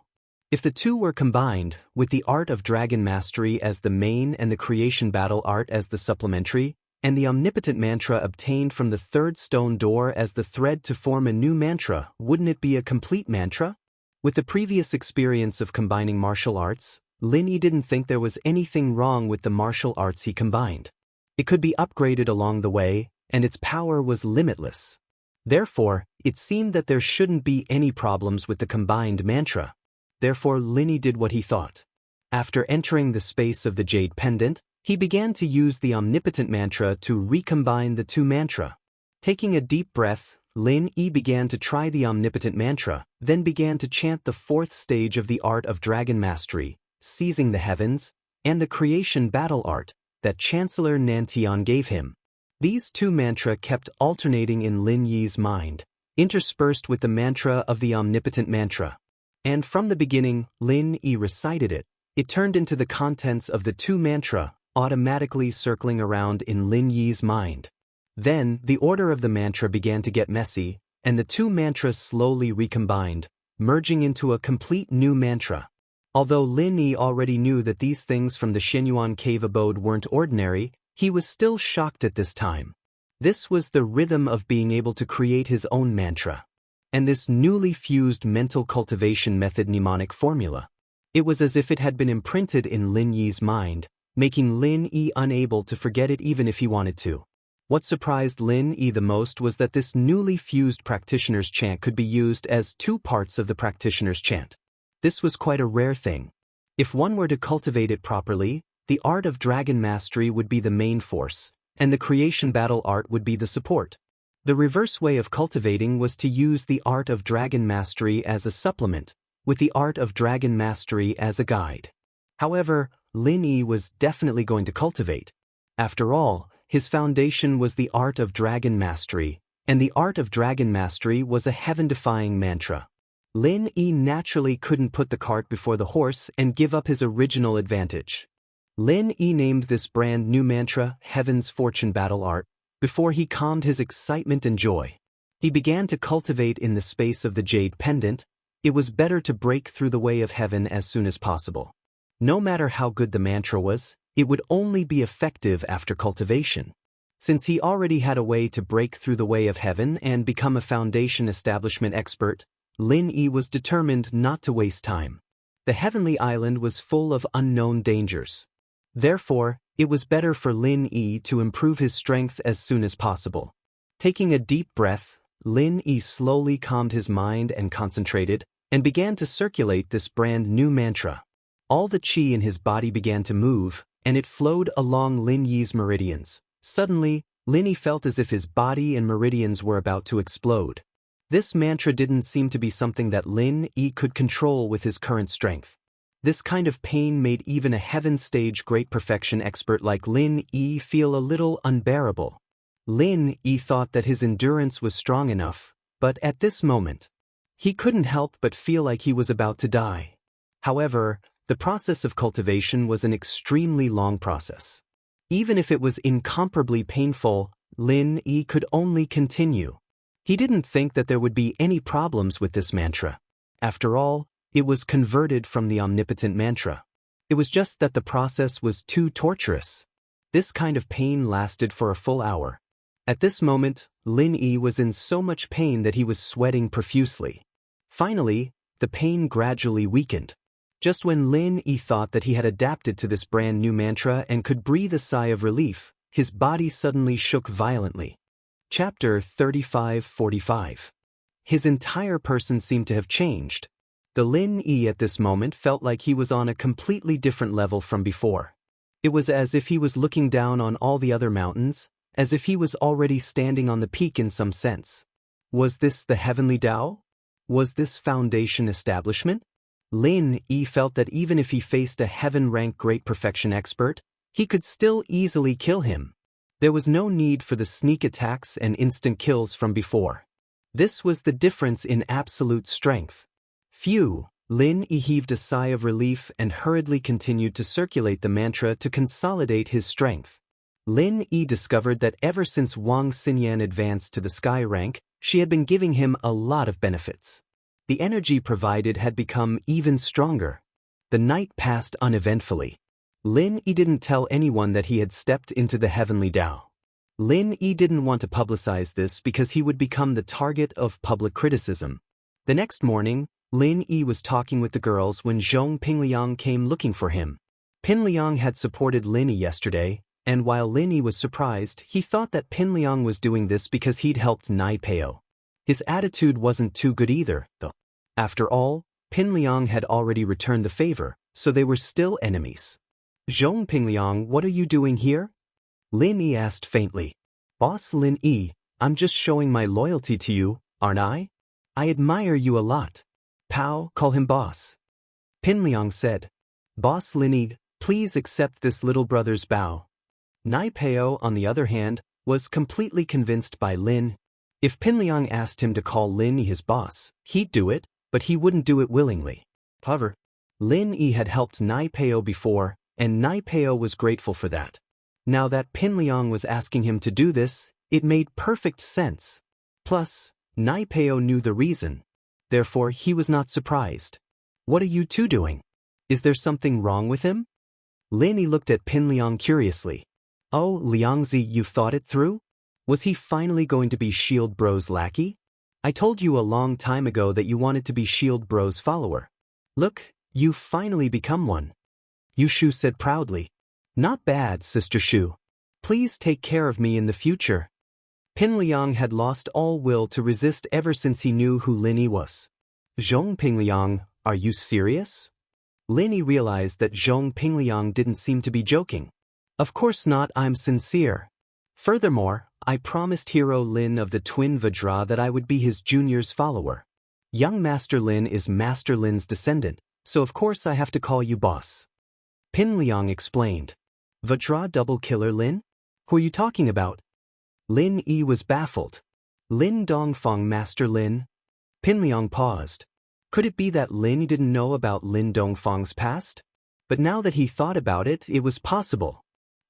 If the two were combined, with the art of dragon mastery as the main and the creation battle art as the supplementary, and the omnipotent mantra obtained from the third stone door as the thread to form a new mantra, wouldn't it be a complete mantra? With the previous experience of combining martial arts, Lin Yi didn't think there was anything wrong with the martial arts he combined. It could be upgraded along the way, and its power was limitless. Therefore, it seemed that there shouldn't be any problems with the combined mantra. Therefore, Lin Yi did what he thought. After entering the space of the jade pendant, he began to use the omnipotent mantra to recombine the two mantra. Taking a deep breath, Lin Yi began to try the omnipotent mantra, then began to chant the fourth stage of the art of dragon mastery, seizing the heavens, and the creation battle art that Chancellor Nan Tian gave him. These two mantra kept alternating in Lin Yi's mind, interspersed with the mantra of the omnipotent mantra. And from the beginning, Lin Yi recited it. It turned into the contents of the two mantra, automatically circling around in Lin Yi's mind. Then, the order of the mantra began to get messy, and the two mantras slowly recombined, merging into a complete new mantra. Although Lin Yi already knew that these things from the Shenyuan cave abode weren't ordinary, he was still shocked at this time. This was the rhythm of being able to create his own mantra. And this newly fused mental cultivation method mnemonic formula. It was as if it had been imprinted in Lin Yi's mind, making Lin Yi unable to forget it even if he wanted to. What surprised Lin Yi the most was that this newly fused practitioner's chant could be used as two parts of the practitioner's chant. This was quite a rare thing. If one were to cultivate it properly, the art of dragon mastery would be the main force, and the creation battle art would be the support. The reverse way of cultivating was to use the art of dragon mastery as a supplement, with the art of dragon mastery as a guide. However, Lin Yi was definitely going to cultivate. After all, his foundation was the art of dragon mastery, and the art of dragon mastery was a heaven-defying mantra. Lin Yi naturally couldn't put the cart before the horse and give up his original advantage. Lin Yi named this brand new mantra Heaven's Fortune Battle Art before he calmed his excitement and joy. He began to cultivate in the space of the jade pendant. It was better to break through the way of heaven as soon as possible. No matter how good the mantra was, it would only be effective after cultivation. Since he already had a way to break through the way of heaven and become a foundation establishment expert, Lin Yi was determined not to waste time. The heavenly island was full of unknown dangers. Therefore, it was better for Lin Yi to improve his strength as soon as possible. Taking a deep breath, Lin Yi slowly calmed his mind and concentrated, and began to circulate this brand new mantra. All the qi in his body began to move, and it flowed along Lin Yi's meridians. Suddenly, Lin Yi felt as if his body and meridians were about to explode. This mantra didn't seem to be something that Lin Yi could control with his current strength. This kind of pain made even a heaven-stage great perfection expert like Lin Yi feel a little unbearable. Lin Yi thought that his endurance was strong enough, but at this moment, he couldn't help but feel like he was about to die. However, the process of cultivation was an extremely long process. Even if it was incomparably painful, Lin Yi could only continue. He didn't think that there would be any problems with this mantra. After all, it was converted from the omnipotent mantra. It was just that the process was too torturous. This kind of pain lasted for a full hour. At this moment, Lin Yi was in so much pain that he was sweating profusely. Finally, the pain gradually weakened. Just when Lin Yi thought that he had adapted to this brand new mantra and could breathe a sigh of relief, his body suddenly shook violently. Chapter 35:45. His entire person seemed to have changed. The Lin Yi at this moment felt like he was on a completely different level from before. It was as if he was looking down on all the other mountains, as if he was already standing on the peak in some sense. Was this the heavenly Tao? Was this foundation establishment? Lin Yi felt that even if he faced a heaven-ranked great perfection expert, he could still easily kill him. There was no need for the sneak attacks and instant kills from before. This was the difference in absolute strength. Phew! Lin Yi heaved a sigh of relief and hurriedly continued to circulate the mantra to consolidate his strength. Lin Yi discovered that ever since Wang Xinyan advanced to the sky rank, she had been giving him a lot of benefits. The energy provided had become even stronger. The night passed uneventfully. Lin Yi didn't tell anyone that he had stepped into the heavenly Tao. Lin Yi didn't want to publicize this because he would become the target of public criticism. The next morning, Lin Yi was talking with the girls when Zhong Pingliang came looking for him. Pingliang had supported Lin Yi yesterday, and while Lin Yi was surprised, he thought that Pingliang was doing this because he'd helped Nai Peo. His attitude wasn't too good either, though. After all, Pingliang had already returned the favor, so they were still enemies. Zhong Pingliang, what are you doing here? Lin Yi asked faintly. Boss Lin Yi, I'm just showing my loyalty to you, aren't I? I admire you a lot. Pow, call him boss. Pingliang said. Boss Lin Yi, please accept this little brother's bow. Nai Peo, on the other hand, was completely convinced by Lin. If Pingliang asked him to call Lin Yi his boss, he'd do it, but he wouldn't do it willingly. However, Lin Yi had helped Nai Peo before, and Nai Peo was grateful for that. Now that Pingliang was asking him to do this, it made perfect sense. Plus, Nai Peo knew the reason. Therefore, he was not surprised. What are you two doing? Is there something wrong with him? Lin Yi looked at Pingliang curiously. Oh, Liangzi, you've thought it through? Was he finally going to be Shield Bro's lackey? I told you a long time ago that you wanted to be Shield Bro's follower. Look, you've finally become one. Yushu said proudly. Not bad, Sister Shu. Please take care of me in the future. Pinliang had lost all will to resist ever since he knew who Lin Yi was. Zhong Pingliang, are you serious? Lin Yi realized that Zhong Pingliang didn't seem to be joking. Of course not, I'm sincere. Furthermore, I promised Hero Lin of the twin Vajra that I would be his junior's follower. Young Master Lin is Master Lin's descendant, so of course I have to call you boss. Pinliang explained. Vajra double killer Lin? Who are you talking about? Lin Yi was baffled. Lin Dongfang Master Lin? Pinliang paused. Could it be that Lin Yi didn't know about Lin Dongfang's past? But now that he thought about it, it was possible.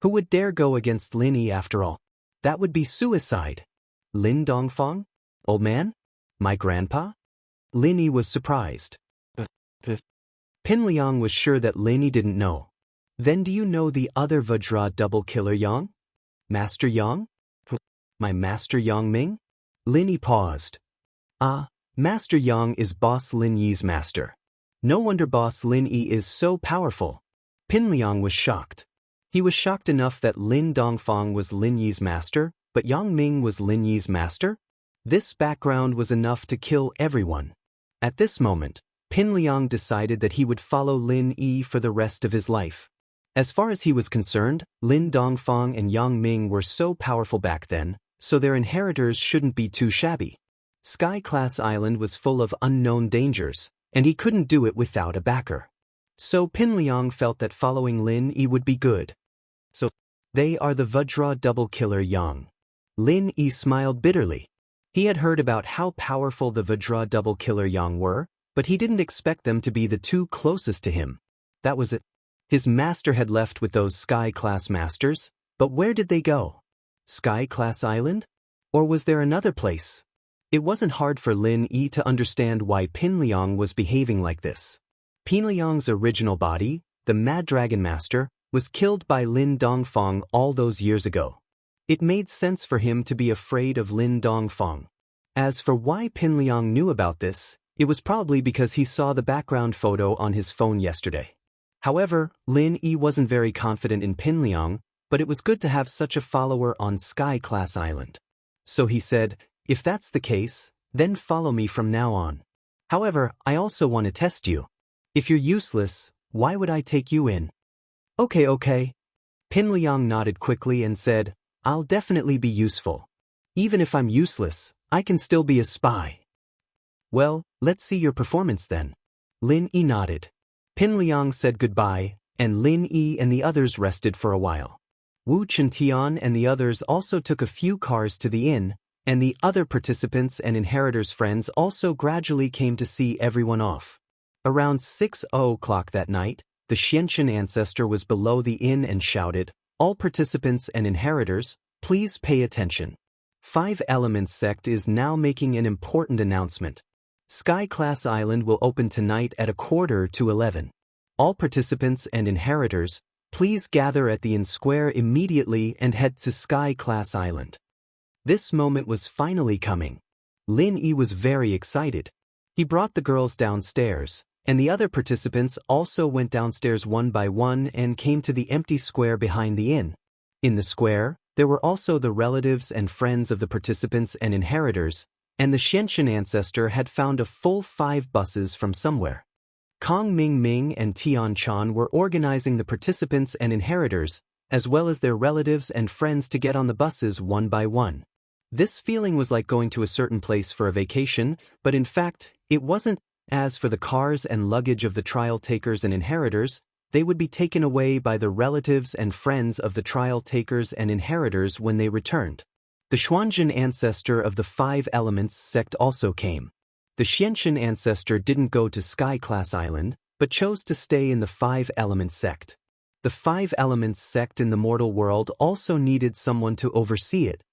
Who would dare go against Lin Yi after all? That would be suicide. Lin Dongfang? Old man? My grandpa? Lin Yi was surprised. Pinliang was sure that Lin Yi didn't know. Then do you know the other Vajra double killer Yang? Master Yang? My Master Yang Ming? Lin Yi paused. Ah, Master Yang is Boss Lin Yi's master. No wonder Boss Lin Yi is so powerful. Pinliang was shocked. He was shocked enough that Lin Dongfang was Lin Yi's master, but Yang Ming was Lin Yi's master? This background was enough to kill everyone. At this moment, Pinliang decided that he would follow Lin Yi for the rest of his life. As far as he was concerned, Lin Dongfang and Yang Ming were so powerful back then, so their inheritors shouldn't be too shabby. Sky-class Island was full of unknown dangers, and he couldn't do it without a backer. So Pinliang felt that following Lin Yi would be good. So, they are the Vajra double killer Yang. Lin Yi smiled bitterly. He had heard about how powerful the Vajra double killer Yang were, but he didn't expect them to be the two closest to him. That was it. His master had left with those Sky-class masters, but where did they go? Sky-class Island? Or was there another place? It wasn't hard for Lin Yi to understand why Pinliang was behaving like this. Pinliang's original body, the Mad Dragon Master, was killed by Lin Dongfang all those years ago. It made sense for him to be afraid of Lin Dongfang. As for why Pinliang knew about this, it was probably because he saw the background photo on his phone yesterday. However, Lin Yi wasn't very confident in Pinliang, but it was good to have such a follower on Sky-class Island. So he said, if that's the case, then follow me from now on. However, I also want to test you. If you're useless, why would I take you in? Okay. Pinliang nodded quickly and said, I'll definitely be useful. Even if I'm useless, I can still be a spy. Well, let's see your performance then. Lin Yi nodded. Pinliang said goodbye, and Lin Yi and the others rested for a while. Wu Chentian and the others also took a few cars to the inn, and the other participants and inheritors' friends also gradually came to see everyone off. Around 6:00 that night, the Xianchen ancestor was below the inn and shouted, all participants and inheritors, please pay attention. 5 Elements sect is now making an important announcement. Sky-class Island will open tonight at 11:45. All participants and inheritors, please gather at the inn square immediately and head to Sky-class Island. This moment was finally coming. Lin Yi was very excited. He brought the girls downstairs, and the other participants also went downstairs one by one and came to the empty square behind the inn. In the square, there were also the relatives and friends of the participants and inheritors, and the Xianchen ancestor had found a full 5 buses from somewhere. Kong Ming and Tian Chan were organizing the participants and inheritors, as well as their relatives and friends to get on the buses one by one. This feeling was like going to a certain place for a vacation, but in fact, it wasn't. As for the cars and luggage of the trial takers and inheritors, they would be taken away by the relatives and friends of the trial takers and inheritors when they returned. The Xuanzhen ancestor of the 5 Elements sect also came. The Xianchen ancestor didn't go to Sky-class Island, but chose to stay in the 5 Elements sect. The 5 Elements sect in the mortal world also needed someone to oversee it.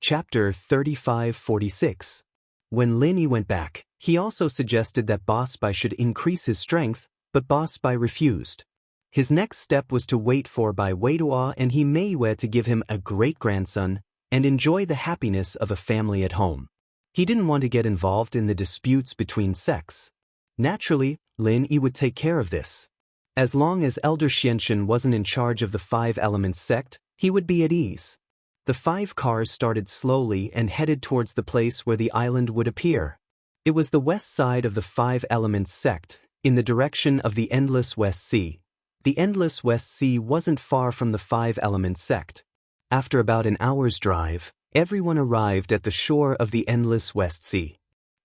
Chapter 3546. When Lin Yi went back, he also suggested that Boss Bai should increase his strength, but Boss Bai refused. His next step was to wait for Bai Weidua and he Meiwe to give him a great-grandson, and enjoy the happiness of a family at home. He didn't want to get involved in the disputes between sects. Naturally, Lin Yi would take care of this. As long as Elder Xianxun wasn't in charge of the Five Elements sect, he would be at ease. The 5 cars started slowly and headed towards the place where the island would appear. It was the west side of the Five Elements sect, in the direction of the Endless West Sea. The Endless West Sea wasn't far from the Five Elements sect. After about an hour's drive, everyone arrived at the shore of the Endless West Sea.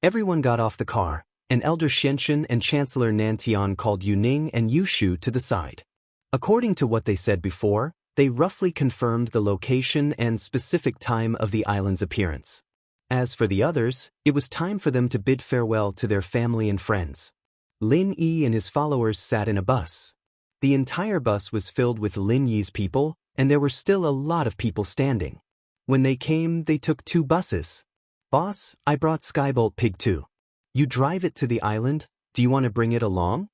Everyone got off the car, and Elder Xianxun and Chancellor Nantian called Yuning and Yushu to the side. According to what they said before, they roughly confirmed the location and specific time of the island's appearance. As for the others, it was time for them to bid farewell to their family and friends. Lin Yi and his followers sat in a bus. The entire bus was filled with Lin Yi's people, and there were still a lot of people standing. When they came, they took 2 buses. "Boss, I brought Skybolt Pig too. You drive it to the island, do you want to bring it along?"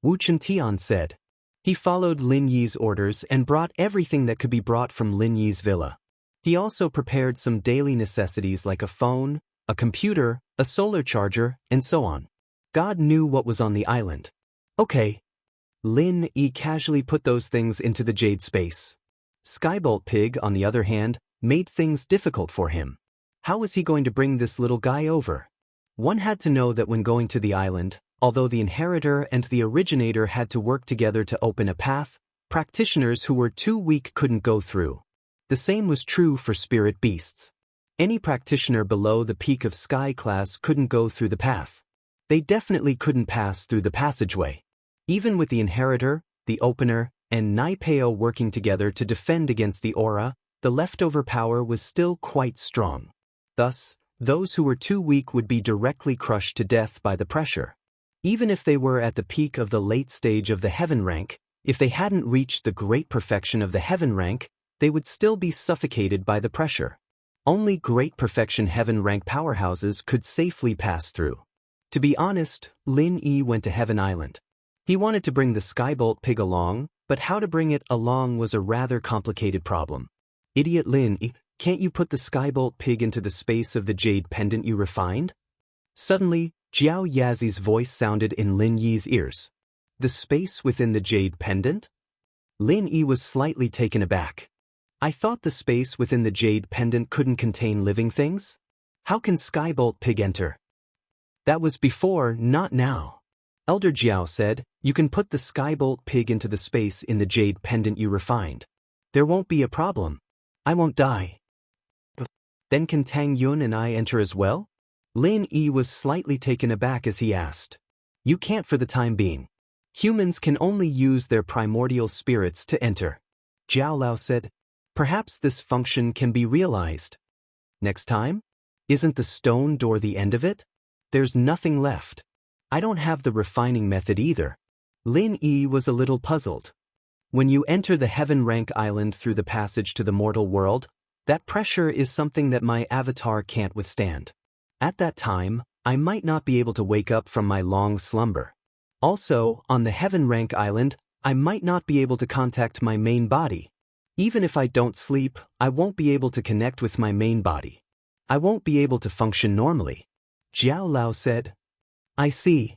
Wu Chentian said. He followed Lin Yi's orders and brought everything that could be brought from Lin Yi's villa. He also prepared some daily necessities like a phone, a computer, a solar charger, and so on. God knew what was on the island. Okay. Lin Yi casually put those things into the jade space. Skybolt Pig, on the other hand, made things difficult for him. How was he going to bring this little guy over? One had to know that when going to the island, although the inheritor and the originator had to work together to open a path, practitioners who were too weak couldn't go through. The same was true for spirit beasts. Any practitioner below the peak of sky class couldn't go through the path. They definitely couldn't pass through the passageway. Even with the inheritor, the opener, and Naipeo working together to defend against the aura, the leftover power was still quite strong. Thus, those who were too weak would be directly crushed to death by the pressure. Even if they were at the peak of the late stage of the heaven rank, if they hadn't reached the great perfection of the heaven rank, they would still be suffocated by the pressure. Only great perfection heaven rank powerhouses could safely pass through. To be honest, Lin Yi went to Heaven Island. He wanted to bring the Skybolt Pig along, but how to bring it along was a rather complicated problem. Idiot Lin Yi, can't you put the Skybolt Pig into the space of the jade pendant you refined? Suddenly, Jiao Yazi's voice sounded in Lin Yi's ears. The space within the jade pendant? Lin Yi was slightly taken aback. I thought the space within the jade pendant couldn't contain living things? How can Skybolt Pig enter? That was before, not now. Elder Jiao said, you can put the Skybolt Pig into the space in the jade pendant you refined. There won't be a problem. I won't die. Then can Tang Yun and I enter as well? Lin Yi was slightly taken aback as he asked. You can't for the time being. Humans can only use their primordial spirits to enter. Jiao Lao said, perhaps this function can be realized. Next time? Isn't the stone door the end of it? There's nothing left. I don't have the refining method either. Lin Yi was a little puzzled. When you enter the Heaven Rank Island through the passage to the mortal world, that pressure is something that my avatar can't withstand. At that time, I might not be able to wake up from my long slumber. Also, on the Heaven Rank Island, I might not be able to contact my main body. Even if I don't sleep, I won't be able to connect with my main body. I won't be able to function normally. Jiao Lao said. I see.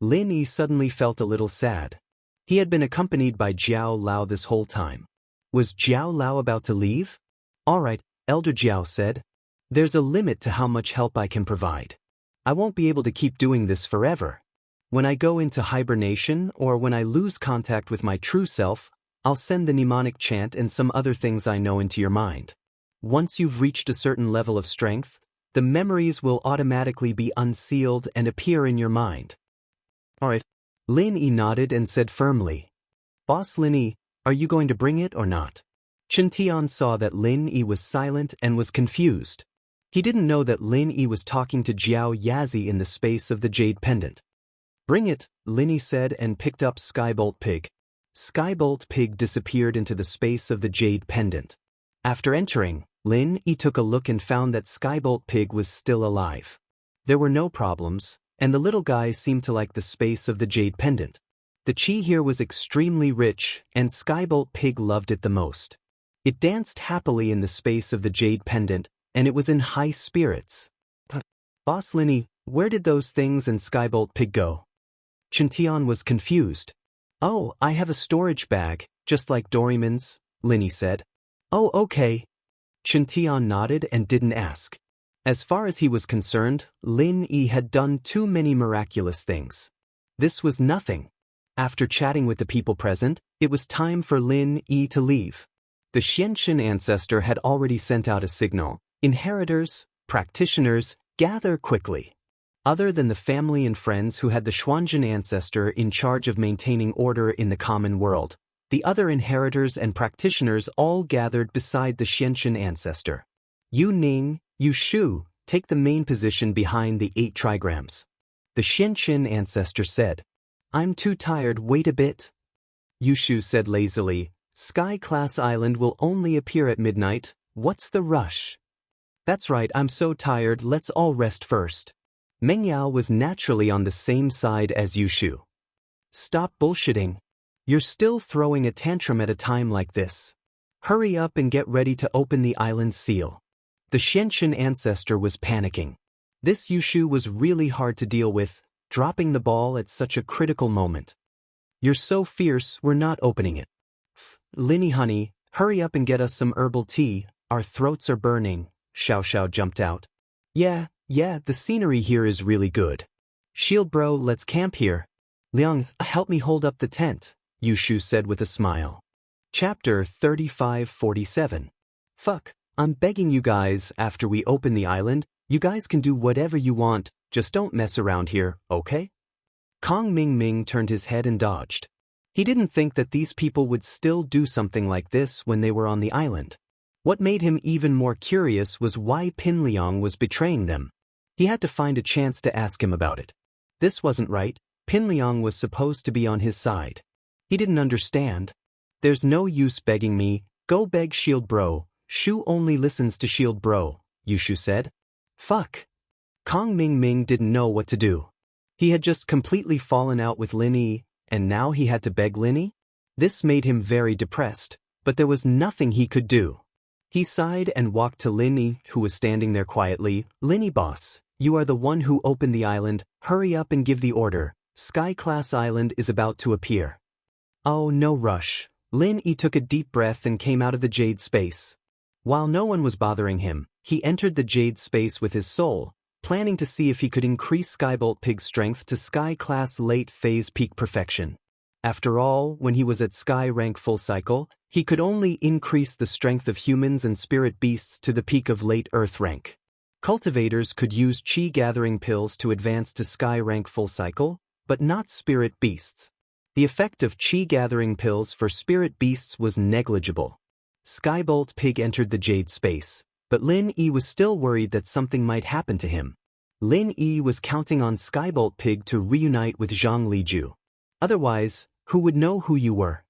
Lin Yi suddenly felt a little sad. He had been accompanied by Jiao Lao this whole time. Was Jiao Lao about to leave? All right, Elder Jiao said. There's a limit to how much help I can provide. I won't be able to keep doing this forever. When I go into hibernation or when I lose contact with my true self, I'll send the mnemonic chant and some other things I know into your mind. Once you've reached a certain level of strength, the memories will automatically be unsealed and appear in your mind. All right. Lin Yi nodded and said firmly, Boss Lin Yi, are you going to bring it or not? Chen Tian saw that Lin Yi was silent and was confused. He didn't know that Lin Yi was talking to Jiao Yazi in the space of the jade pendant. Bring it, Lin Yi said and picked up Skybolt Pig. Skybolt Pig disappeared into the space of the jade pendant. After entering, Lin Yi took a look and found that Skybolt Pig was still alive. There were no problems, and the little guy seemed to like the space of the jade pendant. The chi here was extremely rich, and Skybolt Pig loved it the most. It danced happily in the space of the jade pendant, and it was in high spirits. Boss Linny, where did those things and Skybolt Pig go? Chintian was confused. Oh, I have a storage bag, just like Doraemon's, Linny said. Oh, okay. Chintian nodded and didn't ask. As far as he was concerned, Lin Yi had done too many miraculous things. This was nothing. After chatting with the people present, it was time for Lin Yi to leave. The Xianxin ancestor had already sent out a signal. Inheritors, practitioners, gather quickly. Other than the family and friends who had the Xuanzhen ancestor in charge of maintaining order in the common world, the other inheritors and practitioners all gathered beside the Xianxin ancestor. Yu Ning, Yu Shu, take the main position behind the 8 trigrams. The Xianxin ancestor said. I'm too tired, wait a bit. Yu Shu said lazily, Sky-class island will only appear at midnight, what's the rush? That's right, I'm so tired, let's all rest first. Meng Yao was naturally on the same side as Yu Shu. Stop bullshitting. You're still throwing a tantrum at a time like this. Hurry up and get ready to open the island's seal. The Xianxin ancestor was panicking. This Yu Shu was really hard to deal with, dropping the ball at such a critical moment. You're so fierce, we're not opening it. Linny honey, hurry up and get us some herbal tea, our throats are burning. Xiao Xiao jumped out. Yeah, the scenery here is really good. Shield bro, let's camp here. Liang, help me hold up the tent, Yu Shu said with a smile. Chapter 3547. Fuck, I'm begging you guys, after we open the island, you guys can do whatever you want, just don't mess around here, okay? Kong Ming Ming turned his head and dodged. He didn't think that these people would still do something like this when they were on the island. What made him even more curious was why Pin Liang was betraying them. He had to find a chance to ask him about it. This wasn't right. Pin Liang was supposed to be on his side. He didn't understand. There's no use begging me, go beg Shield Bro. Shu only listens to Shield Bro, Yu Shu said. Fuck. Kong Ming Ming didn't know what to do. He had just completely fallen out with Lin Yi, and now he had to beg Lin Yi? This made him very depressed, but there was nothing he could do. He sighed and walked to Lin Yi, who was standing there quietly. Lin Yi boss, you are the one who opened the island, hurry up and give the order. Sky-class island is about to appear. Oh, no rush. Lin Yi took a deep breath and came out of the jade space. While no one was bothering him, he entered the jade space with his soul, planning to see if he could increase Skybolt Pig's strength to Sky-class late phase peak perfection. After all, when he was at Sky rank full cycle, he could only increase the strength of humans and spirit beasts to the peak of late Earth rank. Cultivators could use Qi gathering pills to advance to Sky rank full cycle, but not spirit beasts. The effect of Qi gathering pills for spirit beasts was negligible. Skybolt Pig entered the jade space, but Lin Yi was still worried that something might happen to him. Lin Yi was counting on Skybolt Pig to reunite with Zhang Liju. Otherwise, who would know who you were?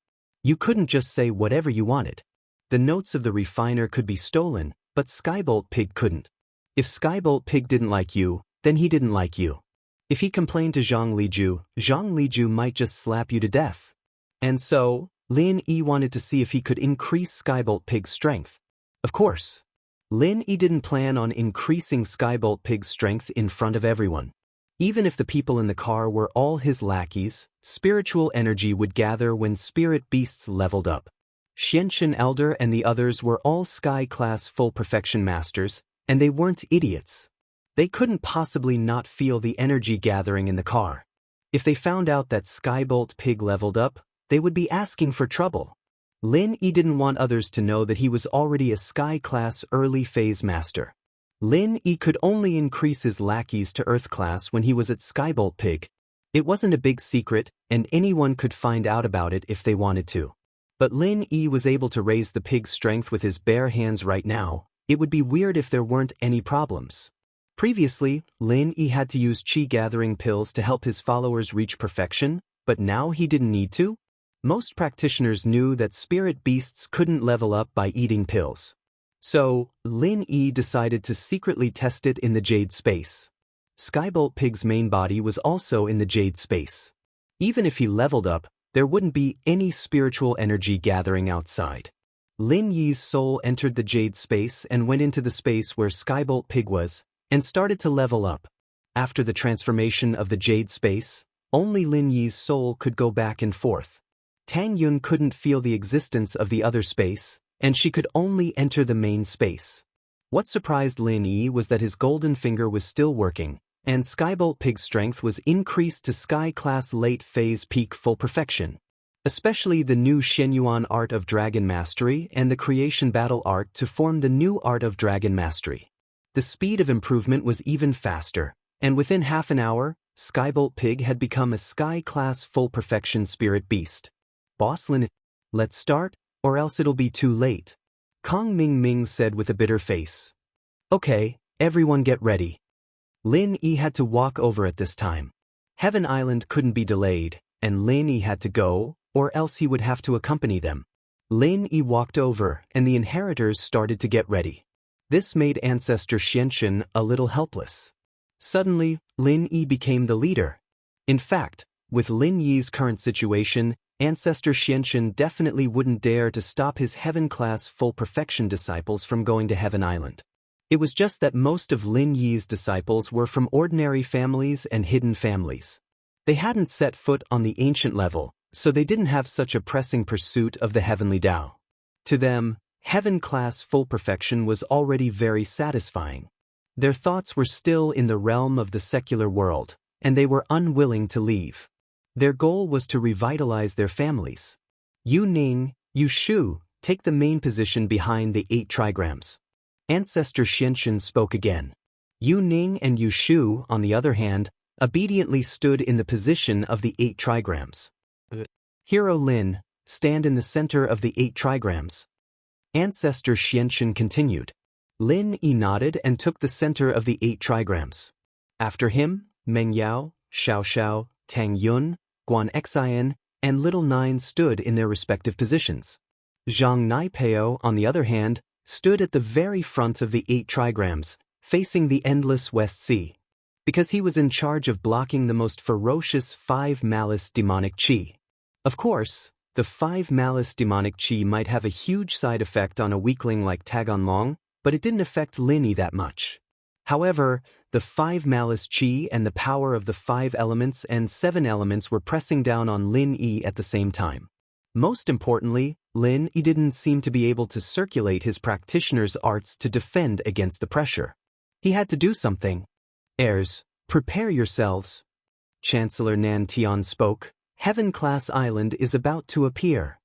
You couldn't just say whatever you wanted. The notes of the refiner could be stolen, but Skybolt Pig couldn't. If Skybolt Pig didn't like you, then he didn't like you. If he complained to Zhang Liju might just slap you to death. And so, Lin Yi wanted to see if he could increase Skybolt Pig's strength. Of course. Lin Yi didn't plan on increasing Skybolt Pig's strength in front of everyone. Even if the people in the car were all his lackeys, spiritual energy would gather when spirit beasts leveled up. Xianxin Elder and the others were all Sky-class full perfection masters, and they weren't idiots. They couldn't possibly not feel the energy gathering in the car. If they found out that Skybolt Pig leveled up, they would be asking for trouble. Lin Yi didn't want others to know that he was already a Sky-class early phase master. Lin Yi could only increase his lackeys to Earth class when he was at Skybolt Pig. It wasn't a big secret, and anyone could find out about it if they wanted to. But Lin Yi was able to raise the pig's strength with his bare hands right now. It would be weird if there weren't any problems. Previously, Lin Yi had to use Qi gathering pills to help his followers reach perfection, but now he didn't need to? Most practitioners knew that spirit beasts couldn't level up by eating pills. So, Lin Yi decided to secretly test it in the jade space. Skybolt Pig's main body was also in the jade space. Even if he leveled up, there wouldn't be any spiritual energy gathering outside. Lin Yi's soul entered the jade space and went into the space where Skybolt Pig was, and started to level up. After the transformation of the jade space, only Lin Yi's soul could go back and forth. Tang Yun couldn't feel the existence of the other space, and she could only enter the main space. What surprised Lin Yi was that his golden finger was still working, and Skybolt Pig's strength was increased to Sky Class Late Phase Peak Full Perfection. Especially the new Shenyuan Art of Dragon Mastery and the Creation Battle Art to form the new Art of Dragon Mastery. The speed of improvement was even faster, and within half an hour, Skybolt Pig had become a Sky Class Full Perfection Spirit Beast. Boss Lin, let's start, or else it'll be too late. Kong Ming Ming said with a bitter face. Okay, everyone get ready. Lin Yi had to walk over at this time. Heaven Island couldn't be delayed, and Lin Yi had to go, or else he would have to accompany them. Lin Yi walked over, and the inheritors started to get ready. This made Ancestor Xianxun a little helpless. Suddenly, Lin Yi became the leader. In fact, with Lin Yi's current situation, Ancestor Xianxun definitely wouldn't dare to stop his Heaven-class Full Perfection disciples from going to Heaven Island. It was just that most of Lin Yi's disciples were from ordinary families and hidden families. They hadn't set foot on the ancient level, so they didn't have such a pressing pursuit of the heavenly Tao. To them, Heaven-class Full Perfection was already very satisfying. Their thoughts were still in the realm of the secular world, and they were unwilling to leave. Their goal was to revitalize their families. Yu Ning, Yu Shu, take the main position behind the 8 trigrams. Ancestor Xianxun spoke again. Yu Ning and Yu Shu, on the other hand, obediently stood in the position of the 8 trigrams. Hero Lin, stand in the center of the 8 trigrams. Ancestor Xianxun continued. Lin Yi nodded and took the center of the 8 trigrams. After him, Meng Yao, Xiao Xiao, Tang Yun, Guan Xian, and Little Nine stood in their respective positions. Zhang Naipeo, on the other hand, stood at the very front of the 8 trigrams, facing the endless West Sea. Because he was in charge of blocking the most ferocious 5 malice demonic qi. Of course, the 5 malice demonic qi might have a huge side effect on a weakling like Taganlong, but it didn't affect Lin Yi that much. However, the 5 malice qi and the power of the 5 elements and 7 elements were pressing down on Lin Yi at the same time. Most importantly, Lin Yi didn't seem to be able to circulate his practitioner's arts to defend against the pressure. He had to do something. Heirs, prepare yourselves. Chancellor Nan Tian spoke. Heaven-class island is about to appear.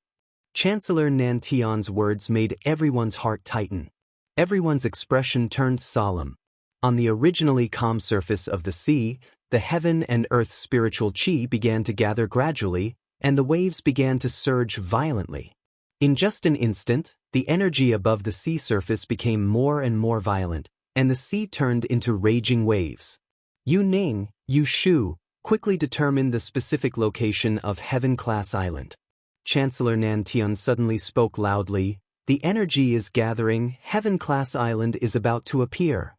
Chancellor Nan Tian's words made everyone's heart tighten. Everyone's expression turned solemn. On the originally calm surface of the sea, the heaven and earth spiritual qi began to gather gradually, and the waves began to surge violently. In just an instant, the energy above the sea surface became more and more violent, and the sea turned into raging waves. Yu Ning, Yu Shu, quickly determined the specific location of Heaven-class island. Chancellor Nan Tian suddenly spoke loudly. The energy is gathering, Heaven-class island is about to appear.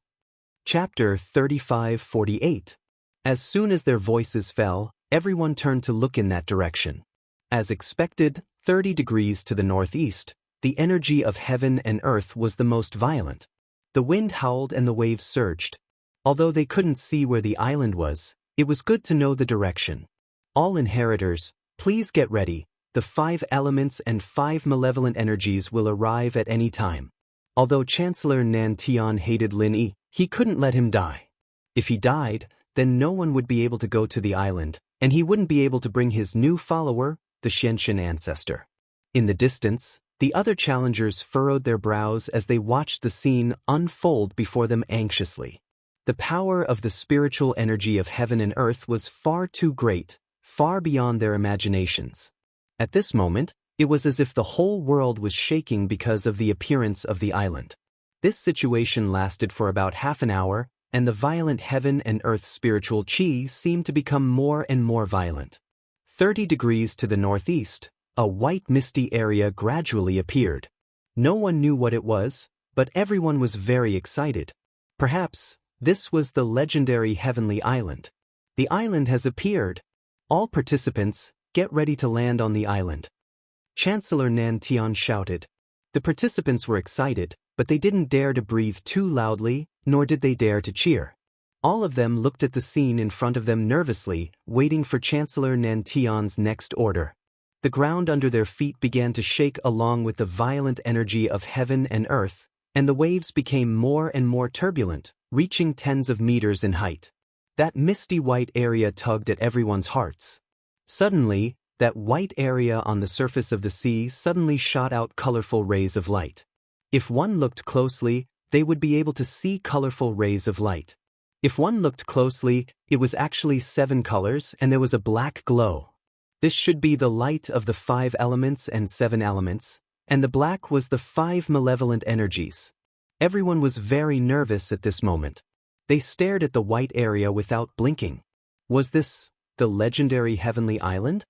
Chapter 35-48. As soon as their voices fell, everyone turned to look in that direction. As expected, 30 degrees to the northeast, the energy of heaven and earth was the most violent. The wind howled and the waves surged. Although they couldn't see where the island was, it was good to know the direction. All inheritors, please get ready. The 5 elements and 5 malevolent energies will arrive at any time. Although Chancellor Nan Tian hated Lin Yi, he couldn't let him die. If he died, then no one would be able to go to the island, and he wouldn't be able to bring his new follower, the Xianxun ancestor. In the distance, the other challengers furrowed their brows as they watched the scene unfold before them anxiously. The power of the spiritual energy of heaven and earth was far too great, far beyond their imaginations. At this moment, it was as if the whole world was shaking because of the appearance of the island. This situation lasted for about half an hour, and the violent heaven and earth spiritual qi seemed to become more and more violent. 30 degrees to the northeast, a white misty area gradually appeared. No one knew what it was, but everyone was very excited. Perhaps, this was the legendary heavenly island. The island has appeared. All participants, get ready to land on the island. Chancellor Nan Tian shouted. The participants were excited, but they didn't dare to breathe too loudly, nor did they dare to cheer. All of them looked at the scene in front of them nervously, waiting for Chancellor Nantion's next order. The ground under their feet began to shake along with the violent energy of heaven and earth, and the waves became more and more turbulent, reaching tens of meters in height. That misty white area tugged at everyone's hearts. Suddenly, that white area on the surface of the sea suddenly shot out colorful rays of light. If one looked closely, they would be able to see colorful rays of light. If one looked closely, it was actually 7 colors and there was a black glow. This should be the light of the 5 elements and 7 elements, and the black was the 5 malevolent energies. Everyone was very nervous at this moment. They stared at the white area without blinking. Was this the legendary heavenly island?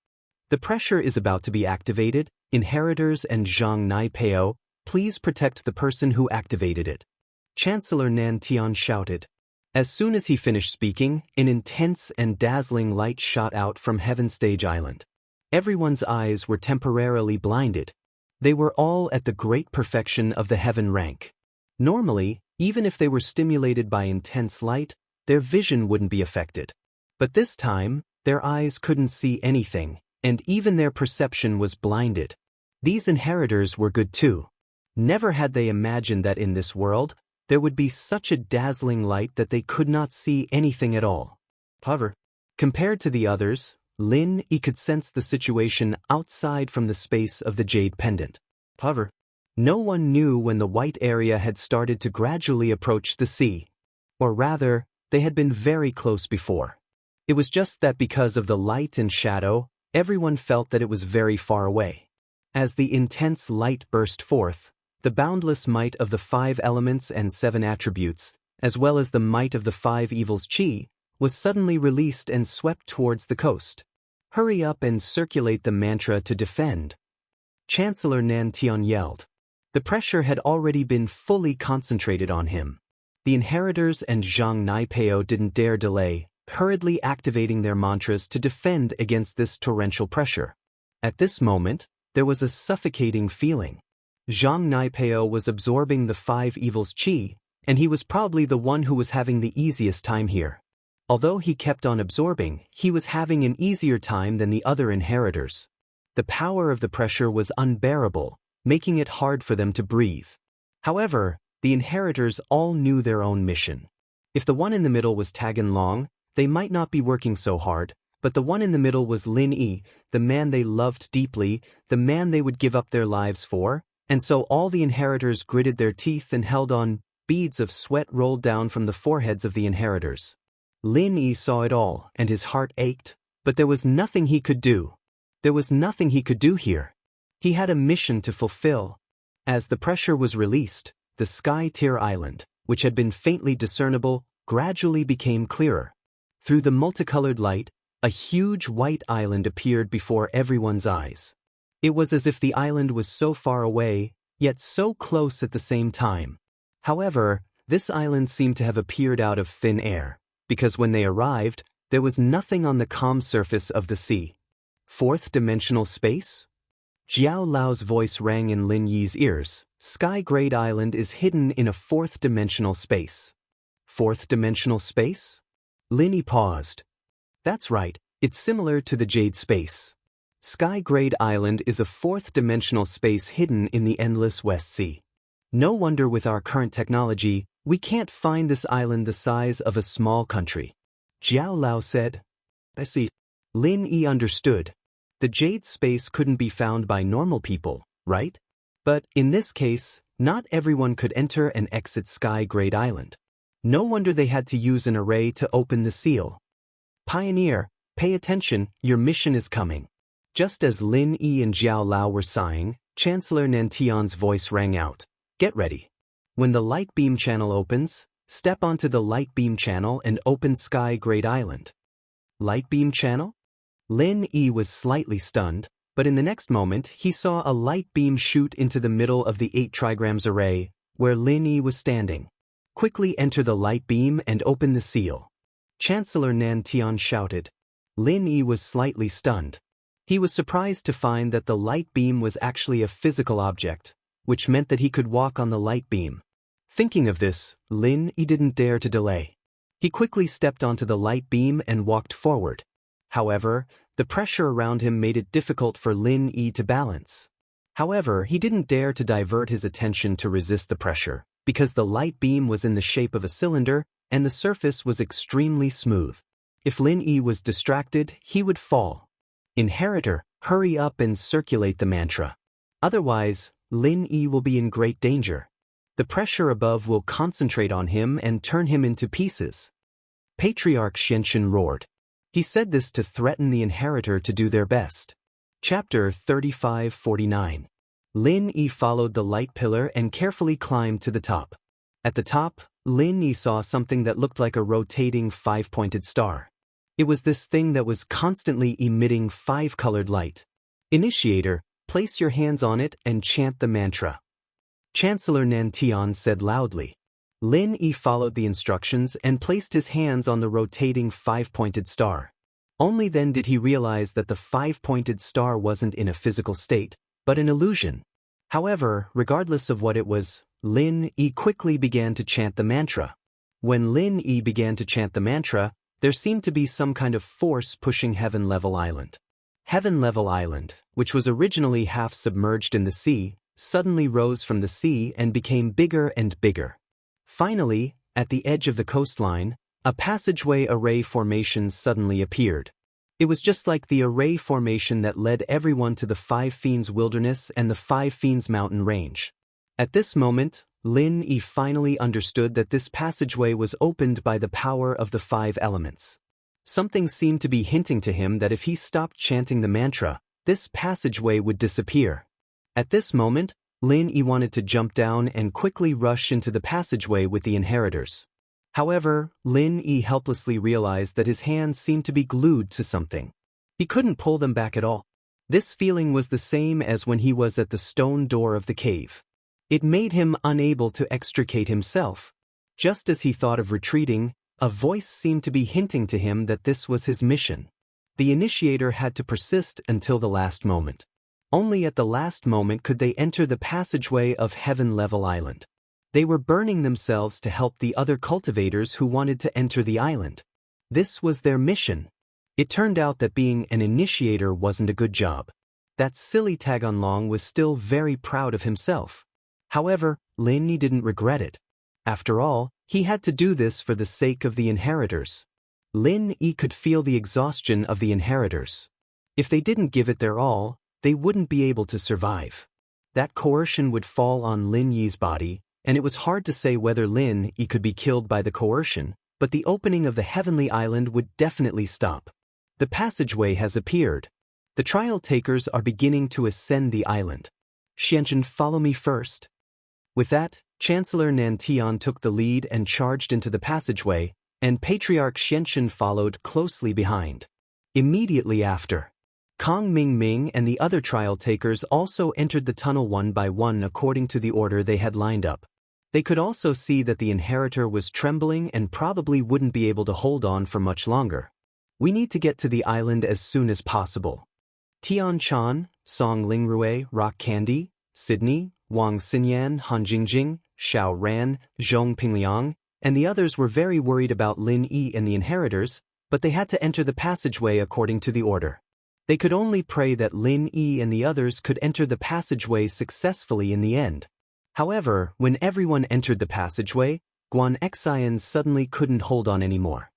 The pressure is about to be activated. Inheritors and Zhang Naipeo, please protect the person who activated it. Chancellor Nantian shouted. As soon as he finished speaking, an intense and dazzling light shot out from Heaven Stage Island. Everyone's eyes were temporarily blinded. They were all at the great perfection of the heaven rank. Normally, even if they were stimulated by intense light, their vision wouldn't be affected. But this time, their eyes couldn't see anything, and even their perception was blinded. These inheritors were good too. Never had they imagined that in this world, there would be such a dazzling light that they could not see anything at all. However, compared to the others, Lin Yi could sense the situation outside from the space of the jade pendant. However, no one knew when the white area had started to gradually approach the sea. Or rather, they had been very close before. It was just that because of the light and shadow, everyone felt that it was very far away. As the intense light burst forth, the boundless might of the 5 elements and 7 attributes, as well as the might of the 5 evils Qi, was suddenly released and swept towards the coast. Hurry up and circulate the mantra to defend. Chancellor Nantian yelled. The pressure had already been fully concentrated on him. The inheritors and Zhang Naipeo didn't dare delay, hurriedly activating their mantras to defend against this torrential pressure. At this moment, there was a suffocating feeling. Zhang Naipeo was absorbing the 5 evils Qi, and he was probably the one who was having the easiest time here. Although he kept on absorbing, he was having an easier time than the other inheritors. The power of the pressure was unbearable, making it hard for them to breathe. However, the inheritors all knew their own mission. If the one in the middle was Tagan Long, they might not be working so hard, but the one in the middle was Lin Yi, the man they loved deeply, the man they would give up their lives for, and so all the inheritors gritted their teeth and held on. Beads of sweat rolled down from the foreheads of the inheritors. Lin Yi saw it all, and his heart ached, but there was nothing he could do. There was nothing he could do here. He had a mission to fulfill. As the pressure was released, the sky tier island, which had been faintly discernible, gradually became clearer. Through the multicolored light, a huge white island appeared before everyone's eyes. It was as if the island was so far away, yet so close at the same time. However, this island seemed to have appeared out of thin air, because when they arrived, there was nothing on the calm surface of the sea. 4th dimensional space? Jiao Lao's voice rang in Lin Yi's ears. Sky-grade island is hidden in a 4th dimensional space. 4th dimensional space? Lin Yi paused. That's right, it's similar to the jade space. Sky-grade island is a 4th dimensional space hidden in the endless West Sea. No wonder with our current technology, we can't find this island the size of a small country. Jiao Lao said. I see. Lin Yi understood. The jade space couldn't be found by normal people, right? But in this case, not everyone could enter and exit Sky-grade island. No wonder they had to use an array to open the seal. Pioneer, pay attention, your mission is coming. Just as Lin Yi and Jiao Lao were sighing, Chancellor Nantian's voice rang out. Get ready. When the light beam channel opens, step onto the light beam channel and open Sky-grade island. Light beam channel? Lin Yi was slightly stunned, but in the next moment he saw a light beam shoot into the middle of the 8 trigrams array, where Lin Yi was standing. Quickly enter the light beam and open the seal. Chancellor Nantian shouted. Lin Yi was slightly stunned. He was surprised to find that the light beam was actually a physical object, which meant that he could walk on the light beam. Thinking of this, Lin Yi didn't dare to delay. He quickly stepped onto the light beam and walked forward. However, the pressure around him made it difficult for Lin Yi to balance. However, he didn't dare to divert his attention to resist the pressure, because the light beam was in the shape of a cylinder and the surface was extremely smooth. If Lin Yi was distracted, he would fall. Inheritor, hurry up and circulate the mantra. Otherwise, Lin Yi will be in great danger. The pressure above will concentrate on him and turn him into pieces. Patriarch Xianxun roared. He said this to threaten the inheritor to do their best. Chapter 35-49. Lin Yi followed the light pillar and carefully climbed to the top. At the top, Lin Yi saw something that looked like a rotating five-pointed star. It was this thing that was constantly emitting five-colored light. Initiator, place your hands on it and chant the mantra. Chancellor Nantian said loudly. Lin Yi followed the instructions and placed his hands on the rotating five-pointed star. Only then did he realize that the five-pointed star wasn't in a physical state, but an illusion. However, regardless of what it was, Lin Yi quickly began to chant the mantra. When Lin Yi began to chant the mantra, there seemed to be some kind of force pushing Heaven Level Island. Heaven Level Island, which was originally half submerged in the sea, suddenly rose from the sea and became bigger and bigger. Finally, at the edge of the coastline, a passageway array formation suddenly appeared. It was just like the array formation that led everyone to the Five Fiends Wilderness and the Five Fiends Mountain Range. At this moment, Lin Yi finally understood that this passageway was opened by the power of the five elements. Something seemed to be hinting to him that if he stopped chanting the mantra, this passageway would disappear. At this moment, Lin Yi wanted to jump down and quickly rush into the passageway with the inheritors. However, Lin Yi helplessly realized that his hands seemed to be glued to something. He couldn't pull them back at all. This feeling was the same as when he was at the stone door of the cave. It made him unable to extricate himself. Just as he thought of retreating, a voice seemed to be hinting to him that this was his mission. The initiator had to persist until the last moment. Only at the last moment could they enter the passageway of Heaven Level Island. They were burning themselves to help the other cultivators who wanted to enter the island. This was their mission. It turned out that being an initiator wasn't a good job. That silly Taganlong was still very proud of himself. However, Lin Yi didn't regret it. After all, he had to do this for the sake of the inheritors. Lin Yi could feel the exhaustion of the inheritors. If they didn't give it their all, they wouldn't be able to survive. That coercion would fall on Lin Yi's body, and it was hard to say whether Lin Yi could be killed by the coercion, but the opening of the heavenly island would definitely stop. The passageway has appeared. The trial takers are beginning to ascend the island. Xianxun, follow me first. With that, Chancellor Nantian took the lead and charged into the passageway, and Patriarch Xianxun followed closely behind. Immediately after, Kong Ming and the other trial takers also entered the tunnel one by one according to the order they had lined up. They could also see that the inheritor was trembling and probably wouldn't be able to hold on for much longer. We need to get to the island as soon as possible. Tian Chan, Song Lingrui, Rock Candy, Sydney, Wang Xinyan, Han Jingjing, Xiao Ran, Zhong Pingliang, and the others were very worried about Lin Yi and the inheritors, but they had to enter the passageway according to the order. They could only pray that Lin Yi and the others could enter the passageway successfully in the end. However, when everyone entered the passageway, Guan Xian suddenly couldn't hold on anymore.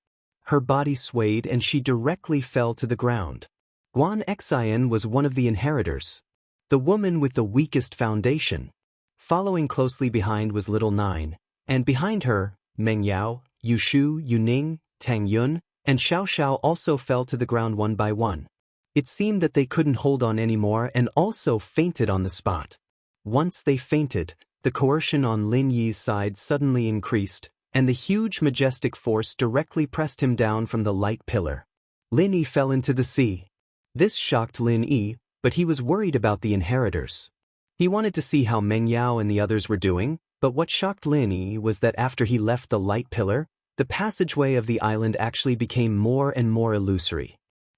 Her body swayed and she directly fell to the ground. Guan Xian was one of the inheritors, the woman with the weakest foundation. Following closely behind was Little Nine, and behind her, Meng Yao, Yushu, Yuning, Tang Yun, and Xiao Xiao also fell to the ground one by one. It seemed that they couldn't hold on anymore and also fainted on the spot. Once they fainted, the coercion on Lin Yi's side suddenly increased, and the huge majestic force directly pressed him down from the light pillar. Lin Yi fell into the sea. This shocked Lin Yi, but he was worried about the inheritors. He wanted to see how Meng Yao and the others were doing, but what shocked Lin Yi was that after he left the light pillar, the passageway of the island actually became more and more illusory.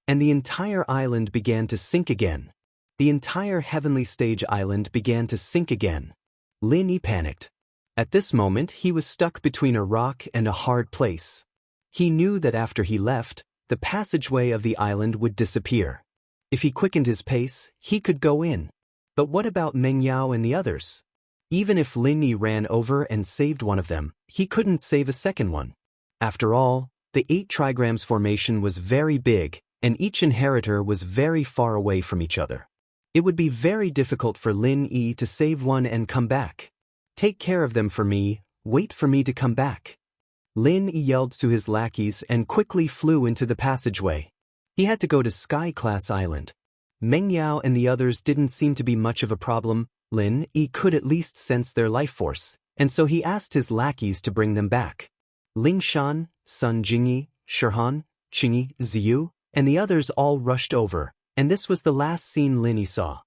And the entire island began to sink again. The entire heavenly stage island began to sink again. Lin Yi panicked. At this moment he was stuck between a rock and a hard place. He knew that after he left, the passageway of the island would disappear. If he quickened his pace, he could go in. But what about Meng Yao and the others? Even if Lin Yi ran over and saved one of them, he couldn't save a second one. After all, the 8 trigrams formation was very big, and each inheritor was very far away from each other. It would be very difficult for Lin Yi to save one and come back. Take care of them for me, wait for me to come back. Lin Yi yelled to his lackeys and quickly flew into the passageway. He had to go to Sky Class Island. Meng Yao and the others didn't seem to be much of a problem. Lin Yi could at least sense their life force, and so he asked his lackeys to bring them back. Ling Shan, Sun Jingyi, Shirhan, Qingyi, Ziyu, and the others all rushed over, and this was the last scene Lin Yi saw.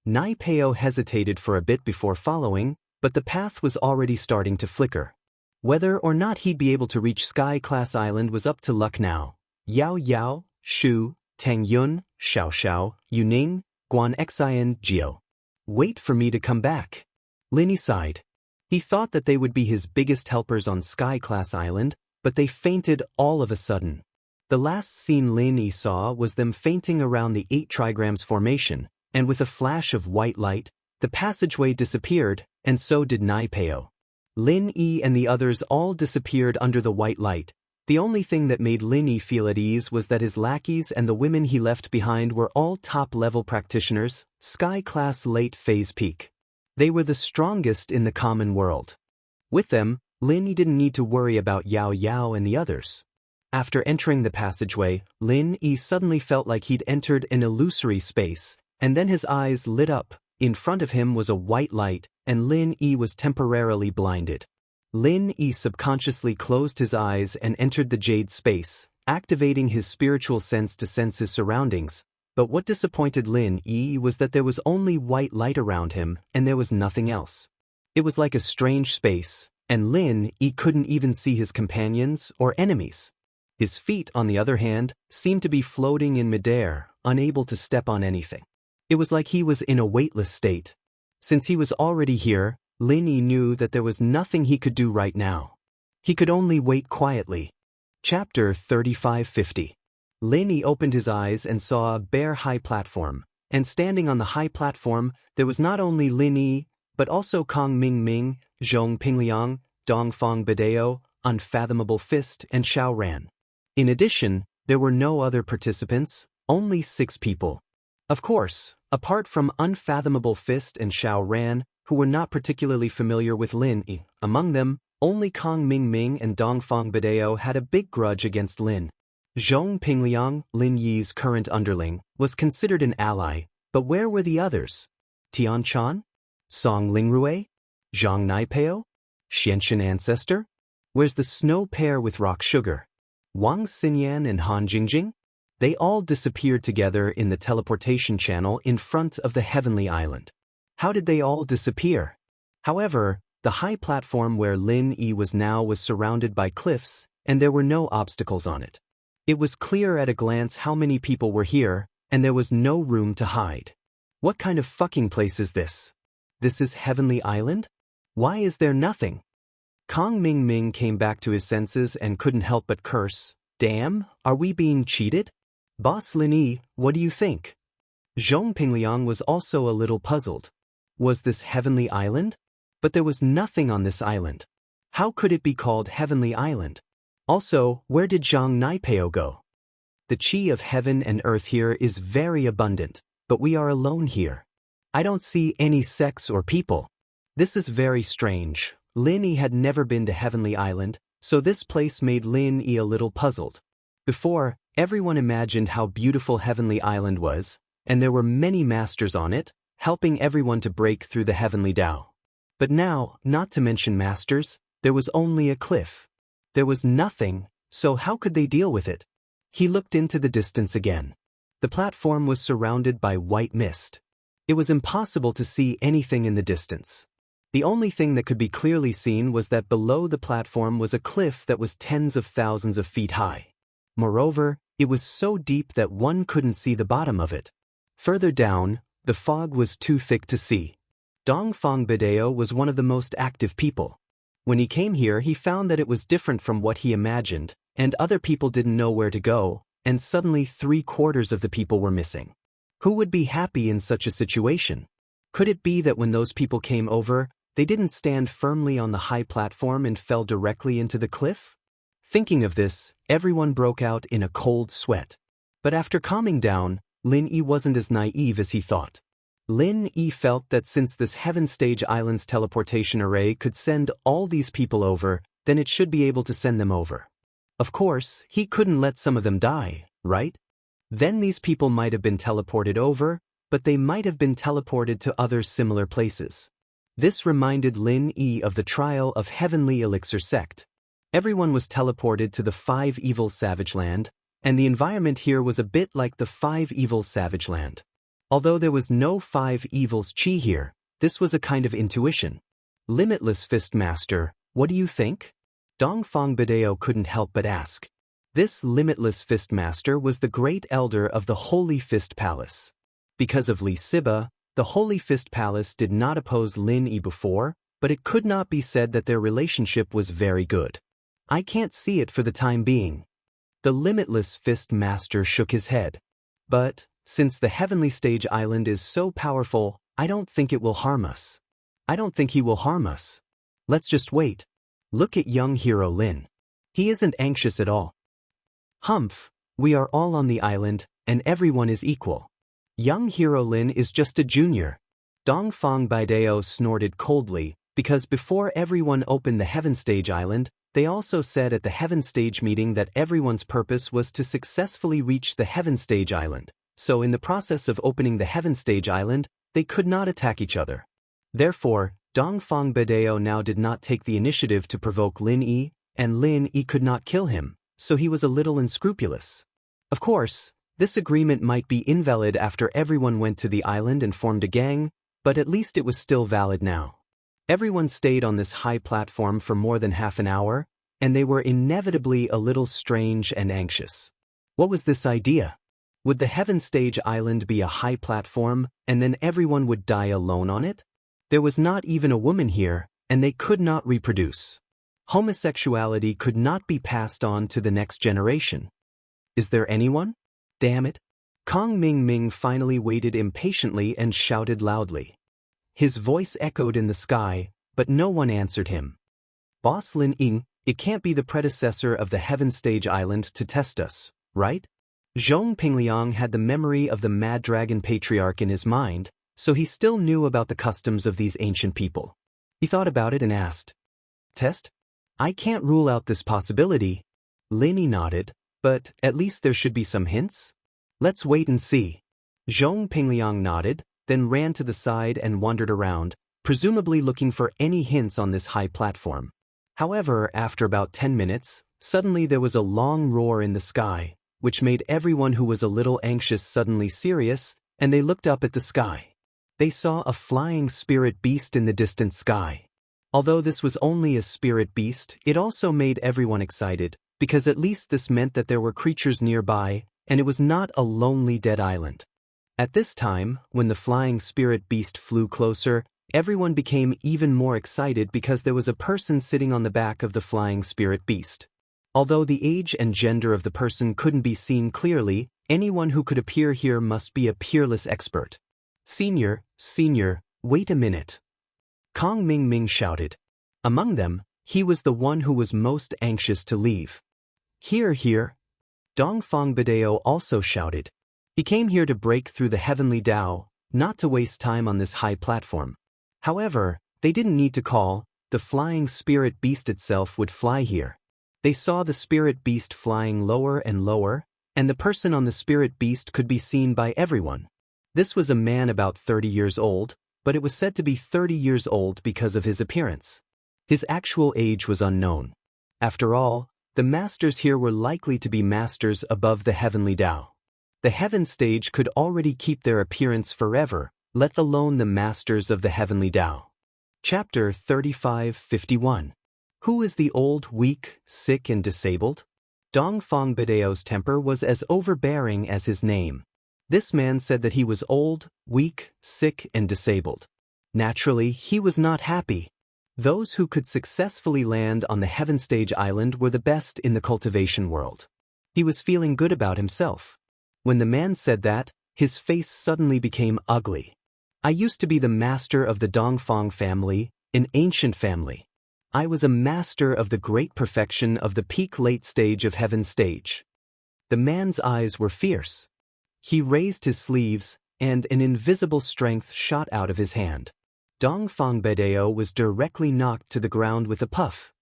Nai Peo hesitated for a bit before following, but the path was already starting to flicker. Whether or not he'd be able to reach Sky Class Island was up to luck now. Yao Yao, Shu, Tang Yun, Xiao Xiao, Yuning, Guan Xian, Jiao. Wait for me to come back. Lin Yi sighed. He thought that they would be his biggest helpers on Sky Class Island, but they fainted all of a sudden. The last scene Lin Yi saw was them fainting around the 8 trigrams formation, and with a flash of white light, the passageway disappeared, and so did Nai Peo. Lin Yi and the others all disappeared under the white light. The only thing that made Lin Yi feel at ease was that his lackeys and the women he left behind were all top-level practitioners, Sky Class late phase peak. They were the strongest in the common world. With them, Lin Yi didn't need to worry about Yao Yao and the others. After entering the passageway, Lin Yi suddenly felt like he'd entered an illusory space, and then his eyes lit up. In front of him was a white light, and Lin Yi was temporarily blinded. Lin Yi subconsciously closed his eyes and entered the jade space, activating his spiritual sense to sense his surroundings. But what disappointed Lin Yi was that there was only white light around him, and there was nothing else. It was like a strange space, and Lin Yi couldn't even see his companions or enemies. His feet, on the other hand, seemed to be floating in midair, unable to step on anything. It was like he was in a weightless state. Since he was already here, Lin Yi knew that there was nothing he could do right now. He could only wait quietly. Chapter 3550. Lin Yi opened his eyes and saw a bare high platform, and standing on the high platform, there was not only Lin Yi, but also Kong Ming Ming, Zhong Pingliang, Dongfang Bideo, Unfathomable Fist, and Xiao Ran. In addition, there were no other participants, only 6 people. Of course, apart from Unfathomable Fist and Xiao Ran, who were not particularly familiar with Lin Yi. Among them, only Kong Ming Ming and Dongfang Bideo had a big grudge against Lin. Zhong Pingliang, Lin Yi's current underling, was considered an ally, but where were the others? Tian Chan? Song Lingrui? Zhang Naipeo? Xianxian Ancestor? Where's the snow pair with rock sugar? Wang Xinyan and Han Jingjing? They all disappeared together in the teleportation channel in front of the Heavenly Island. How did they all disappear? However, the high platform where Lin Yi was now was surrounded by cliffs, and there were no obstacles on it. It was clear at a glance how many people were here, and there was no room to hide. What kind of fucking place is this? This is Heavenly Island? Why is there nothing? Kong Ming Ming came back to his senses and couldn't help but curse. Damn, are we being cheated? Boss Lin Yi, what do you think? Zhong Pingliang was also a little puzzled. Was this Heavenly Island? But there was nothing on this island. How could it be called Heavenly Island? Also, where did Zhang Naipeo go? The chi of heaven and earth here is very abundant, but we are alone here. I don't see any sex or people. This is very strange. Lin Yi had never been to Heavenly Island, so this place made Lin Yi a little puzzled. Before, everyone imagined how beautiful Heavenly Island was, and there were many masters on it, helping everyone to break through the Heavenly Tao. But now, not to mention masters, there was only a cliff. There was nothing, so how could they deal with it? He looked into the distance again. The platform was surrounded by white mist. It was impossible to see anything in the distance. The only thing that could be clearly seen was that below the platform was a cliff that was tens of thousands of feet high. Moreover, it was so deep that one couldn't see the bottom of it. Further down, the fog was too thick to see. Dongfang Bideo was one of the most active people. When he came here, he found that it was different from what he imagined, and other people didn't know where to go, and suddenly 3/4 of the people were missing. Who would be happy in such a situation? Could it be that when those people came over, they didn't stand firmly on the high platform and fell directly into the cliff? Thinking of this, everyone broke out in a cold sweat. But after calming down, Lin Yi wasn't as naive as he thought. Lin Yi felt that since this Heaven Stage Island's teleportation array could send all these people over, then it should be able to send them over. Of course, he couldn't let some of them die, right? Then these people might have been teleported over, but they might have been teleported to other similar places. This reminded Lin Yi of the trial of Heavenly Elixir Sect. Everyone was teleported to the 5 Evils Savage Land, and the environment here was a bit like the 5 Evils Savage Land. Although there was no 5 Evils Chi here, this was a kind of intuition. Limitless Fist Master, what do you think? Dongfang Bideo couldn't help but ask. This Limitless Fist Master was the great elder of the Holy Fist Palace. Because of Li Siba, the Holy Fist Palace did not oppose Lin Yi before, but it could not be said that their relationship was very good. I can't see it for the time being. The Limitless Fist Master shook his head. But, since the Heavenly Stage Island is so powerful, I don't think it will harm us. I don't think he will harm us. Let's just wait. Look at young hero Lin. He isn't anxious at all. Humph, we are all on the island, and everyone is equal. Young hero Lin is just a junior. Dongfang Bideo snorted coldly, because before everyone opened the Heaven Stage Island, they also said at the Heaven Stage meeting that everyone's purpose was to successfully reach the Heaven Stage Island. So in the process of opening the Heaven Stage Island, they could not attack each other. Therefore, Dongfang Bideo now did not take the initiative to provoke Lin Yi, and Lin Yi could not kill him, so he was a little unscrupulous. Of course, this agreement might be invalid after everyone went to the island and formed a gang, but at least it was still valid now. Everyone stayed on this high platform for more than half an hour, and they were inevitably a little strange and anxious. What was this idea? Would the Heaven Stage Island be a high platform, and then everyone would die alone on it? There was not even a woman here, and they could not reproduce. Homosexuality could not be passed on to the next generation. Is there anyone? Damn it. Kong Ming Ming finally waited impatiently and shouted loudly. His voice echoed in the sky, but no one answered him. Boss Lin Ying, it can't be the predecessor of the Heaven Stage Island to test us, right? Zhong Pingliang had the memory of the Mad Dragon Patriarch in his mind, so he still knew about the customs of these ancient people. He thought about it and asked, "Test? I can't rule out this possibility." Lin Yi nodded, but at least there should be some hints? Let's wait and see. Zhong Pingliang nodded, then ran to the side and wandered around, presumably looking for any hints on this high platform. However, after about 10 minutes, suddenly there was a long roar in the sky, which made everyone who was a little anxious suddenly serious, and they looked up at the sky. They saw a flying spirit beast in the distant sky. Although this was only a spirit beast, it also made everyone excited, because at least this meant that there were creatures nearby, and it was not a lonely dead island. At this time, when the flying spirit beast flew closer, everyone became even more excited because there was a person sitting on the back of the flying spirit beast. Although the age and gender of the person couldn't be seen clearly, anyone who could appear here must be a peerless expert. Senior, wait a minute. Kong Ming Ming shouted. Among them, he was the one who was most anxious to leave. Here. Dongfang Bideo also shouted. He came here to break through the heavenly Tao, not to waste time on this high platform. However, they didn't need to call, the flying spirit beast itself would fly here. They saw the spirit beast flying lower and lower, and the person on the spirit beast could be seen by everyone. This was a man about 30 years old, but it was said to be 30 years old because of his appearance. His actual age was unknown. After all, the masters here were likely to be masters above the heavenly Tao. The heaven stage could already keep their appearance forever, let alone the masters of the heavenly Tao. Chapter 35:51. Who is the old, weak, sick and disabled? Dongfang Bideo's temper was as overbearing as his name. This man said that he was old, weak, sick and disabled. Naturally, he was not happy. Those who could successfully land on the Heaven Stage Island were the best in the cultivation world. He was feeling good about himself. When the man said that, his face suddenly became ugly. I used to be the master of the Dongfang family, an ancient family. I was a master of the great perfection of the peak late stage of Heaven Stage. The man's eyes were fierce. He raised his sleeves, and an invisible strength shot out of his hand. Dongfang Bedeo was directly knocked to the ground with a puff.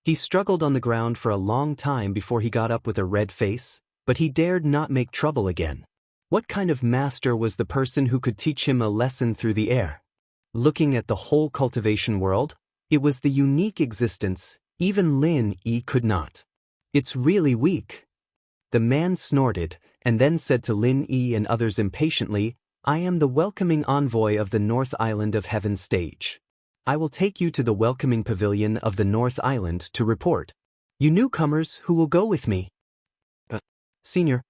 He struggled on the ground for a long time before he got up with a red face, but he dared not make trouble again. What kind of master was the person who could teach him a lesson through the air? Looking at the whole cultivation world, it was the unique existence, even Lin Yi could not. It's really weak. The man snorted, and then said to Lin Yi and others impatiently, I am the welcoming envoy of the North Island of Heaven Stage. I will take you to the welcoming pavilion of the North Island to report. You newcomers who will go with me? Senior,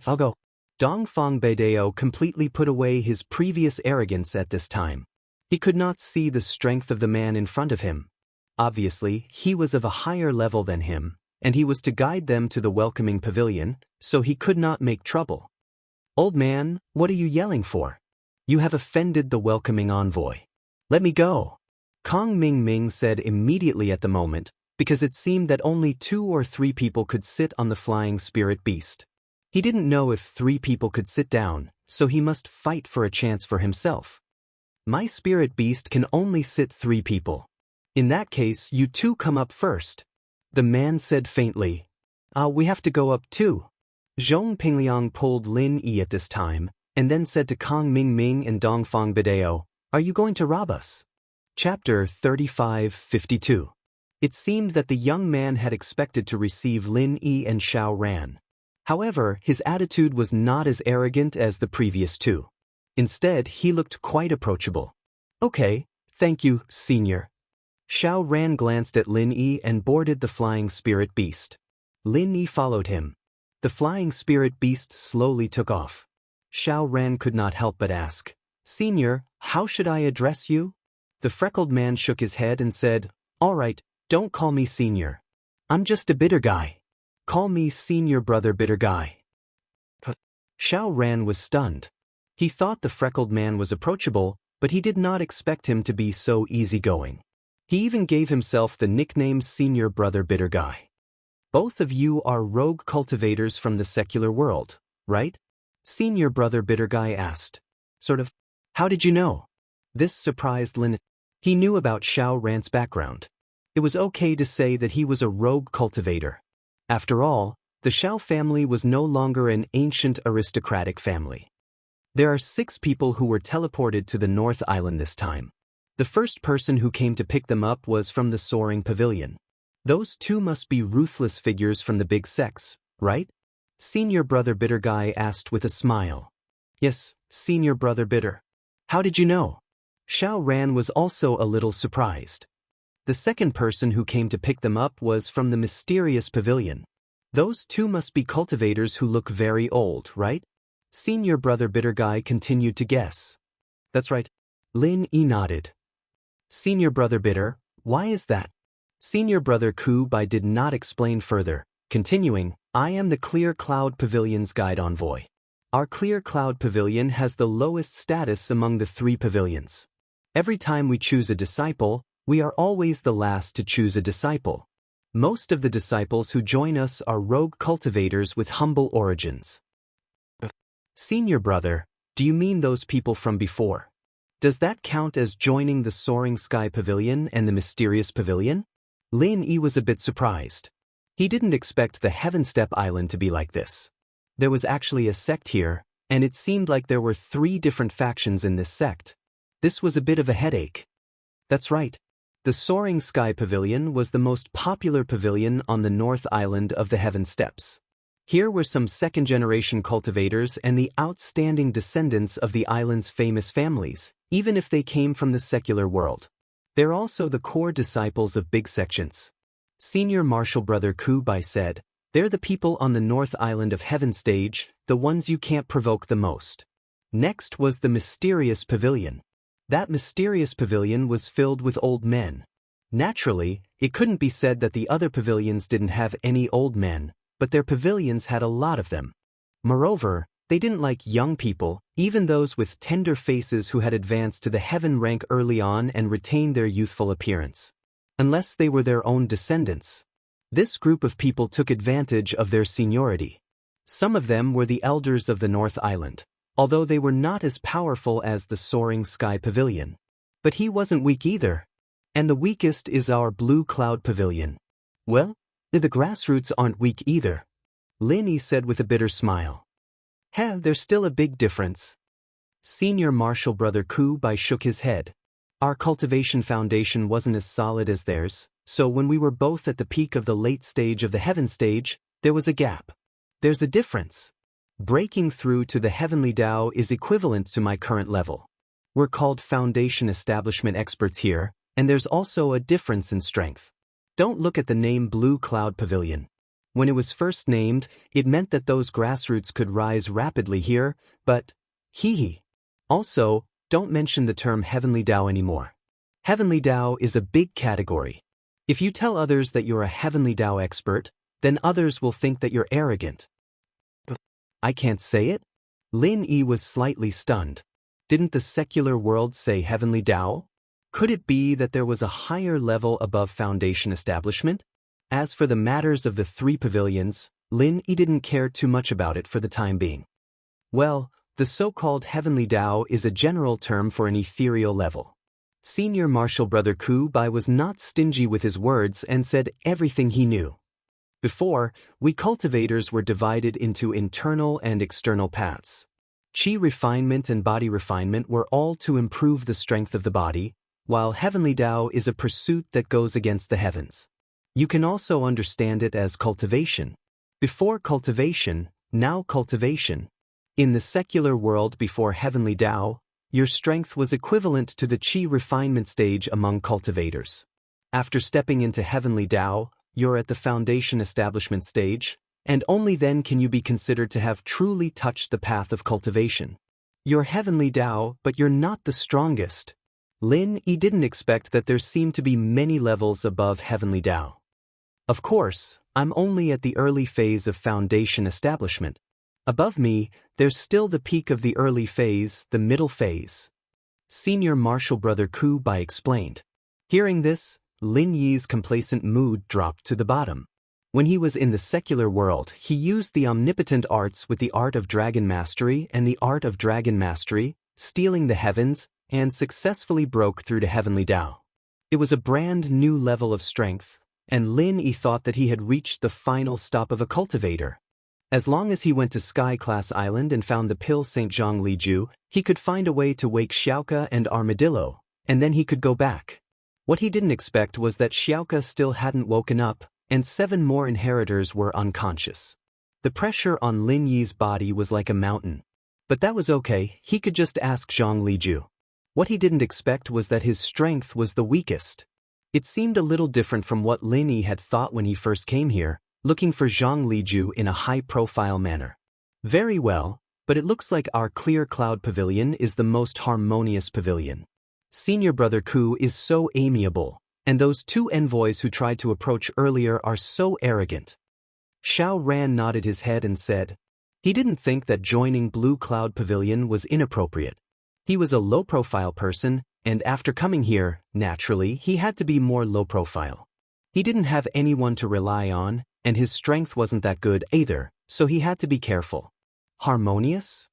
I'll go. Dongfang Bedeo completely put away his previous arrogance at this time. He could not see the strength of the man in front of him. Obviously, he was of a higher level than him, and he was to guide them to the welcoming pavilion, so he could not make trouble. Old man, what are you yelling for? You have offended the welcoming envoy. Let me go. Kong Ming said immediately at the moment, because it seemed that only 2 or 3 people could sit on the flying spirit beast. He didn't know if 3 people could sit down, so he must fight for a chance for himself. My spirit beast can only sit 3 people. In that case, you 2 come up first. The man said faintly. We have to go up too. Zhong Pingliang pulled Lin Yi at this time, and then said to Kong Ming and Dongfang Bedeo, Are you going to rob us? Chapter 35:52. It seemed that the young man had expected to receive Lin Yi and Xiao Ran. However, his attitude was not as arrogant as the previous 2. Instead, he looked quite approachable. Okay, thank you, senior. Xiao Ran glanced at Lin Yi and boarded the flying spirit beast. Lin Yi followed him. The flying spirit beast slowly took off. Xiao Ran could not help but ask, Senior, how should I address you? The freckled man shook his head and said, All right, don't call me senior. I'm just a bitter guy. Call me senior brother bitter guy. Xiao Ran was stunned. He thought the freckled man was approachable, but he did not expect him to be so easygoing. He even gave himself the nickname Senior Brother Bitter Guy. Both of you are rogue cultivators from the secular world, right? Senior Brother Bitter Guy asked. Sort of. How did you know? This surprised Lin. He knew about Xiao Ran's background. It was okay to say that he was a rogue cultivator. After all, the Xiao family was no longer an ancient aristocratic family. There are 6 people who were teleported to the North Island this time. The first person who came to pick them up was from the soaring pavilion. Those 2 must be ruthless figures from the big sex, right? Senior Brother Bitter Guy asked with a smile. Yes, Senior Brother Bitter. How did you know? Xiao Ran was also a little surprised. The second person who came to pick them up was from the mysterious pavilion. Those 2 must be cultivators who look very old, right? Senior Brother Bitter Guy continued to guess. That's right. Lin Yi nodded. Senior Brother Bitter, why is that? Senior Brother Ku Bai did not explain further, continuing, I am the Clear Cloud Pavilion's guide envoy. Our Clear Cloud Pavilion has the lowest status among the 3 pavilions. Every time we choose a disciple, we are always the last to choose a disciple. Most of the disciples who join us are rogue cultivators with humble origins. Senior Brother, do you mean those people from before? Does that count as joining the Soaring Sky Pavilion and the Mysterious Pavilion? Lin Yi was a bit surprised. He didn't expect the Heaven Step Island to be like this. There was actually a sect here, and it seemed like there were 3 different factions in this sect. This was a bit of a headache. That's right. The Soaring Sky Pavilion was the most popular pavilion on the North Island of the Heaven Steps. Here were some second-generation cultivators and the outstanding descendants of the island's famous families, even if they came from the secular world. They're also the core disciples of big sections. Senior Martial Brother Ku Bai said, they're the people on the North Island of Heaven Stage, the ones you can't provoke the most. Next was the Mysterious Pavilion. That mysterious pavilion was filled with old men. Naturally, it couldn't be said that the other pavilions didn't have any old men, but their pavilions had a lot of them. Moreover, they didn't like young people, even those with tender faces who had advanced to the heaven rank early on and retained their youthful appearance. Unless they were their own descendants. This group of people took advantage of their seniority. Some of them were the elders of the North Island, although they were not as powerful as the soaring sky pavilion. But he wasn't weak either. And the weakest is our blue cloud pavilion. Well, the grassroots aren't weak either, Linny said with a bitter smile. There's still a big difference. Senior Marshal Brother Kubai shook his head. Our cultivation foundation wasn't as solid as theirs, so when we were both at the peak of the late stage of the heaven stage, there was a gap. There's a difference. Breaking through to the heavenly Tao is equivalent to my current level. We're called foundation establishment experts here, and there's also a difference in strength. Don't look at the name Blue Cloud Pavilion. When it was first named, it meant that those grassroots could rise rapidly here, but, hee. Also, don't mention the term Heavenly Tao anymore. Heavenly Tao is a big category. If you tell others that you're a Heavenly Tao expert, then others will think that you're arrogant. I can't say it? Lin Yi was slightly stunned. Didn't the secular world say Heavenly Tao? Could it be that there was a higher level above foundation establishment? As for the matters of the three pavilions, Lin Yi didn't care too much about it for the time being. Well, the so-called Heavenly Tao is a general term for an ethereal level. Senior Marshal Brother Kubai was not stingy with his words and said everything he knew. Before, we cultivators were divided into internal and external paths. Chi refinement and body refinement were all to improve the strength of the body, while Heavenly Tao is a pursuit that goes against the heavens. You can also understand it as cultivation. Before cultivation, now cultivation. In the secular world before Heavenly Tao, your strength was equivalent to the Chi refinement stage among cultivators. After stepping into Heavenly Tao, you're at the foundation establishment stage, and only then can you be considered to have truly touched the path of cultivation. You're Heavenly Tao, but you're not the strongest. Lin Yi didn't expect that there seemed to be many levels above Heavenly Tao. Of course, I'm only at the early phase of foundation establishment. Above me, there's still the peak of the early phase, the middle phase. Senior Marshal Brother Kubai explained. Hearing this, Lin Yi's complacent mood dropped to the bottom. When he was in the secular world, he used the omnipotent arts with the art of dragon mastery and the art of dragon mastery, stealing the heavens, and successfully broke through to Heavenly Tao. It was a brand new level of strength, and Lin Yi thought that he had reached the final stop of a cultivator. As long as he went to Sky Class Island and found the pill St. Zhang Liju, he could find a way to wake Xiaoka and Armadillo, and then he could go back. What he didn't expect was that Xiaoka still hadn't woken up, and 7 more inheritors were unconscious. The pressure on Lin Yi's body was like a mountain. But that was okay, he could just ask Zhang Liju. What he didn't expect was that his strength was the weakest. It seemed a little different from what Lin Yi had thought when he first came here, looking for Zhang Liju in a high-profile manner. Very well, but it looks like our clear cloud pavilion is the most harmonious pavilion. Senior Brother Ku is so amiable, and those 2 envoys who tried to approach earlier are so arrogant. Xiao Ran nodded his head and said, he didn't think that joining Blue Cloud Pavilion was inappropriate. He was a low-profile person, and after coming here, naturally, he had to be more low-profile. He didn't have anyone to rely on, and his strength wasn't that good either, so he had to be careful. Harmonious?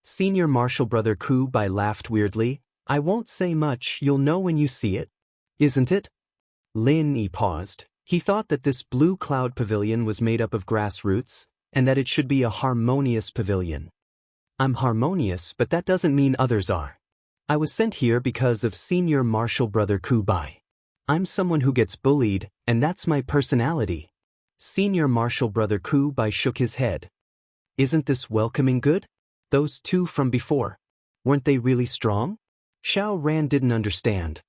Senior Marshal Brother Kubai laughed weirdly. I won't say much, you'll know when you see it. Isn't it? Lin Yi paused. He thought that this Blue Cloud Pavilion was made up of grassroots, and that it should be a harmonious pavilion. I'm harmonious, but that doesn't mean others are. I was sent here because of Senior Marshal Brother Kubai. I'm someone who gets bullied, and that's my personality. Senior Marshal Brother Kubai shook his head. Isn't this welcoming good? Those 2 from before, weren't they really strong? Xiao Ran didn't understand.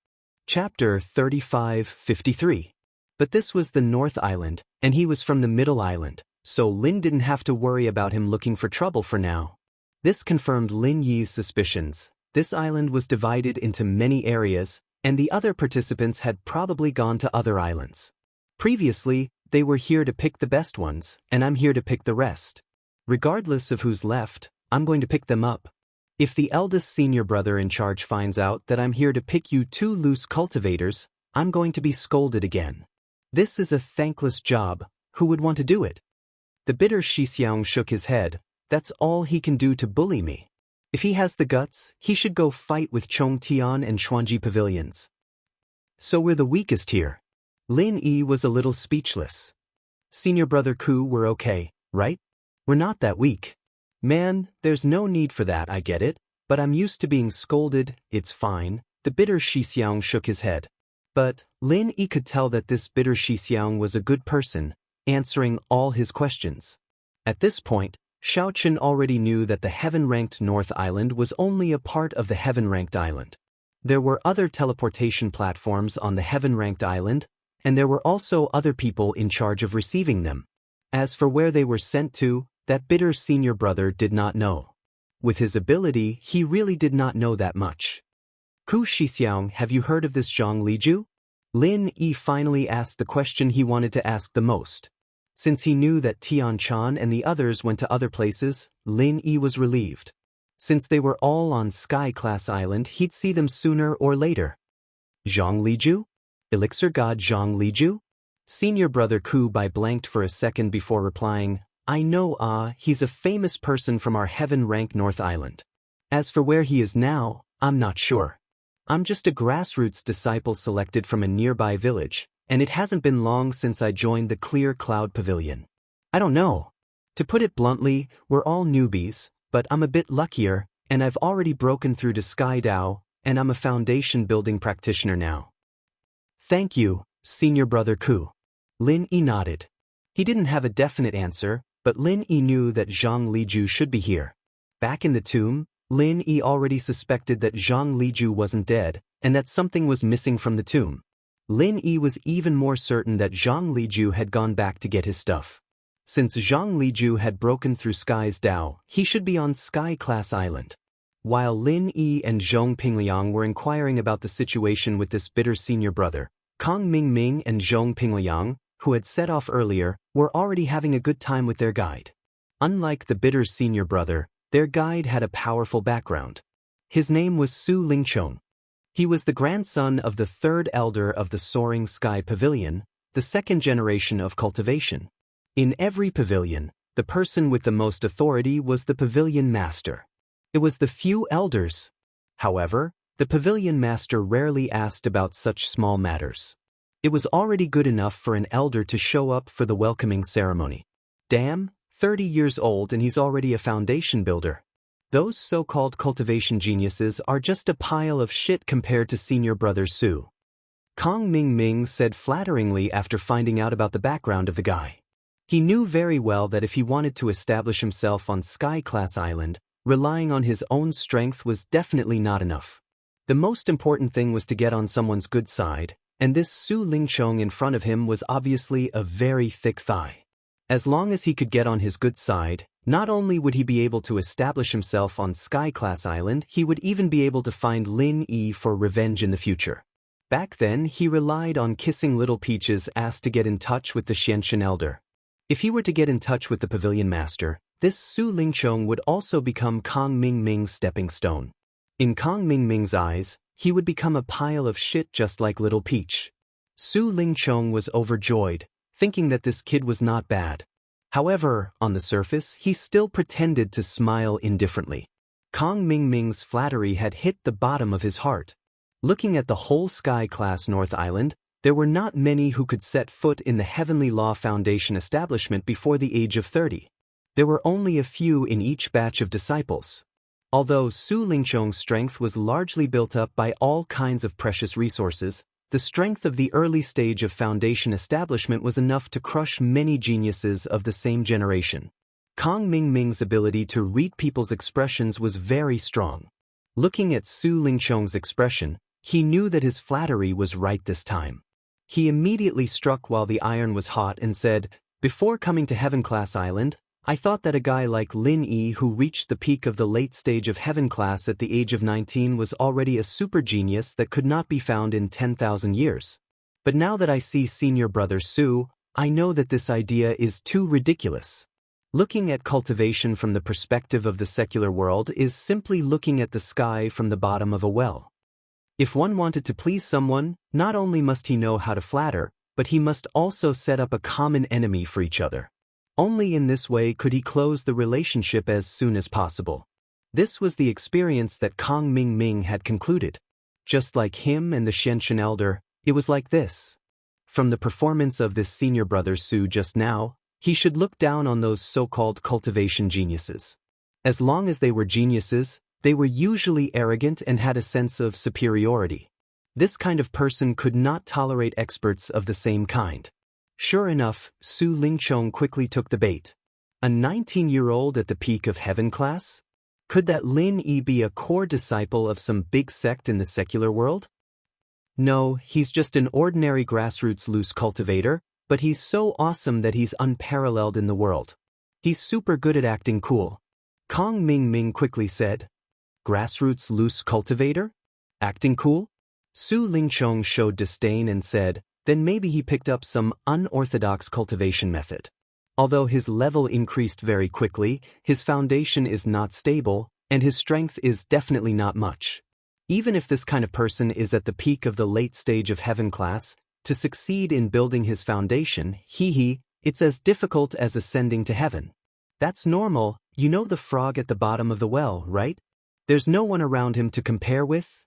Chapter 35:53. But this was the North Island, and he was from the Middle Island, so Lin didn't have to worry about him looking for trouble for now. This confirmed Lin Yi's suspicions. This island was divided into many areas, and the other participants had probably gone to other islands. Previously, they were here to pick the best ones, and I'm here to pick the rest. Regardless of who's left, I'm going to pick them up. If the eldest senior brother in charge finds out that I'm here to pick you two loose cultivators, I'm going to be scolded again. This is a thankless job. Who would want to do it? The bitter Shixiang shook his head. That's all he can do to bully me. If he has the guts, he should go fight with Chongtian and Xuanji pavilions. So we're the weakest here. Lin Yi was a little speechless. Senior brother Ku, we're okay, right? We're not that weak. Man, there's no need for that, I get it, but I'm used to being scolded, it's fine. The bitter Shixiang shook his head. But Lin Yi could tell that this bitter Shixiang was a good person, answering all his questions. At this point, Xiao Chen already knew that the heaven-ranked North Island was only a part of the heaven-ranked island. There were other teleportation platforms on the heaven-ranked island, and there were also other people in charge of receiving them. As for where they were sent to, that bitter senior brother did not know. With his ability, he really did not know that much. Ku Shixiang, have you heard of this Zhang Liju? Lin Yi finally asked the question he wanted to ask the most. Since he knew that Tian Chan and the others went to other places, Lin Yi was relieved. Since they were all on Sky Class Island, he'd see them sooner or later. Zhang Liju? Elixir God Zhang Liju? Senior brother Ku Bai blanked for a second before replying, I know he's a famous person from our heaven-ranked North Island. As for where he is now, I'm not sure. I'm just a grassroots disciple selected from a nearby village, and it hasn't been long since I joined the Clear Cloud Pavilion. I don't know. To put it bluntly, we're all newbies, but I'm a bit luckier, and I've already broken through to Sky Dao, and I'm a foundation building practitioner now. Thank you, senior brother Ku. Lin Yi nodded. He didn't have a definite answer, but Lin Yi knew that Zhang Liju should be here. Back in the tomb, Lin Yi already suspected that Zhang Liju wasn't dead, and that something was missing from the tomb. Lin Yi was even more certain that Zhang Liju had gone back to get his stuff. Since Zhang Liju had broken through Sky's Dao, he should be on Sky Class Island. While Lin Yi and Zhong Pingliang were inquiring about the situation with this bitter senior brother, Kong Mingming and Zhong Pingliang, who had set off earlier, were already having a good time with their guide. Unlike the bitter senior brother, their guide had a powerful background. His name was Su Lingchong. He was the grandson of the third elder of the Soaring Sky Pavilion, the second generation of cultivation. In every pavilion, the person with the most authority was the pavilion master. It was the few elders. However, the pavilion master rarely asked about such small matters. It was already good enough for an elder to show up for the welcoming ceremony. Damn, 30 years old and he's already a foundation builder. Those so-called cultivation geniuses are just a pile of shit compared to senior brother Su. Kong Mingming said flatteringly after finding out about the background of the guy. He knew very well that if he wanted to establish himself on Sky Class Island, relying on his own strength was definitely not enough. The most important thing was to get on someone's good side, and this Su Lingchong in front of him was obviously a very thick thigh. As long as he could get on his good side, not only would he be able to establish himself on Sky Class Island, he would even be able to find Lin Yi for revenge in the future. Back then, he relied on kissing Little Peach's ass to get in touch with the Xianshan Elder. If he were to get in touch with the Pavilion Master, this Su Lingchong would also become Kong Mingming's stepping stone. In Kong Mingming's eyes, he would become a pile of shit just like Little Peach. Su Lingchong was overjoyed, thinking that this kid was not bad. However, on the surface, he still pretended to smile indifferently. Kong Mingming's flattery had hit the bottom of his heart. Looking at the whole Sky Class North Island, there were not many who could set foot in the Heavenly Law Foundation establishment before the age of 30. There were only a few in each batch of disciples. Although Su Lingchong's strength was largely built up by all kinds of precious resources, the strength of the early stage of foundation establishment was enough to crush many geniuses of the same generation. Kong Mingming's ability to read people's expressions was very strong. Looking at Su Lingchong's expression, he knew that his flattery was right this time. He immediately struck while the iron was hot and said, "Before coming to Heaven Class Island, I thought that a guy like Lin Yi who reached the peak of the late stage of heaven class at the age of 19 was already a super genius that could not be found in 10,000 years. But now that I see senior brother Su, I know that this idea is too ridiculous. Looking at cultivation from the perspective of the secular world is simply looking at the sky from the bottom of a well. If one wanted to please someone, not only must he know how to flatter, but he must also set up a common enemy for each other. Only in this way could he close the relationship as soon as possible. This was the experience that Kong Ming Ming had concluded. Just like him and the Shenshen elder, it was like this. From the performance of this senior brother Su just now, he should look down on those so-called cultivation geniuses. As long as they were geniuses, they were usually arrogant and had a sense of superiority. This kind of person could not tolerate experts of the same kind. Sure enough, Su Lingchong quickly took the bait. A 19-year-old at the peak of heaven class? Could that Lin Yi be a core disciple of some big sect in the secular world? No, he's just an ordinary grassroots loose cultivator, but he's so awesome that he's unparalleled in the world. He's super good at acting cool. Kong Ming Ming quickly said. Grassroots loose cultivator? Acting cool? Su Lingchong showed disdain and said, then maybe he picked up some unorthodox cultivation method. Although his level increased very quickly, his foundation is not stable, and his strength is definitely not much. Even if this kind of person is at the peak of the late stage of heaven class, to succeed in building his foundation, it's as difficult as ascending to heaven. That's normal, you know the frog at the bottom of the well, right? There's no one around him to compare with,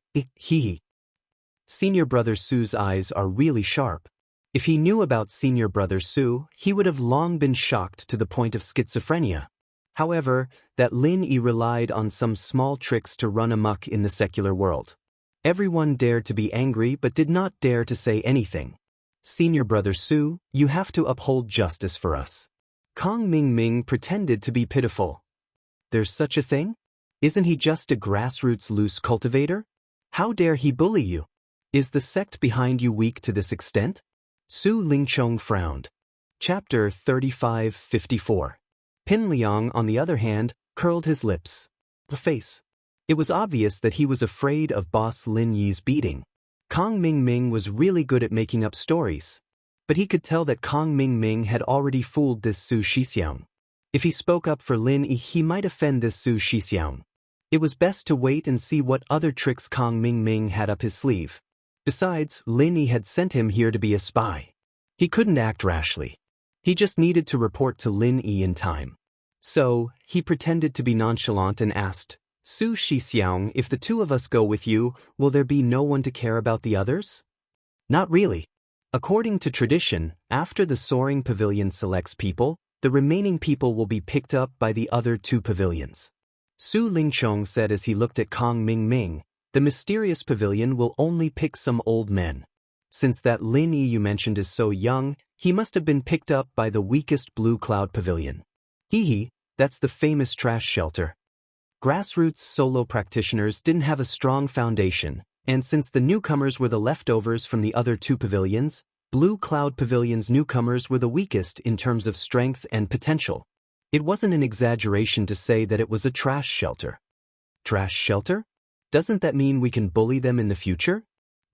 Senior brother Su's eyes are really sharp. If he knew about senior brother Su, he would have long been shocked to the point of schizophrenia. However, that Lin Yi relied on some small tricks to run amok in the secular world. Everyone dared to be angry but did not dare to say anything. Senior brother Su, you have to uphold justice for us. Kong Ming Ming pretended to be pitiful. There's such a thing? Isn't he just a grassroots loose cultivator? How dare he bully you? Is the sect behind you weak to this extent? Su Lingchong frowned. Chapter 35-54. Pin Liang, on the other hand, curled his lips. The face. It was obvious that he was afraid of boss Lin Yi's beating. Kong Ming Ming was really good at making up stories. But he could tell that Kong Ming Ming had already fooled this Su Shixiang. If he spoke up for Lin Yi, he might offend this Su Shixiang. It was best to wait and see what other tricks Kong Ming Ming had up his sleeve. Besides, Lin Yi had sent him here to be a spy. He couldn't act rashly. He just needed to report to Lin Yi in time. So, he pretended to be nonchalant and asked, Su Shixiang, if the two of us go with you, will there be no one to care about the others? Not really. According to tradition, after the soaring pavilion selects people, the remaining people will be picked up by the other two pavilions. Su Lingchong said as he looked at Kong Ming Ming, the mysterious pavilion will only pick some old men. Since that Lin Yi you mentioned is so young, he must have been picked up by the weakest Blue Cloud Pavilion. That's the famous trash shelter. Grassroots solo practitioners didn't have a strong foundation, and since the newcomers were the leftovers from the other two pavilions, Blue Cloud Pavilion's newcomers were the weakest in terms of strength and potential. It wasn't an exaggeration to say that it was a trash shelter. Trash shelter? Doesn't that mean we can bully them in the future?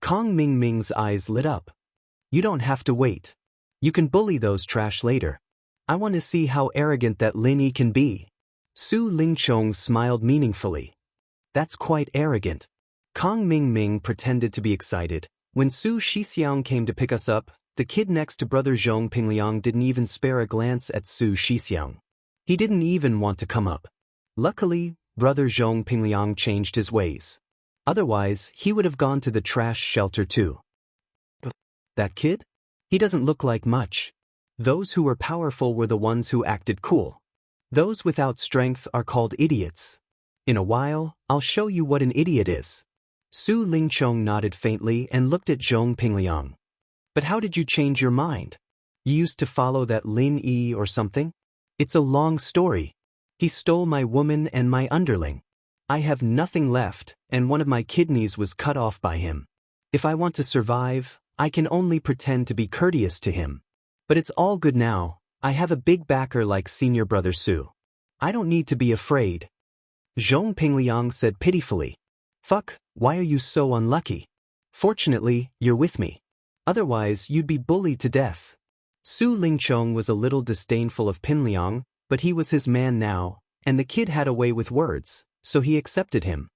Kong Ming Ming's eyes lit up. You don't have to wait. You can bully those trash later. I want to see how arrogant that Lin Yi can be. Su Lingchong smiled meaningfully. That's quite arrogant. Kong Ming Ming pretended to be excited. When Su Shixiang came to pick us up, the kid next to brother Zhong Pingliang didn't even spare a glance at Su Shixiang. He didn't even want to come up. Luckily, brother Zhong Pingliang changed his ways. Otherwise, he would have gone to the trash shelter too. That kid? He doesn't look like much. Those who were powerful were the ones who acted cool. Those without strength are called idiots. In a while, I'll show you what an idiot is. Su Lingchong nodded faintly and looked at Zhong Pingliang. But how did you change your mind? You used to follow that Lin Yi or something? It's a long story. He stole my woman and my underling. I have nothing left, and one of my kidneys was cut off by him. If I want to survive, I can only pretend to be courteous to him. But it's all good now. I have a big backer like senior brother Su. I don't need to be afraid. Zhong Pingliang said pitifully. Fuck, why are you so unlucky? Fortunately, you're with me. Otherwise, you'd be bullied to death. Su Lingchong was a little disdainful of Pinliang, but he was his man now, and the kid had a way with words, so he accepted him.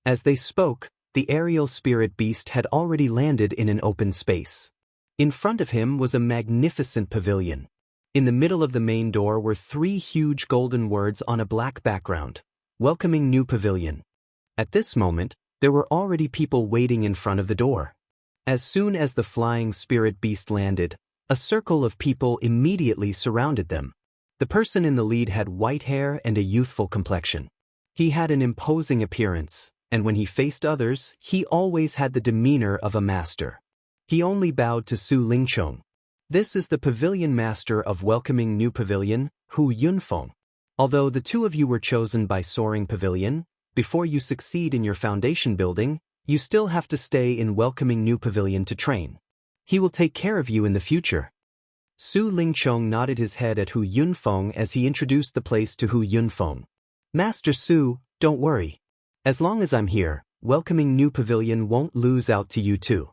As they spoke, the aerial spirit beast had already landed in an open space. In front of him was a magnificent pavilion. In the middle of the main door were 3 huge golden words on a black background. Welcoming new pavilion. At this moment, there were already people waiting in front of the door. As soon as the flying spirit beast landed, a circle of people immediately surrounded them. The person in the lead had white hair and a youthful complexion. He had an imposing appearance, and when he faced others, he always had the demeanor of a master. He only bowed to Su Lingchong. This is the pavilion master of Welcoming New Pavilion, Hu Yunfeng. Although the 2 of you were chosen by Soaring Pavilion, before you succeed in your foundation building, you still have to stay in Welcoming New Pavilion to train. He will take care of you in the future. Su Lingchong nodded his head at Hu Yunfeng as he introduced the place to Hu Yunfeng. Master Su, don't worry. As long as I'm here, Welcoming New Pavilion won't lose out to you too.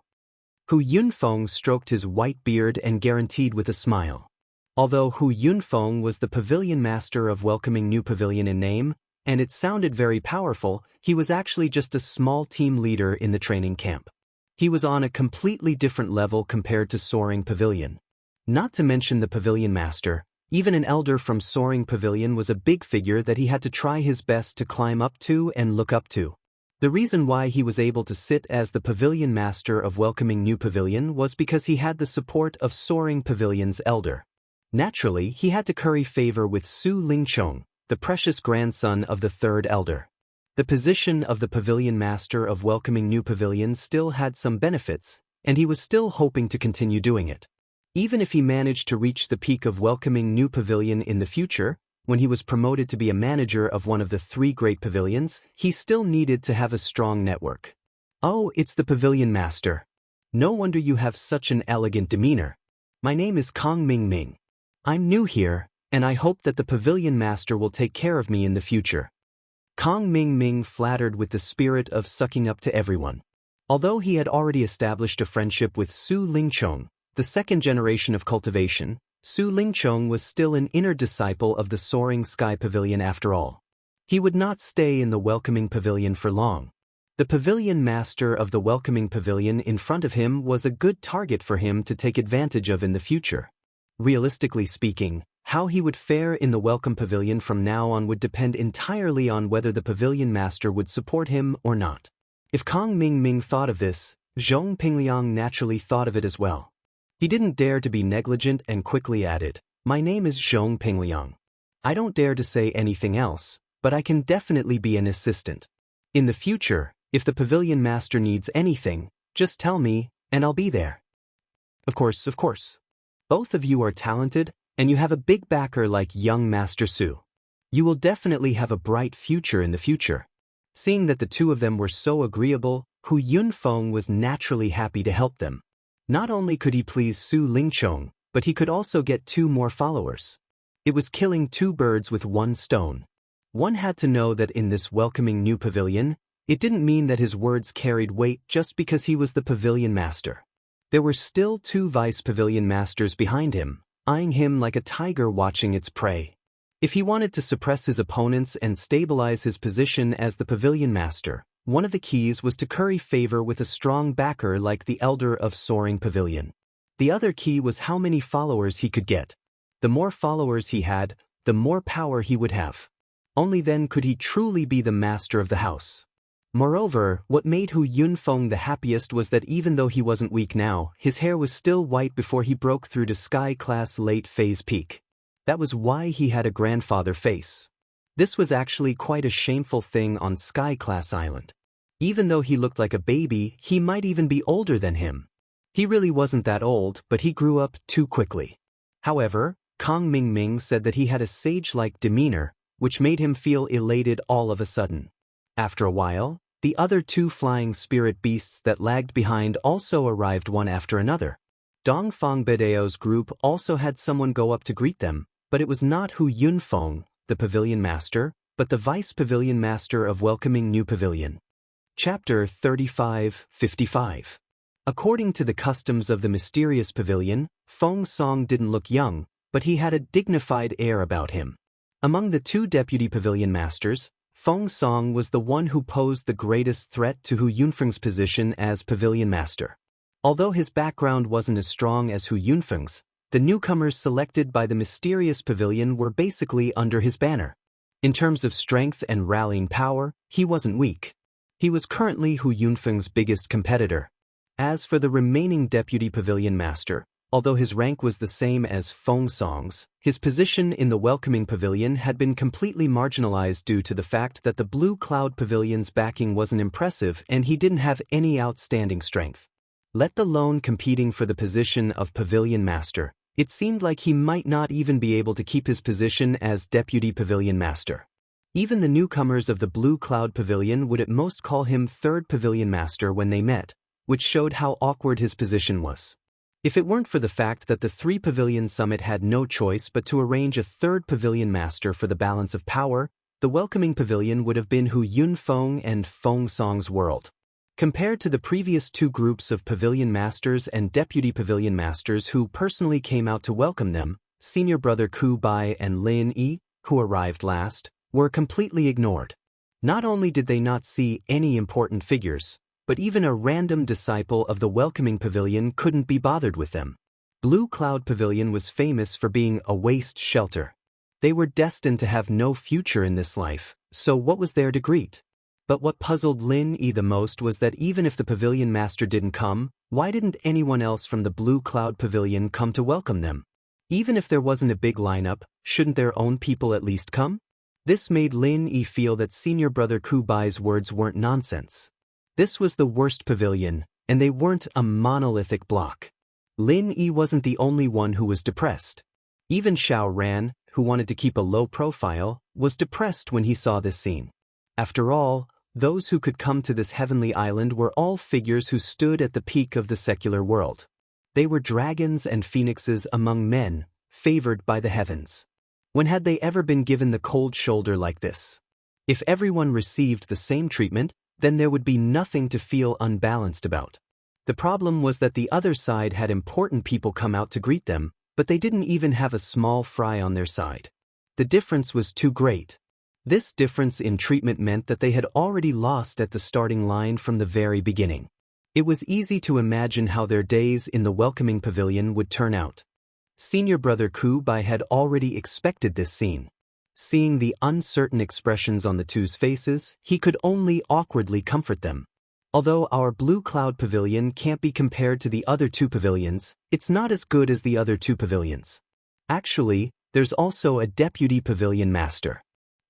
Hu Yunfeng stroked his white beard and guaranteed with a smile. Although Hu Yunfeng was the pavilion master of Welcoming New Pavilion in name, and it sounded very powerful, he was actually just a small team leader in the training camp. He was on a completely different level compared to Soaring Pavilion. Not to mention the pavilion master, even an elder from Soaring Pavilion was a big figure that he had to try his best to climb up to and look up to. The reason why he was able to sit as the pavilion master of Welcoming New Pavilion was because he had the support of Soaring Pavilion's elder. Naturally, he had to curry favor with Su Lingchong, the precious grandson of the 3rd elder. The position of the pavilion master of Welcoming New Pavilion still had some benefits, and he was still hoping to continue doing it. Even if he managed to reach the peak of Welcoming New Pavilion in the future, when he was promoted to be a manager of one of the 3 great pavilions, he still needed to have a strong network. Oh, it's the pavilion master. No wonder you have such an elegant demeanor. My name is Kong Ming Ming. I'm new here, and I hope that the pavilion master will take care of me in the future. Kong Ming Ming flattered with the spirit of sucking up to everyone. Although he had already established a friendship with Su Lingchong, the 2nd generation of cultivation, Su Lingchong was still an inner disciple of the Soaring Sky Pavilion after all. He would not stay in the Welcoming Pavilion for long. The pavilion master of the Welcoming Pavilion in front of him was a good target for him to take advantage of in the future. Realistically speaking, how he would fare in the Welcome Pavilion from now on would depend entirely on whether the pavilion master would support him or not. If Kong Ming Ming thought of this, Zhong Pingliang naturally thought of it as well. He didn't dare to be negligent and quickly added, "My name is Zhong Pingliang. I don't dare to say anything else, but I can definitely be an assistant. In the future, if the pavilion master needs anything, just tell me, and I'll be there." Of course. Both of you are talented, and you have a big backer like young Master Su. You will definitely have a bright future in the future. Seeing that the 2 of them were so agreeable, Hu Yunfeng was naturally happy to help them. Not only could he please Su Lingchong, but he could also get 2 more followers. It was killing 2 birds with 1 stone. One had to know that in this Welcoming New Pavilion, it didn't mean that his words carried weight just because he was the pavilion master. There were still 2 vice pavilion masters behind him, eyeing him like a tiger watching its prey. If he wanted to suppress his opponents and stabilize his position as the pavilion master, one of the keys was to curry favor with a strong backer like the elder of Soaring Pavilion. The other key was how many followers he could get. The more followers he had, the more power he would have. Only then could he truly be the master of the house. Moreover, what made Hu Yunfeng the happiest was that even though he wasn't weak now, his hair was still white before he broke through to Sky Class late phase peak. That was why he had a grandfather face. This was actually quite a shameful thing on Sky Class Island. Even though he looked like a baby, he might even be older than him. He really wasn't that old, but he grew up too quickly. However, Kong Ming Ming said that he had a sage-like demeanor, which made him feel elated all of a sudden. After a while, the other 2 flying spirit beasts that lagged behind also arrived one after another. Dongfang Bedeo's group also had someone go up to greet them, But it was not Hu Yunfeng, the pavilion master, but the vice pavilion master of welcoming new pavilion. Chapter 35-55. According to the customs of the mysterious pavilion, Feng Song didn't look young, but he had a dignified air about him. Among the two deputy pavilion masters, Feng Song was the one who posed the greatest threat to Hu Yunfeng's position as pavilion master. Although his background wasn't as strong as Hu Yunfeng's, the newcomers selected by the mysterious pavilion were basically under his banner. In terms of strength and rallying power, he wasn't weak. He was currently Hu Yunfeng's biggest competitor. As for the remaining deputy pavilion master, although his rank was the same as Feng Song's, his position in the welcoming pavilion had been completely marginalized due to the fact that the Blue Cloud Pavilion's backing wasn't impressive and he didn't have any outstanding strength. Let alone competing for the position of pavilion master, it seemed like he might not even be able to keep his position as deputy pavilion master. Even the newcomers of the Blue Cloud Pavilion would at most call him third pavilion master when they met, which showed how awkward his position was. If it weren't for the fact that the three pavilion summit had no choice but to arrange a third pavilion master for the balance of power, the welcoming pavilion would have been Hu Yunfeng and Feng Song's world. Compared to the previous two groups of pavilion masters and deputy pavilion masters who personally came out to welcome them, senior brother Ku Bai and Lin Yi, who arrived last, were completely ignored. Not only did they not see any important figures, but even a random disciple of the welcoming pavilion couldn't be bothered with them. Blue Cloud Pavilion was famous for being a waste shelter. They were destined to have no future in this life, so what was there to greet? But what puzzled Lin Yi the most was that even if the pavilion master didn't come, why didn't anyone else from the Blue Cloud Pavilion come to welcome them? Even if there wasn't a big lineup, shouldn't their own people at least come? This made Lin Yi feel that senior brother Ku Bai's words weren't nonsense. This was the worst pavilion, and they weren't a monolithic block. Lin Yi wasn't the only one who was depressed. Even Xiao Ran, who wanted to keep a low profile, was depressed when he saw this scene. After all, those who could come to this heavenly island were all figures who stood at the peak of the secular world. They were dragons and phoenixes among men, favored by the heavens. When had they ever been given the cold shoulder like this? If everyone received the same treatment, then there would be nothing to feel unbalanced about. The problem was that the other side had important people come out to greet them, but they didn't even have a small fry on their side. The difference was too great. This difference in treatment meant that they had already lost at the starting line from the very beginning. It was easy to imagine how their days in the welcoming pavilion would turn out. Senior brother Ku Bai had already expected this scene. Seeing the uncertain expressions on the two's faces, he could only awkwardly comfort them. Although our Blue Cloud Pavilion can't be compared to the other two pavilions, it's not as good as the other two pavilions. Actually, there's also a deputy pavilion master.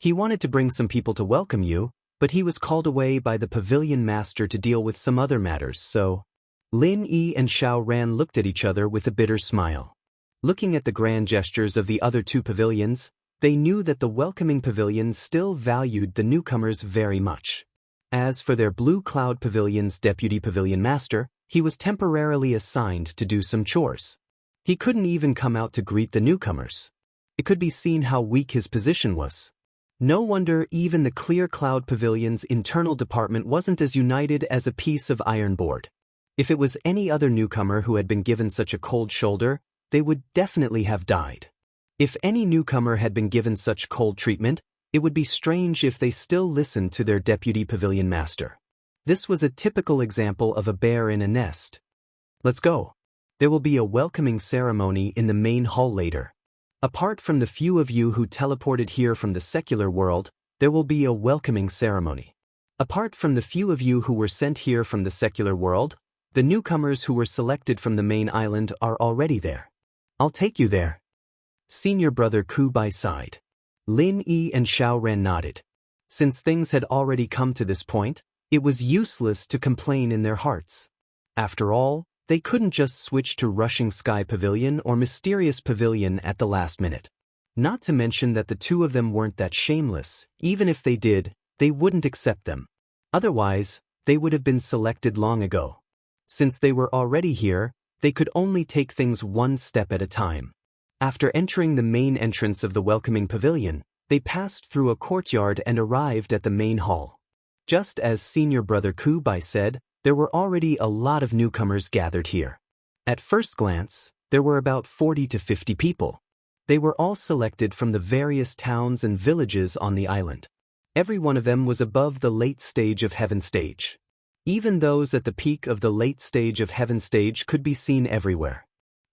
He wanted to bring some people to welcome you, but he was called away by the pavilion master to deal with some other matters, so... Lin Yi and Xiao Ran looked at each other with a bitter smile. Looking at the grand gestures of the other two pavilions, they knew that the welcoming pavilion still valued the newcomers very much. As for their Blue Cloud Pavilion's deputy pavilion master, he was temporarily assigned to do some chores. He couldn't even come out to greet the newcomers. It could be seen how weak his position was. No wonder even the Clear Cloud Pavilion's internal department wasn't as united as a piece of iron board. If it was any other newcomer who had been given such a cold shoulder, they would definitely have died. If any newcomer had been given such cold treatment, it would be strange if they still listened to their deputy pavilion master. This was a typical example of a bear in a nest. Let's go. There will be a welcoming ceremony in the main hall later. Apart from the few of you who teleported here from the secular world, there will be a welcoming ceremony. Apart from the few of you who were sent here from the secular world, the newcomers who were selected from the main island are already there. I'll take you there. Senior brother Ku Bai sighed. Lin Yi and Xiao Ran nodded. Since things had already come to this point, it was useless to complain in their hearts. After all, they couldn't just switch to Rushing Sky Pavilion or Mysterious Pavilion at the last minute. Not to mention that the two of them weren't that shameless. Even if they did, they wouldn't accept them. Otherwise, they would have been selected long ago. Since they were already here, they could only take things one step at a time. After entering the main entrance of the welcoming pavilion, they passed through a courtyard and arrived at the main hall. Just as senior brother Kubai said, there were already a lot of newcomers gathered here. At first glance, there were about 40 to 50 people. They were all selected from the various towns and villages on the island. Every one of them was above the late stage of heaven stage. Even those at the peak of the late stage of heaven stage could be seen everywhere.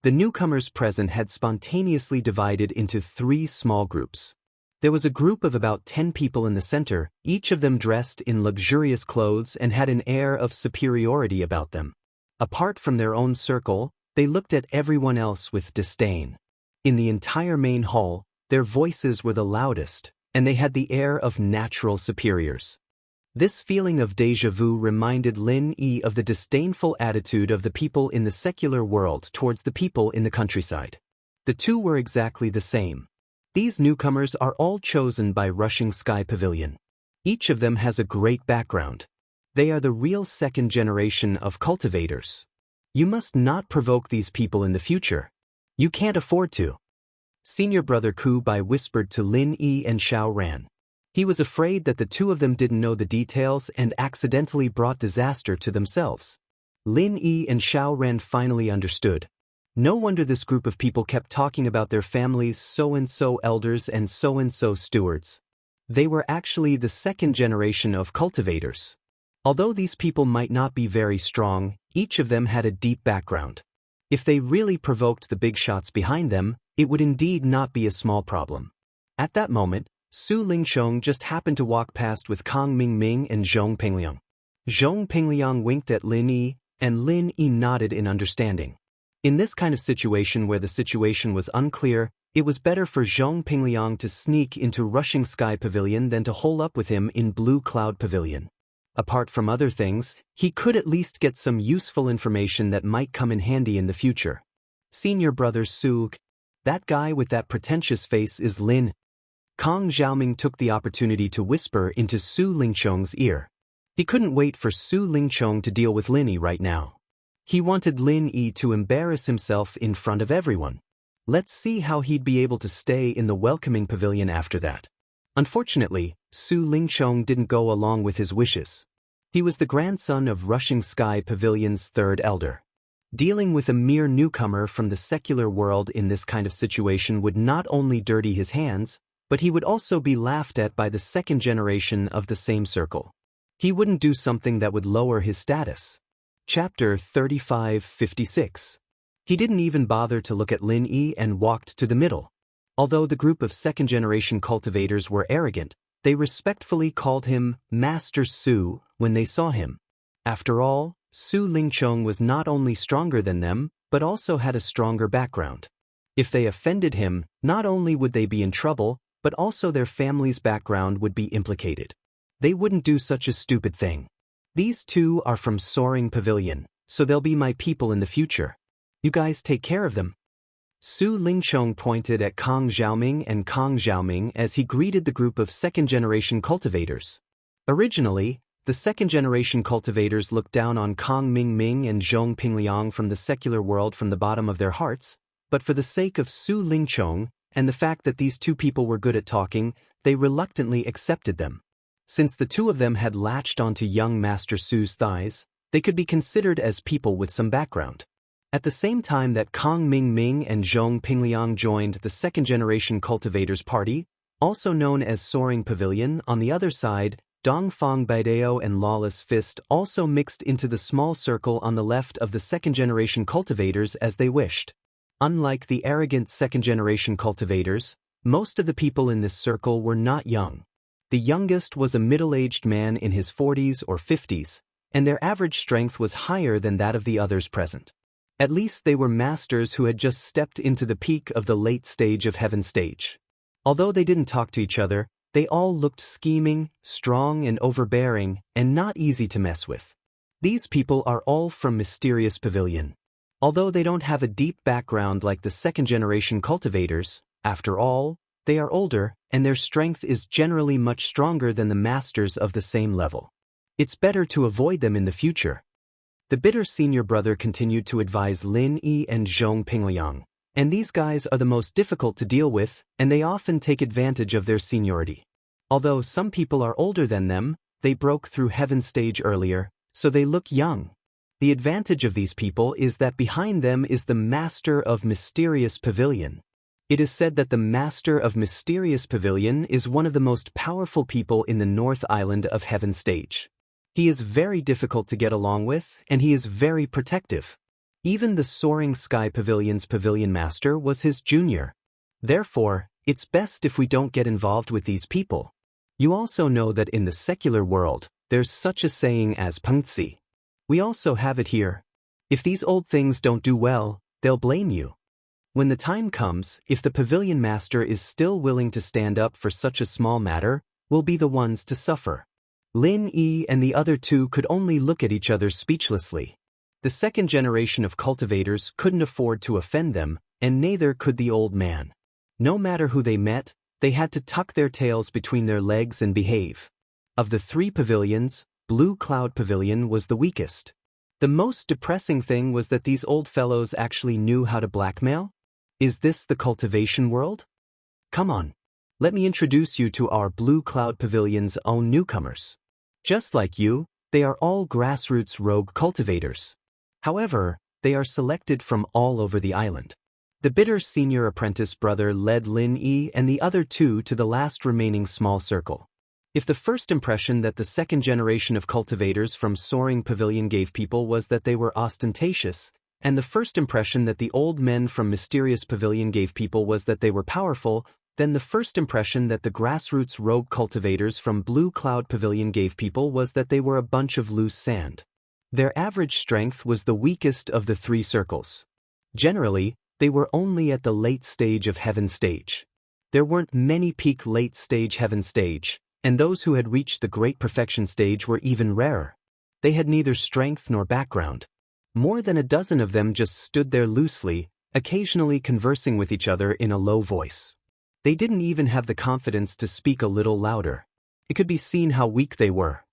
The newcomers present had spontaneously divided into 3 small groups. There was a group of about 10 people in the center, each of them dressed in luxurious clothes and had an air of superiority about them. Apart from their own circle, they looked at everyone else with disdain. In the entire main hall, their voices were the loudest, and they had the air of natural superiors. This feeling of déjà vu reminded Lin Yi of the disdainful attitude of the people in the secular world towards the people in the countryside. The two were exactly the same. These newcomers are all chosen by Rushing Sky Pavilion. Each of them has a great background. They are the real second generation of cultivators. You must not provoke these people in the future. You can't afford to. Senior brother Kubai whispered to Lin Yi and Xiao Ran. He was afraid that the two of them didn't know the details and accidentally brought disaster to themselves. Lin Yi and Xiao Ran finally understood. No wonder this group of people kept talking about their families' so-and-so elders and so-and-so stewards. They were actually the second generation of cultivators. Although these people might not be very strong, each of them had a deep background. If they really provoked the big shots behind them, it would indeed not be a small problem. At that moment, Su Lingchong just happened to walk past with Kang Mingming and Zhong Pengliang. Zhong Pengliang winked at Lin Yi, and Lin Yi nodded in understanding. In this kind of situation where the situation was unclear, it was better for Zhong Pengliang to sneak into Rushing Sky Pavilion than to hole up with him in Blue Cloud Pavilion. Apart from other things, he could at least get some useful information that might come in handy in the future. Senior brother Su, that guy with that pretentious face is Lin. Kang Xiaoming took the opportunity to whisper into Su Lingchong's ear. He couldn't wait for Su Lingchong to deal with Lin Yi right now. He wanted Lin Yi to embarrass himself in front of everyone. Let's see how he'd be able to stay in the welcoming pavilion after that. Unfortunately, Su Lingchong didn't go along with his wishes. He was the grandson of Rushing Sky Pavilion's third elder. Dealing with a mere newcomer from the secular world in this kind of situation would not only dirty his hands, but he would also be laughed at by the second generation of the same circle. He wouldn't do something that would lower his status. Chapter 35-56. He didn't even bother to look at Lin Yi and walked to the middle. Although the group of second-generation cultivators were arrogant, they respectfully called him Master Su when they saw him. After all, Su Lingchong was not only stronger than them, but also had a stronger background. If they offended him, not only would they be in trouble, but also their family's background would be implicated. They wouldn't do such a stupid thing. These two are from Soaring Pavilion, so they'll be my people in the future. You guys take care of them. Su Lingchong pointed at Kang Xiaoming and Kang Xiaoming as he greeted the group of second-generation cultivators. Originally, the second-generation cultivators looked down on Kang Mingming and Zhong Pengliang from the secular world from the bottom of their hearts, but for the sake of Su Lingchong, and the fact that these two people were good at talking, they reluctantly accepted them. Since the two of them had latched onto young Master Su's thighs, they could be considered as people with some background. At the same time that Kang Mingming and Zhong Pengliang joined the second-generation cultivators party, also known as Soaring Pavilion, on the other side, Dongfang Baidao and Lawless Fist also mixed into the small circle on the left of the second-generation cultivators as they wished. Unlike the arrogant second-generation cultivators, most of the people in this circle were not young. The youngest was a middle-aged man in his 40s or 50s, and their average strength was higher than that of the others present. At least they were masters who had just stepped into the peak of the late stage of heaven stage. Although they didn't talk to each other, they all looked scheming, strong and overbearing, and not easy to mess with. These people are all from Mysterious Pavilion. Although they don't have a deep background like the second-generation cultivators, after all, they are older, and their strength is generally much stronger than the masters of the same level. It's better to avoid them in the future. The bitter senior brother continued to advise Lin Yi and Zhong Pengliang, And these guys are the most difficult to deal with, and they often take advantage of their seniority. Although some people are older than them, they broke through heaven stage earlier, so they look young. The advantage of these people is that behind them is the Master of Mysterious Pavilion. It is said that the Master of Mysterious Pavilion is one of the most powerful people in the North Island of Heaven Stage. He is very difficult to get along with, and he is very protective. Even the Soaring Sky Pavilion's Pavilion Master was his junior. Therefore, it's best if we don't get involved with these people. You also know that in the secular world, there's such a saying as pengzi. We also have it here. If these old things don't do well, they'll blame you. When the time comes, if the Pavilion Master is still willing to stand up for such a small matter, we'll be the ones to suffer. Lin Yi and the other two could only look at each other speechlessly. The second generation of cultivators couldn't afford to offend them, and neither could the old man. No matter who they met, they had to tuck their tails between their legs and behave. Of the three pavilions, Blue Cloud Pavilion was the weakest. The most depressing thing was that these old fellows actually knew how to blackmail. Is this the cultivation world? Come on. Let me introduce you to our Blue Cloud Pavilion's own newcomers. Just like you, they are all grassroots rogue cultivators. However, they are selected from all over the island. The bitter senior apprentice brother led Lin Yi and the other two to the last remaining small circle. If the first impression that the second generation of cultivators from Soaring Pavilion gave people was that they were ostentatious, and the first impression that the old men from Mysterious Pavilion gave people was that they were powerful, then the first impression that the grassroots rogue cultivators from Blue Cloud Pavilion gave people was that they were a bunch of loose sand. Their average strength was the weakest of the three circles. Generally, they were only at the late stage of Heaven Stage. There weren't many peak late stage Heaven Stage, and those who had reached the Great Perfection Stage were even rarer. They had neither strength nor background. More than a dozen of them just stood there loosely, occasionally conversing with each other in a low voice. They didn't even have the confidence to speak a little louder. It could be seen how weak they were.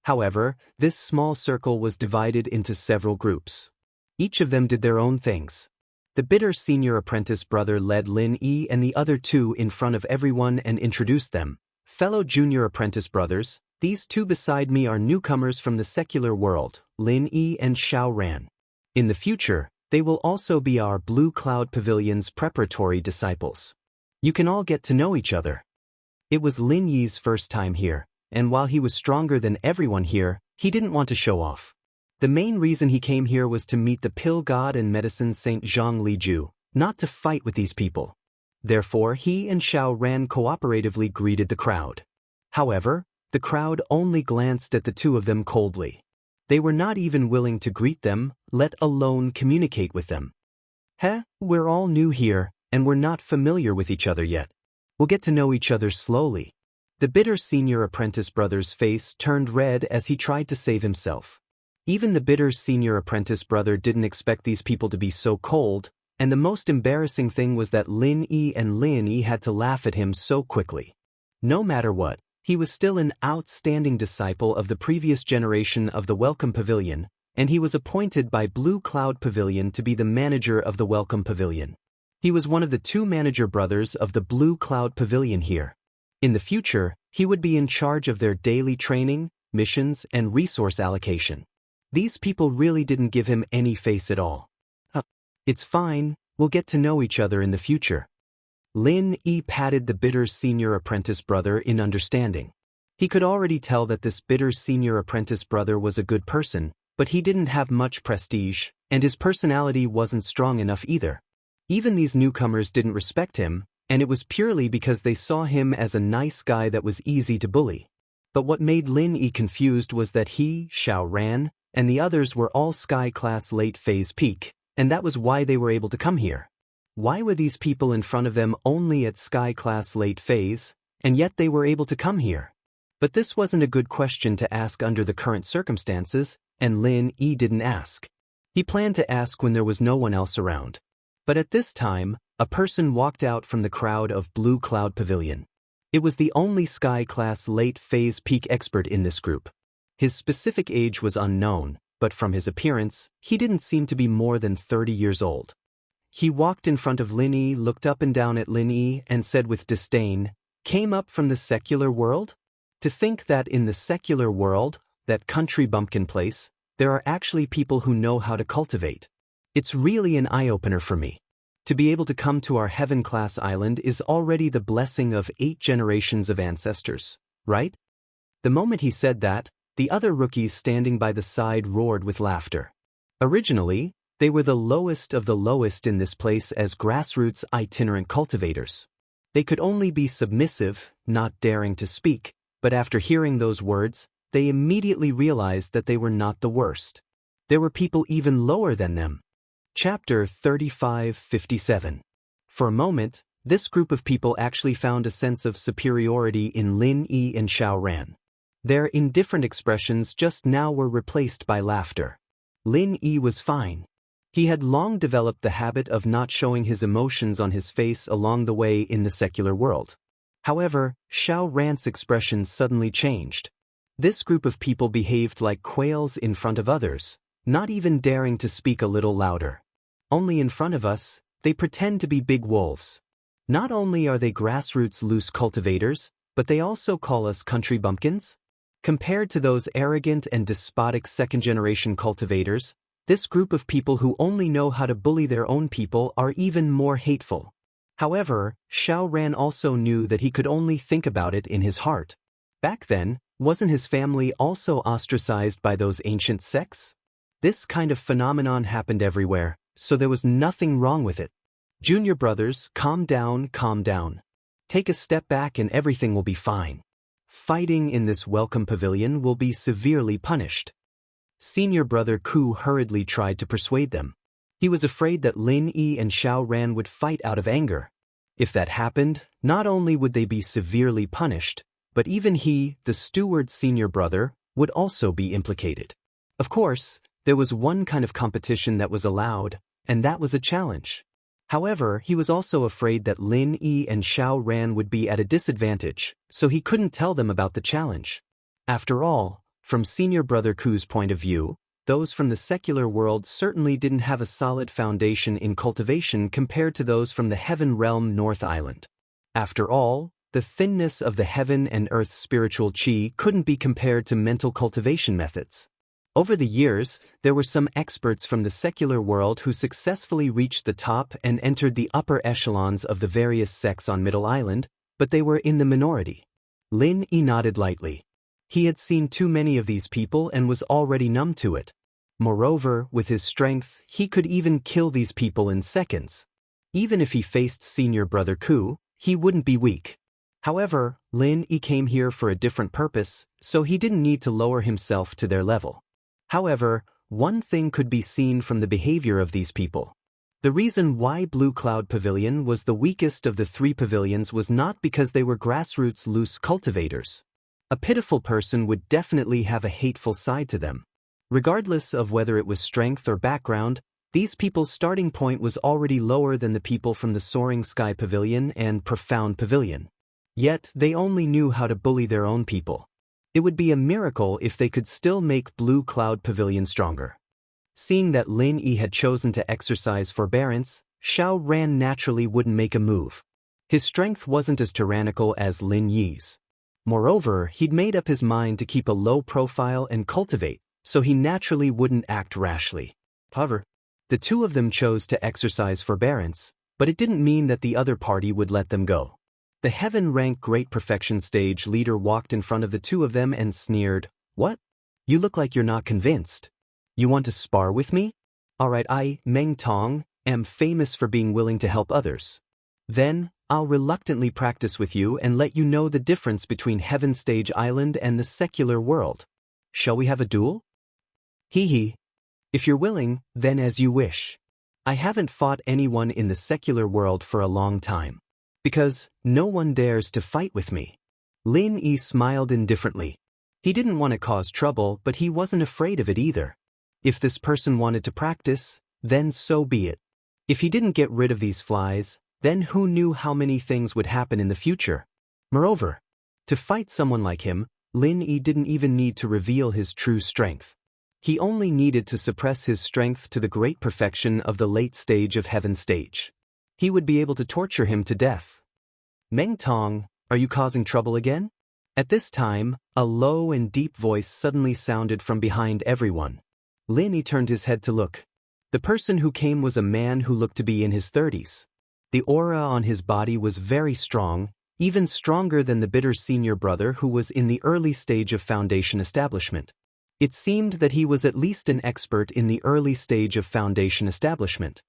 However, this small circle was divided into several groups. Each of them did their own things. The bitter senior apprentice brother led Lin Yi and the other two in front of everyone and introduced them. Fellow junior apprentice brothers, these two beside me are newcomers from the secular world, Lin Yi and Xiao Ran. In the future, they will also be our Blue Cloud Pavilion's preparatory disciples. You can all get to know each other. It was Lin Yi's first time here, and while he was stronger than everyone here, he didn't want to show off. The main reason he came here was to meet the pill god and medicine Saint Zhang Liju, not to fight with these people. Therefore, he and Xiao Ran cooperatively greeted the crowd. However, the crowd only glanced at the two of them coldly. They were not even willing to greet them, let alone communicate with them. We're all new here, and we're not familiar with each other yet. We'll get to know each other slowly. The bitter senior apprentice brother's face turned red as he tried to save himself. Even the bitter senior apprentice brother didn't expect these people to be so cold, and the most embarrassing thing was that Lin Yi and Lin Yi had to laugh at him so quickly. No matter what, he was still an outstanding disciple of the previous generation of the Welcome Pavilion, and he was appointed by Blue Cloud Pavilion to be the manager of the Welcome Pavilion. He was one of the two manager brothers of the Blue Cloud Pavilion here. In the future, he would be in charge of their daily training, missions, and resource allocation. These people really didn't give him any face at all. It's fine, we'll get to know each other in the future. Lin Yi patted the bitter senior apprentice brother in understanding. He could already tell that this bitter senior apprentice brother was a good person, but he didn't have much prestige, and his personality wasn't strong enough either. Even these newcomers didn't respect him, and it was purely because they saw him as a nice guy that was easy to bully. But what made Lin Yi confused was that he, Xiao Ran, and the others were all Sky Class Late Phase Peak, and that was why they were able to come here. Why were these people in front of them only at Sky Class Late Phase, and yet they were able to come here? But this wasn't a good question to ask under the current circumstances, and Lin Yi didn't ask. He planned to ask when there was no one else around. But at this time, a person walked out from the crowd of Blue Cloud Pavilion. It was the only Sky Class Late Phase Peak expert in this group. His specific age was unknown, but from his appearance, he didn't seem to be more than 30 years old. he walked in front of Lin Yi, looked up and down at Lin Yi, and said with disdain, "Came up from the secular world? To think that in the secular world, that country bumpkin place, there are actually people who know how to cultivate. It's really an eye-opener for me. To be able to come to our heaven-class island is already the blessing of 8 generations of ancestors, right?" The moment he said that, the other rookies standing by the side roared with laughter. Originally, they were the lowest of the lowest in this place as grassroots itinerant cultivators. They could only be submissive, not daring to speak, but after hearing those words, they immediately realized that they were not the worst. There were people even lower than them. Chapter 35:57. For a moment, this group of people actually found a sense of superiority in Lin Yi and Xiao Ran. Their indifferent expressions just now were replaced by laughter. Lin Yi was fine. He had long developed the habit of not showing his emotions on his face along the way in the secular world. However, Xiao Ran's expressions suddenly changed. This group of people behaved like quails in front of others, not even daring to speak a little louder. Only in front of us, they pretend to be big wolves. Not only are they grassroots loose cultivators, but they also call us country bumpkins? Compared to those arrogant and despotic second-generation cultivators, this group of people who only know how to bully their own people are even more hateful. However, Xiao Ran also knew that he could only think about it in his heart. Back then, wasn't his family also ostracized by those ancient sects? This kind of phenomenon happened everywhere, so there was nothing wrong with it. Junior brothers, calm down, calm down. Take a step back and everything will be fine. Fighting in this welcome pavilion will be severely punished. Senior brother Ku hurriedly tried to persuade them. He was afraid that Lin Yi and Xiao Ran would fight out of anger. If that happened, not only would they be severely punished, but even he, the steward's senior brother, would also be implicated. Of course, there was one kind of competition that was allowed, and that was a challenge. However, he was also afraid that Lin Yi and Xiao Ran would be at a disadvantage, so he couldn't tell them about the challenge. After all, from senior brother Ku's point of view, those from the secular world certainly didn't have a solid foundation in cultivation compared to those from the Heaven Realm North Island. After all, the thinness of the heaven and earth spiritual chi couldn't be compared to mental cultivation methods. Over the years, there were some experts from the secular world who successfully reached the top and entered the upper echelons of the various sects on Middle Island, but they were in the minority. Lin Yi nodded lightly. He had seen too many of these people and was already numb to it. Moreover, with his strength, he could even kill these people in seconds. Even if he faced senior brother Ku, he wouldn't be weak. However, Lin Yi came here for a different purpose, so he didn't need to lower himself to their level. However, one thing could be seen from the behavior of these people. The reason why Blue Cloud Pavilion was the weakest of the 3 pavilions was not because they were grassroots loose cultivators. A pitiful person would definitely have a hateful side to them. Regardless of whether it was strength or background, these people's starting point was already lower than the people from the Soaring Sky Pavilion and Profound Pavilion. Yet, they only knew how to bully their own people. It would be a miracle if they could still make Blue Cloud Pavilion stronger. Seeing that Lin Yi had chosen to exercise forbearance, Xiao Ran naturally wouldn't make a move. His strength wasn't as tyrannical as Lin Yi's. Moreover, he'd made up his mind to keep a low profile and cultivate, so he naturally wouldn't act rashly. However, the two of them chose to exercise forbearance, but it didn't mean that the other party would let them go. The heaven-rank Great Perfection stage leader walked in front of the two of them and sneered, "What? You look like you're not convinced. You want to spar with me? Alright, I, Meng Tong, am famous for being willing to help others. Then, I'll reluctantly practice with you and let you know the difference between Heaven Stage Island and the secular world. Shall we have a duel?" Hee hee. If you're willing, then as you wish. I haven't fought anyone in the secular world for a long time. Because no one dares to fight with me. Lin Yi smiled indifferently. He didn't want to cause trouble, but he wasn't afraid of it either. If this person wanted to practice, then so be it. If he didn't get rid of these flies, then who knew how many things would happen in the future? Moreover, to fight someone like him, Lin Yi didn't even need to reveal his true strength. He only needed to suppress his strength to the great perfection of the late stage of heaven stage. He would be able to torture him to death. Meng Tong, are you causing trouble again? At this time, a low and deep voice suddenly sounded from behind everyone. Lin Yi turned his head to look. The person who came was a man who looked to be in his 30s. The aura on his body was very strong, even stronger than the bitter senior brother who was in the early stage of foundation establishment. It seemed that he was at least an expert in the early stage of foundation establishment.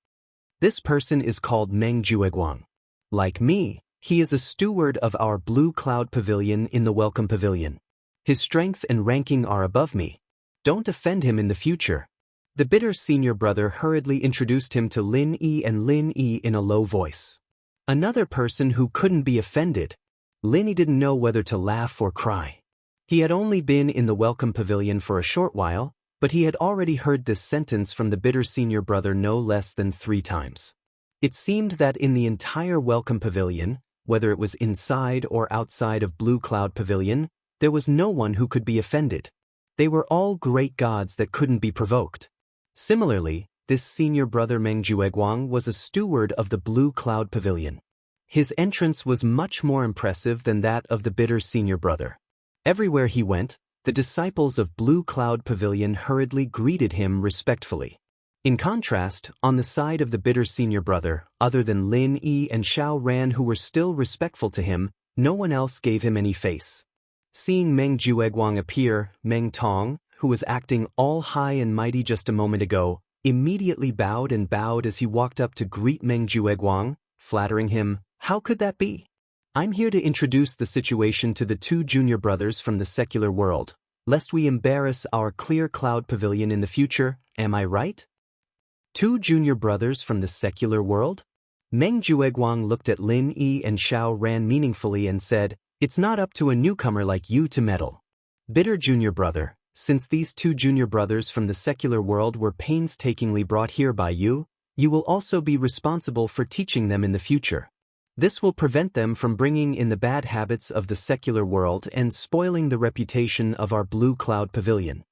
This person is called Meng Jueguang. Like me, he is a steward of our Blue Cloud Pavilion in the Welcome Pavilion. His strength and ranking are above me. Don't offend him in the future. The bitter senior brother hurriedly introduced him to Lin Yi and Lin Yi in a low voice. Another person who couldn't be offended. Lin Yi didn't know whether to laugh or cry. He had only been in the Welcome Pavilion for a short while, but he had already heard this sentence from the bitter senior brother no less than 3 times. It seemed that in the entire Welcome Pavilion, whether it was inside or outside of Blue Cloud Pavilion, there was no one who could be offended. They were all great gods that couldn't be provoked. Similarly, this senior brother Meng Jueguang was a steward of the Blue Cloud Pavilion. His entrance was much more impressive than that of the bitter senior brother. Everywhere he went, the disciples of Blue Cloud Pavilion hurriedly greeted him respectfully. In contrast, on the side of the bitter senior brother, other than Lin Yi and Xiao Ran who were still respectful to him, no one else gave him any face. Seeing Meng Jueguang appear, Meng Tong, who was acting all high and mighty just a moment ago, immediately bowed as he walked up to greet Meng Jueguang, flattering him. How could that be? I'm here to introduce the situation to the 2 junior brothers from the secular world, lest we embarrass our Clear Cloud Pavilion in the future, am I right? 2 junior brothers from the secular world? Meng Jueguang looked at Lin Yi and Xiao Ran meaningfully and said, it's not up to a newcomer like you to meddle. Bitter junior brother, since these 2 junior brothers from the secular world were painstakingly brought here by you, you will also be responsible for teaching them in the future. This will prevent them from bringing in the bad habits of the secular world and spoiling the reputation of our Blue Cloud Pavilion.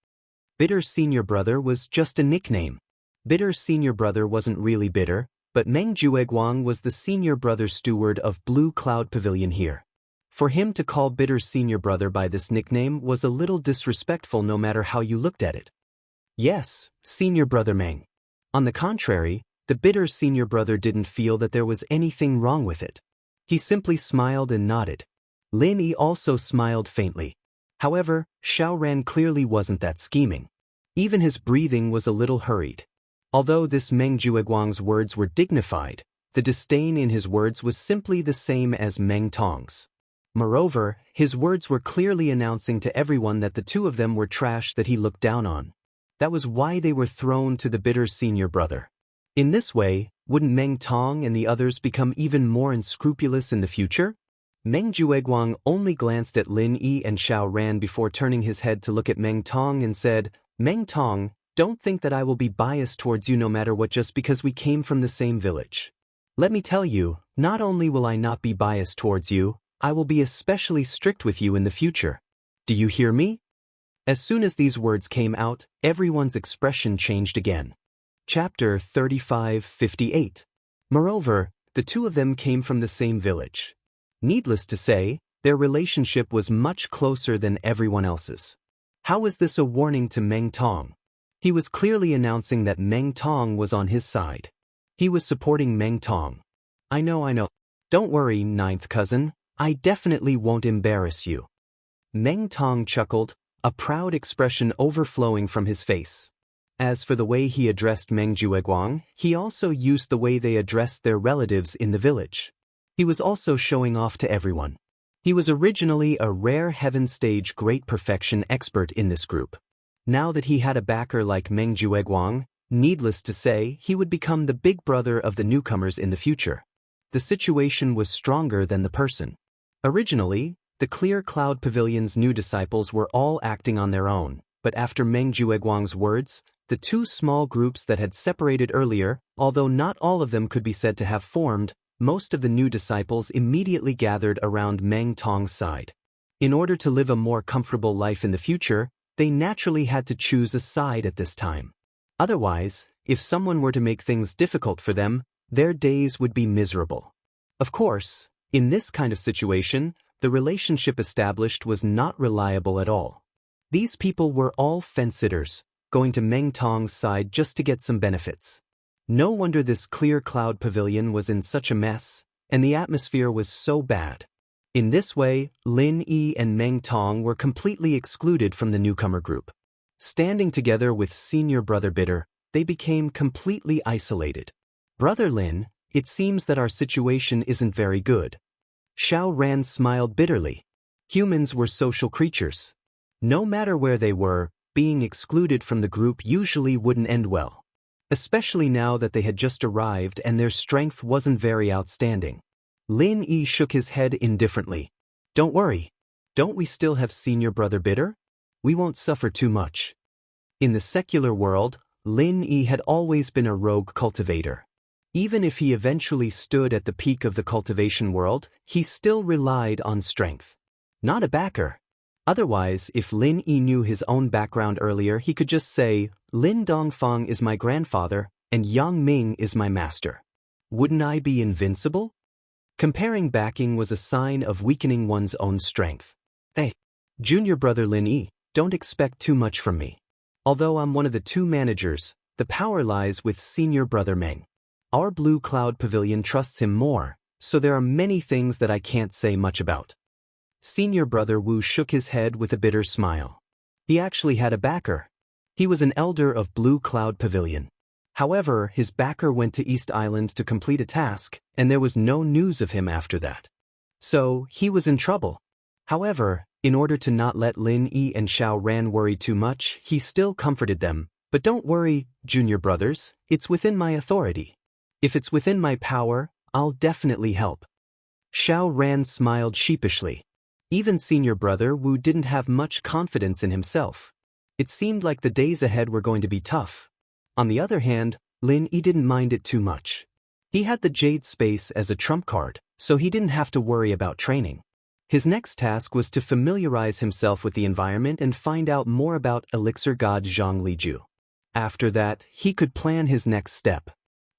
Bitter senior brother was just a nickname. Bitter senior brother wasn't really bitter, but Meng Jueguang was the senior brother steward of Blue Cloud Pavilion here. For him to call bitter senior brother by this nickname was a little disrespectful no matter how you looked at it. Yes, senior brother Meng. On the contrary, the bitter senior brother didn't feel that there was anything wrong with it. He simply smiled and nodded. Lin Yi also smiled faintly. However, Xiao Ran clearly wasn't that scheming. Even his breathing was a little hurried. Although this Meng Jueguang's words were dignified, the disdain in his words was simply the same as Meng Tong's. Moreover, his words were clearly announcing to everyone that the 2 of them were trash that he looked down on. That was why they were thrown to the bitter senior brother. In this way, wouldn't Meng Tong and the others become even more unscrupulous in the future? Meng Jueguang only glanced at Lin Yi and Xiao Ran before turning his head to look at Meng Tong and said, Meng Tong, don't think that I will be biased towards you no matter what just because we came from the same village. Let me tell you, not only will I not be biased towards you, I will be especially strict with you in the future. Do you hear me? As soon as these words came out, everyone's expression changed again. Chapter 35:58. Moreover, the 2 of them came from the same village. Needless to say, their relationship was much closer than everyone else's. How was this a warning to Meng Tong? He was clearly announcing that Meng Tong was on his side. He was supporting Meng Tong. I know. Don't worry, 9th cousin, I definitely won't embarrass you. Meng Tong chuckled, a proud expression overflowing from his face. As for the way he addressed Meng Jueguang, he also used the way they addressed their relatives in the village. He was also showing off to everyone. He was originally a rare heaven stage great perfection expert in this group. Now that he had a backer like Meng Jueguang, needless to say, he would become the big brother of the newcomers in the future. The situation was stronger than the person. Originally, the Clear Cloud Pavilion's new disciples were all acting on their own, but after Meng Jueguang's words, the 2 small groups that had separated earlier, although not all of them could be said to have formed, most of the new disciples immediately gathered around Meng Tong's side. In order to live a more comfortable life in the future, they naturally had to choose a side at this time. Otherwise, if someone were to make things difficult for them, their days would be miserable. Of course, in this kind of situation, the relationship established was not reliable at all. These people were all fence-sitters, going to Meng Tong's side just to get some benefits. No wonder this clear cloud pavilion was in such a mess, and the atmosphere was so bad. In this way, Lin Yi and Meng Tong were completely excluded from the newcomer group. Standing together with senior brother Bitter, they became completely isolated. Brother Lin, it seems that our situation isn't very good. Xiao Ran smiled bitterly. Humans were social creatures. No matter where they were, being excluded from the group usually wouldn't end well. Especially now that they had just arrived and their strength wasn't very outstanding. Lin Yi shook his head indifferently. Don't worry. Don't we still have senior brother Bitter? We won't suffer too much. In the secular world, Lin Yi had always been a rogue cultivator. Even if he eventually stood at the peak of the cultivation world, he still relied on strength. Not a backer. Otherwise, if Lin Yi knew his own background earlier, he could just say, Lin Dongfang is my grandfather, and Yang Ming is my master. Wouldn't I be invincible? Comparing backing was a sign of weakening one's own strength. Hey, junior brother Lin Yi, don't expect too much from me. Although I'm one of the two managers, the power lies with senior brother Meng. Our Blue Cloud Pavilion trusts him more, so there are many things that I can't say much about. Senior brother Wu shook his head with a bitter smile. He actually had a backer. He was an elder of Blue Cloud Pavilion. However, his backer went to East Island to complete a task, and there was no news of him after that. So, he was in trouble. However, in order to not let Lin Yi and Xiao Ran worry too much, he still comforted them. But don't worry, junior brothers, it's within my authority. If it's within my power, I'll definitely help. Xiao Ran smiled sheepishly. Even senior brother Wu didn't have much confidence in himself. It seemed like the days ahead were going to be tough. On the other hand, Lin Yi didn't mind it too much. He had the Jade Space as a trump card, so he didn't have to worry about training. His next task was to familiarize himself with the environment and find out more about Elixir God Zhang Liju. After that, he could plan his next step.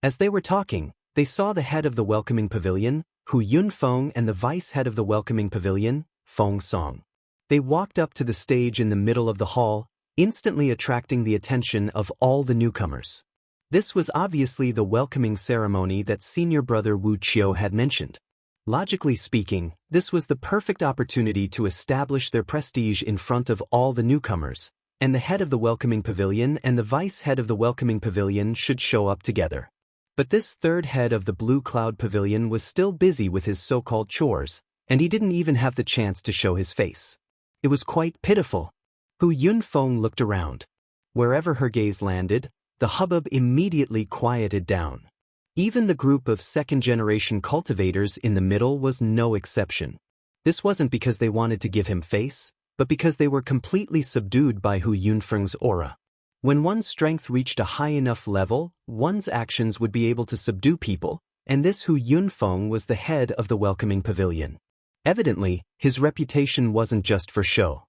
As they were talking, they saw the head of the welcoming pavilion, Hu Yunfeng, and the vice head of the welcoming pavilion, Feng Song. They walked up to the stage in the middle of the hall, instantly attracting the attention of all the newcomers. This was obviously the welcoming ceremony that senior brother Wu Qiu had mentioned. Logically speaking, this was the perfect opportunity to establish their prestige in front of all the newcomers, and the head of the welcoming pavilion and the vice head of the welcoming pavilion should show up together. But this third head of the Blue Cloud Pavilion was still busy with his so-called chores, and he didn't even have the chance to show his face. It was quite pitiful. Hu Yunfeng looked around. Wherever her gaze landed, the hubbub immediately quieted down. Even the group of second-generation cultivators in the middle was no exception. This wasn't because they wanted to give him face, but because they were completely subdued by Hu Yunfeng's aura. When one's strength reached a high enough level, one's actions would be able to subdue people, and this Hu Yunfeng was the head of the welcoming pavilion. Evidently, his reputation wasn't just for show.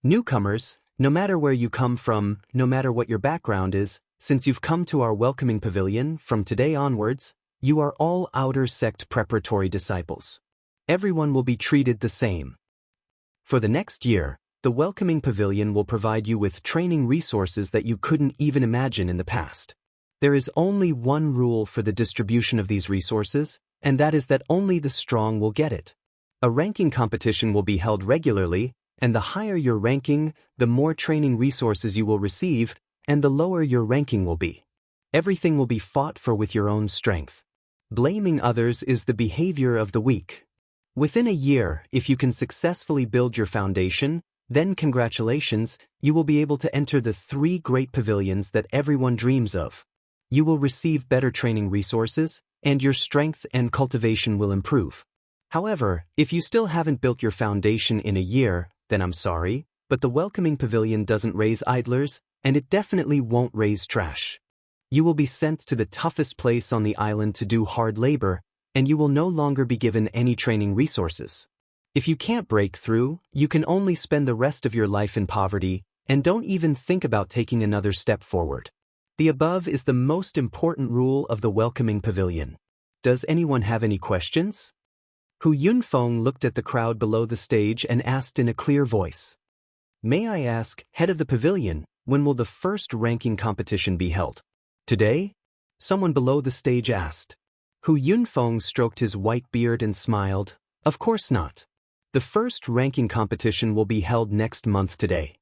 Newcomers, no matter where you come from, no matter what your background is, since you've come to our welcoming pavilion, from today onwards, you are all outer sect preparatory disciples. Everyone will be treated the same. For the next year, the welcoming pavilion will provide you with training resources that you couldn't even imagine in the past. There is only one rule for the distribution of these resources, and that is that only the strong will get it. A ranking competition will be held regularly, and the higher your ranking, the more training resources you will receive, and the lower your ranking will be. Everything will be fought for with your own strength. Blaming others is the behavior of the weak. Within a year, if you can successfully build your foundation, then congratulations, you will be able to enter the 3 great pavilions that everyone dreams of. You will receive better training resources, and your strength and cultivation will improve. However, if you still haven't built your foundation in a year, then I'm sorry, but the welcoming pavilion doesn't raise idlers, and it definitely won't raise trash. You will be sent to the toughest place on the island to do hard labor, and you will no longer be given any training resources. If you can't break through, you can only spend the rest of your life in poverty, And don't even think about taking another step forward. The above is the most important rule of the welcoming pavilion. Does anyone have any questions? Hu Yunfeng looked at the crowd below the stage and asked in a clear voice. May I ask, head of the pavilion, when will the first ranking competition be held? Today? Someone below the stage asked. Hu Yunfeng stroked his white beard and smiled. Of course not. The first ranking competition will be held next month today.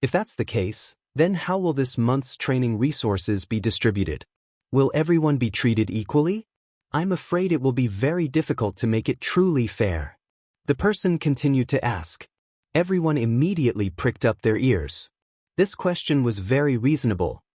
If that's the case, then how will this month's training resources be distributed? Will everyone be treated equally? I'm afraid it will be very difficult to make it truly fair. The person continued to ask. Everyone immediately pricked up their ears. This question was very reasonable,